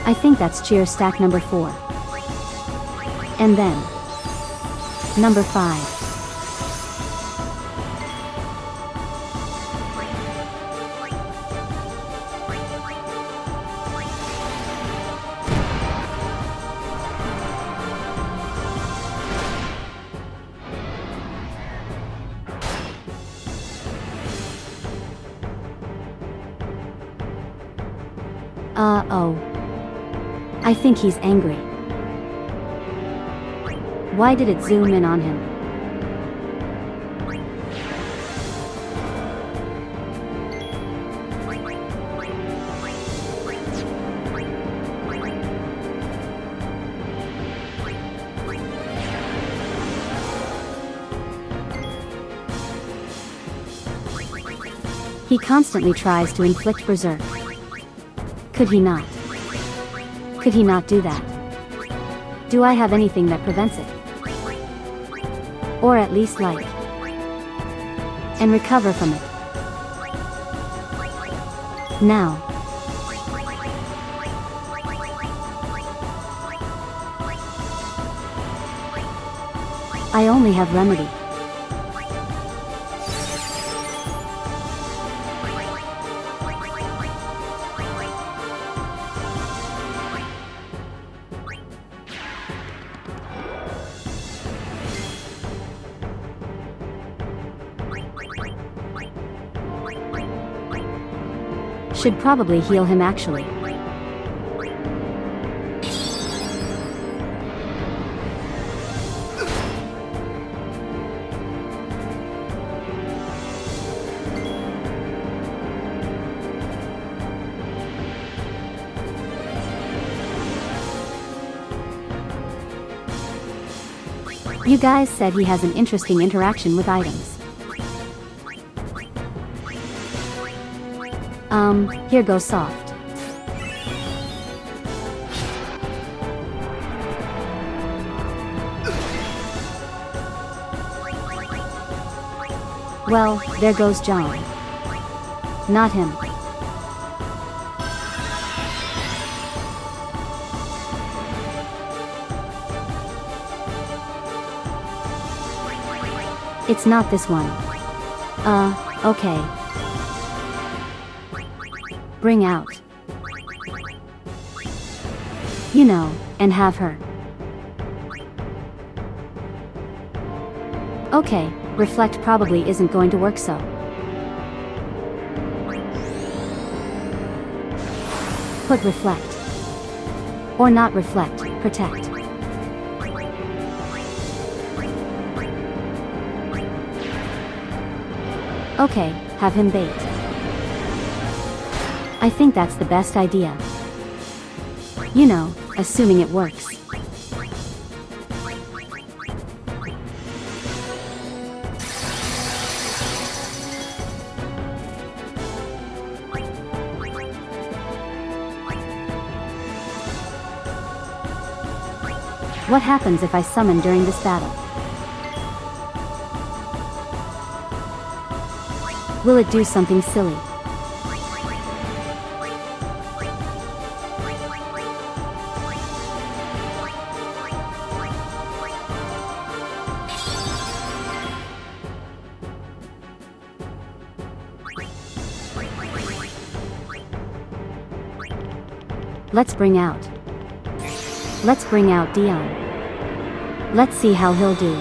I think that's cheer stack number 4. And then number 5. Oh. I think he's angry. Why did it zoom in on him? He constantly tries to inflict berserk. Could he not? Could he not do that? Do I have anything that prevents it? Or at least like and recover from it. Now. I only have remedy. Should probably heal him actually. You guys said he has an interesting interaction with items. Here goes soft. Well, there goes John. Not him. It's not this one. Okay. Bring out. You know, and have her. Okay, reflect probably isn't going to work so. Put reflect. Or not reflect, protect. Okay, have him bait. I think that's the best idea. You know, assuming it works. What happens if I summon during this battle? Will it do something silly? Let's bring out Dion. Let's see how he'll do.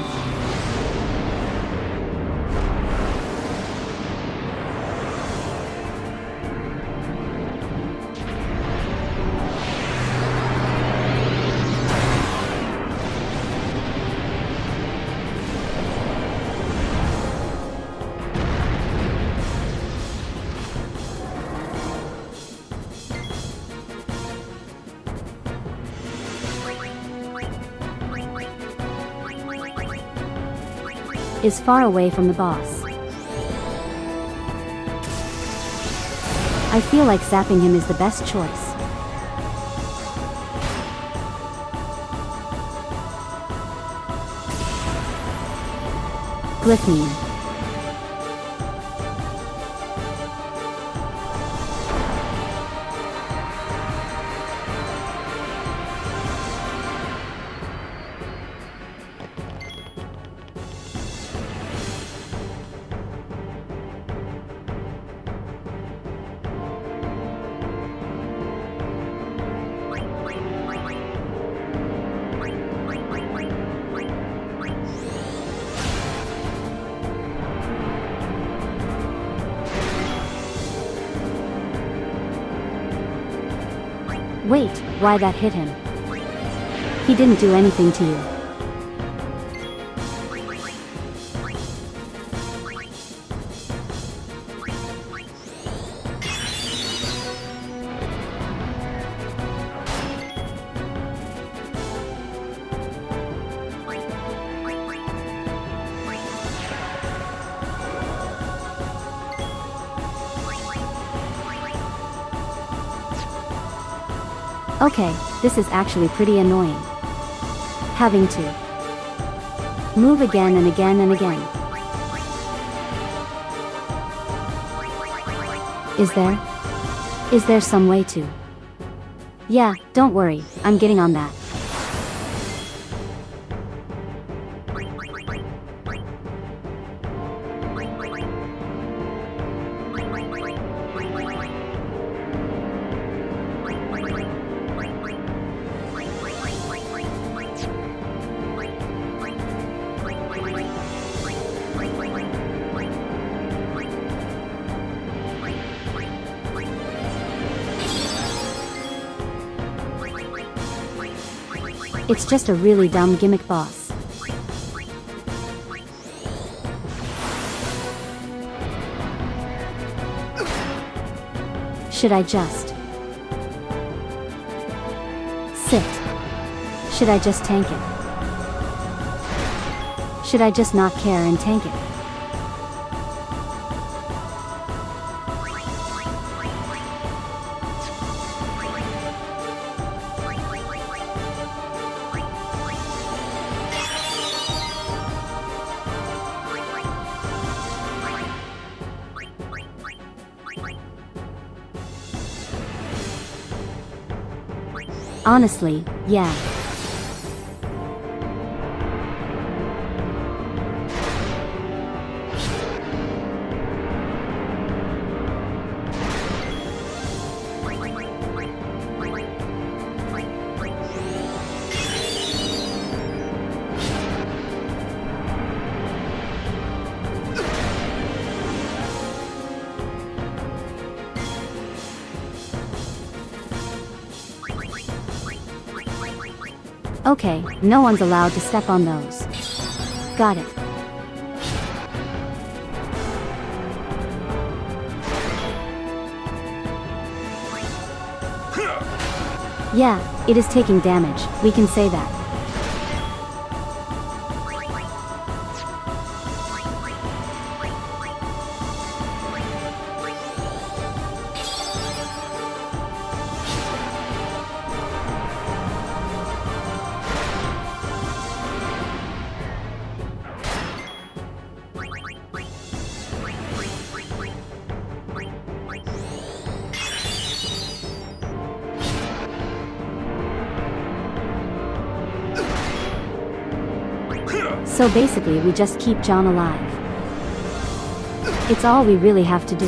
Is far away from the boss. I feel like zapping him is the best choice. Glyphine. Wait, why that hit him? He didn't do anything to you. Okay, this is actually pretty annoying. Having to move again and again and again. Is there some way to? Yeah, don't worry, I'm getting on that. It's just a really dumb gimmick boss. Should I just sit? Should I just tank it? Should I just not care and tank it? Honestly, yeah. Okay, no one's allowed to step on those. Got it. Yeah, it is taking damage, we can say that. So basically we just keep John alive. It's all we really have to do.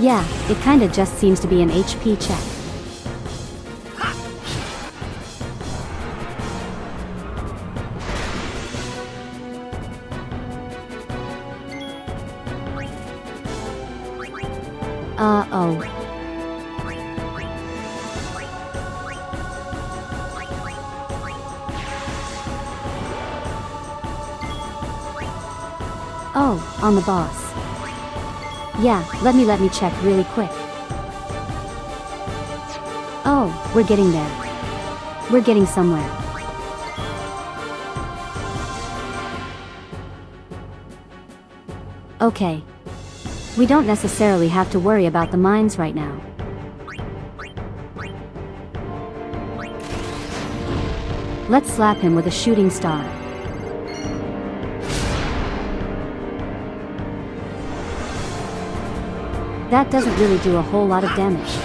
Yeah, it kinda just seems to be an HP check. Oh. Oh, on the boss. Yeah, let me check really quick. Oh, we're getting there. We're getting somewhere. Okay. We don't necessarily have to worry about the mines right now. Let's slap him with a shooting star. That doesn't really do a whole lot of damage.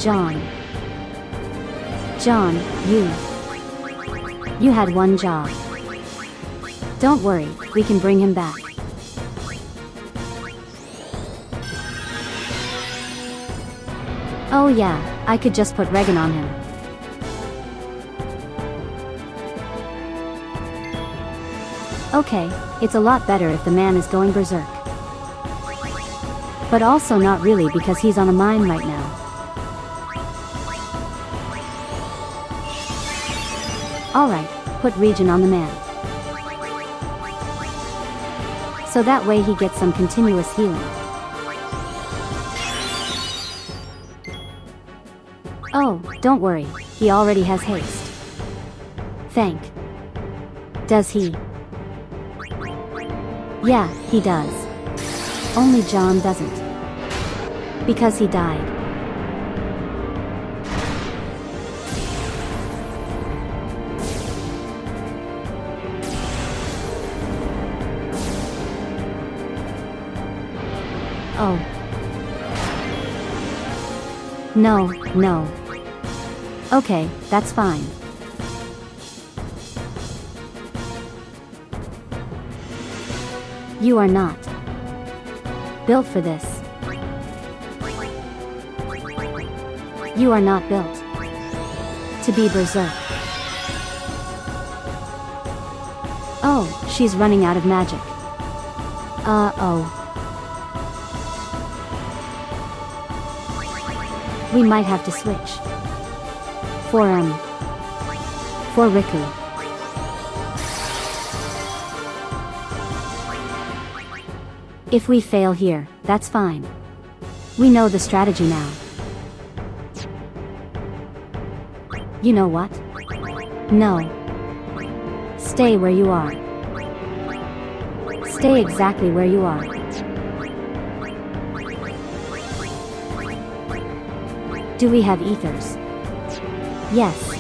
John. John, you had one job. Don't worry, we can bring him back. Oh yeah, I could just put Regan on him. Okay, it's a lot better if the man is going berserk. But also not really because he's on a mine right now. Alright, put Regen on the man. So that way he gets some continuous healing. Oh, don't worry, he already has haste. Does he? Yeah, he does. Only John doesn't. Because he died. No, no. Okay, that's fine. You are not built for this. You are not built to be berserk. Oh, she's running out of magic. Uh-oh. We might have to switch. For Riku. If we fail here, that's fine. We know the strategy now. You know what? No. Stay where you are. Stay exactly where you are. Do we have ethers? Yes.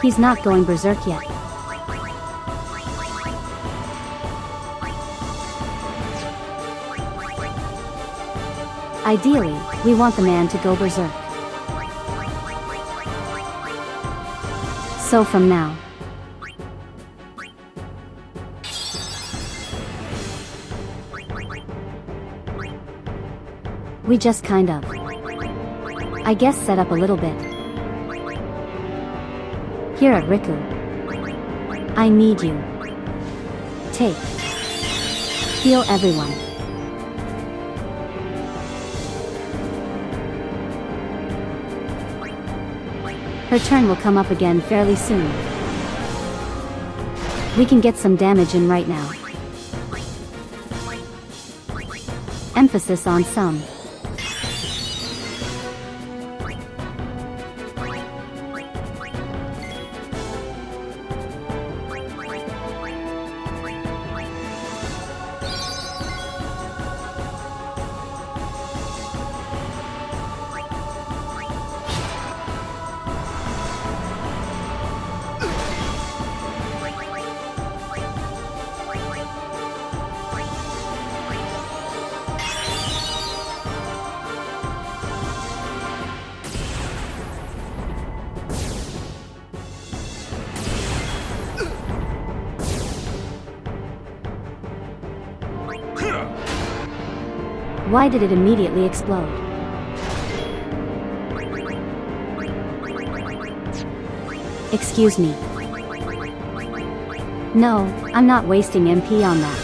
He's not going berserk yet. Ideally, we want the man to go berserk. So from now, we just kind of, I guess, set up a little bit. Here at Riku. I need you. Take. Heal everyone. Her turn will come up again fairly soon. We can get some damage in right now. Emphasis on some. Why did it immediately explode? Excuse me. No, I'm not wasting MP on that.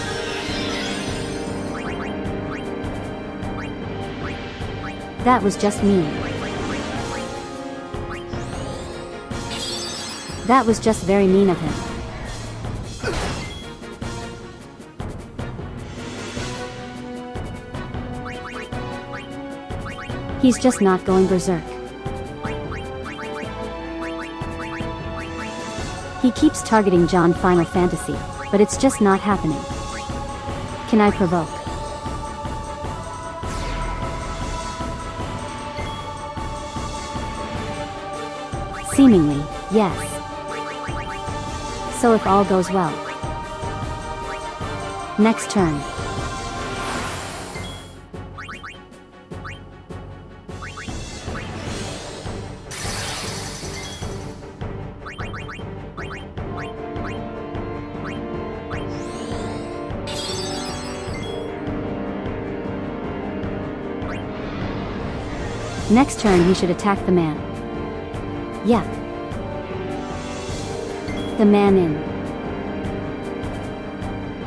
That was just mean. That was just very mean of him. He's just not going berserk. He keeps targeting John Final Fantasy, but it's just not happening. Can I provoke? Seemingly, yes. So if all goes well. Next turn. Next turn he should attack the man. Yeah. The man in.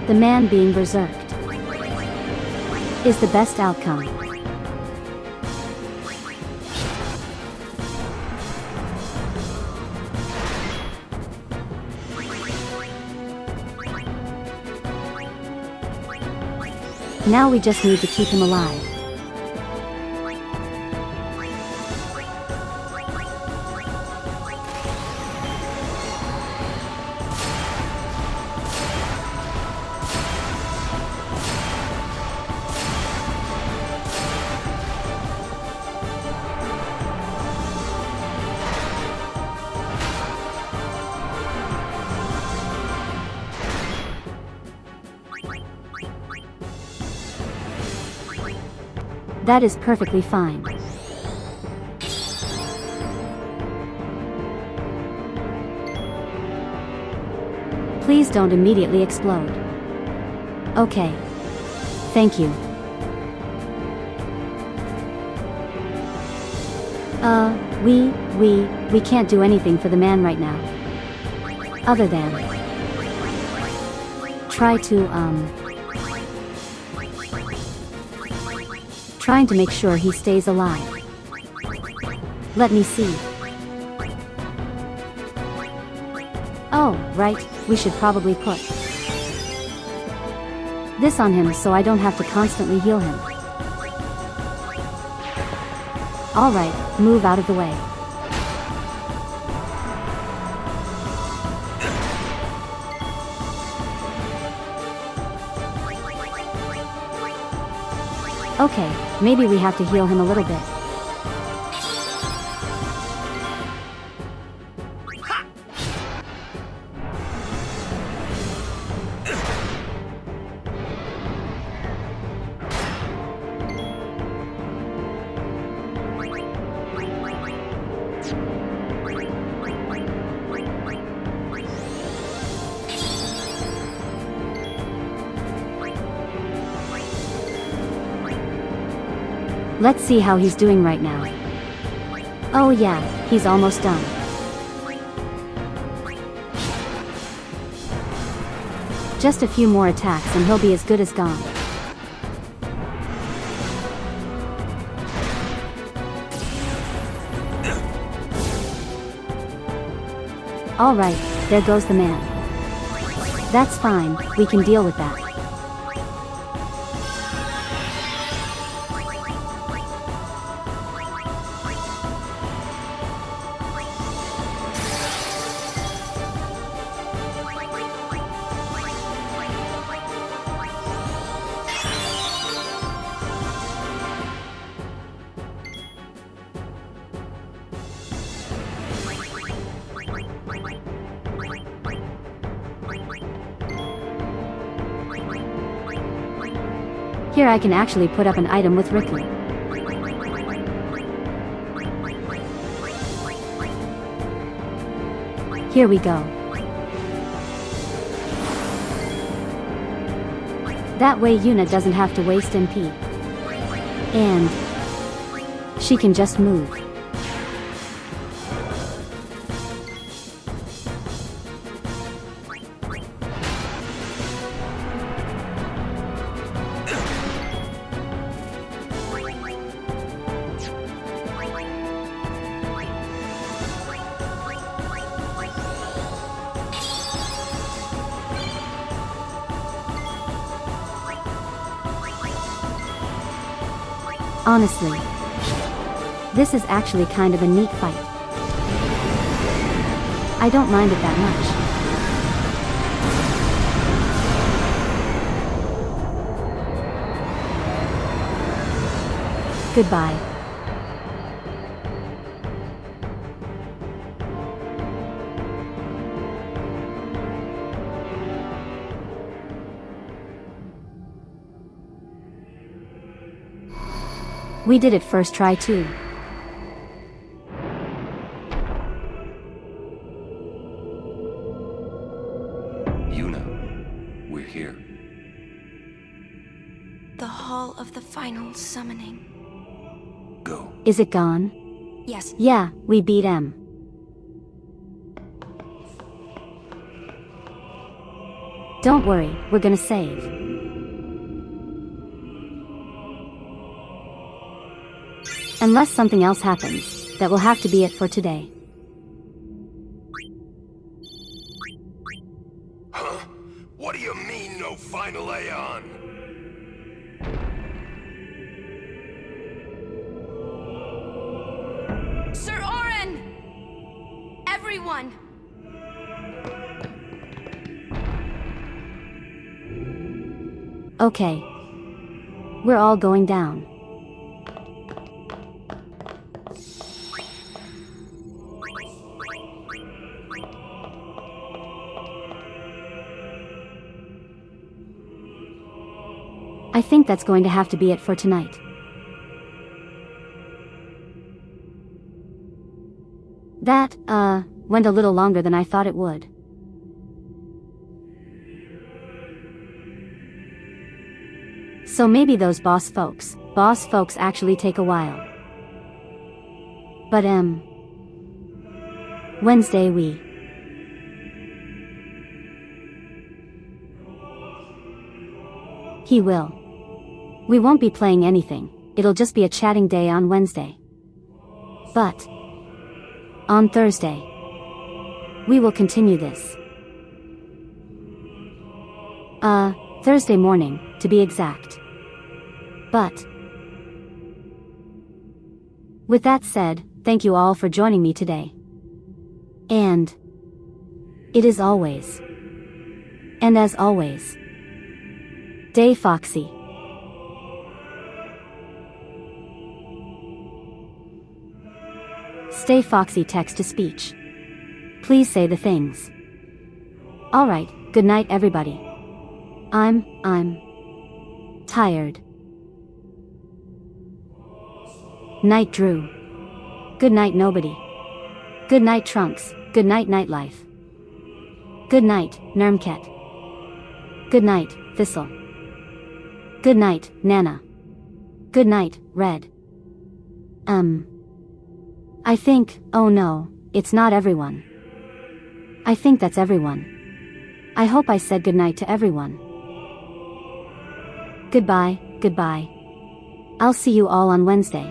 The man being berserked is the best outcome. Now we just need to keep him alive. That is perfectly fine. Please don't immediately explode. Okay. Thank you. We can't do anything for the man right now. Other than trying to make sure he stays alive. Let me see. Oh, right, we should probably put this on him so I don't have to constantly heal him. Alright, move out of the way. Okay, maybe we have to heal him a little bit. Let's see how he's doing right now. Oh yeah, he's almost done. Just a few more attacks and he'll be as good as gone. Alright, there goes the man. That's fine, we can deal with that. Here I can actually put up an item with Riku. Here we go. That way Yuna doesn't have to waste MP. And she can just move. Honestly, this is actually kind of a neat fight. I don't mind it that much. Goodbye. We did it first try too. Yuna, we're here. The Hall of the Final Summoning. Go. Is it gone? Yes. Yeah, we beat M. Don't worry, we're gonna save. Unless something else happens, that will have to be it for today. Huh? What do you mean, no final Aeon? Sir Oren! Everyone! Okay. We're all going down. I think that's going to have to be it for tonight. That, went a little longer than I thought it would. So maybe those boss folks actually take a while. But Wednesday He will. We won't be playing anything, it'll just be a chatting day on Wednesday. But on Thursday, we will continue this. Thursday morning, to be exact. But with that said, thank you all for joining me today. And it is always, and as always, Day Foxy. Stay Foxy text-to-speech. Please say the things. Alright, good night everybody. I'm tired. Night Drew. Good night nobody. Good night Trunks. Good night Nightlife. Good night, Nermket. Good night, Thistle. Good night, Nana. Good night, Red. I think, oh no, it's not everyone. I think that's everyone. I hope I said goodnight to everyone. Goodbye, goodbye. I'll see you all on Wednesday.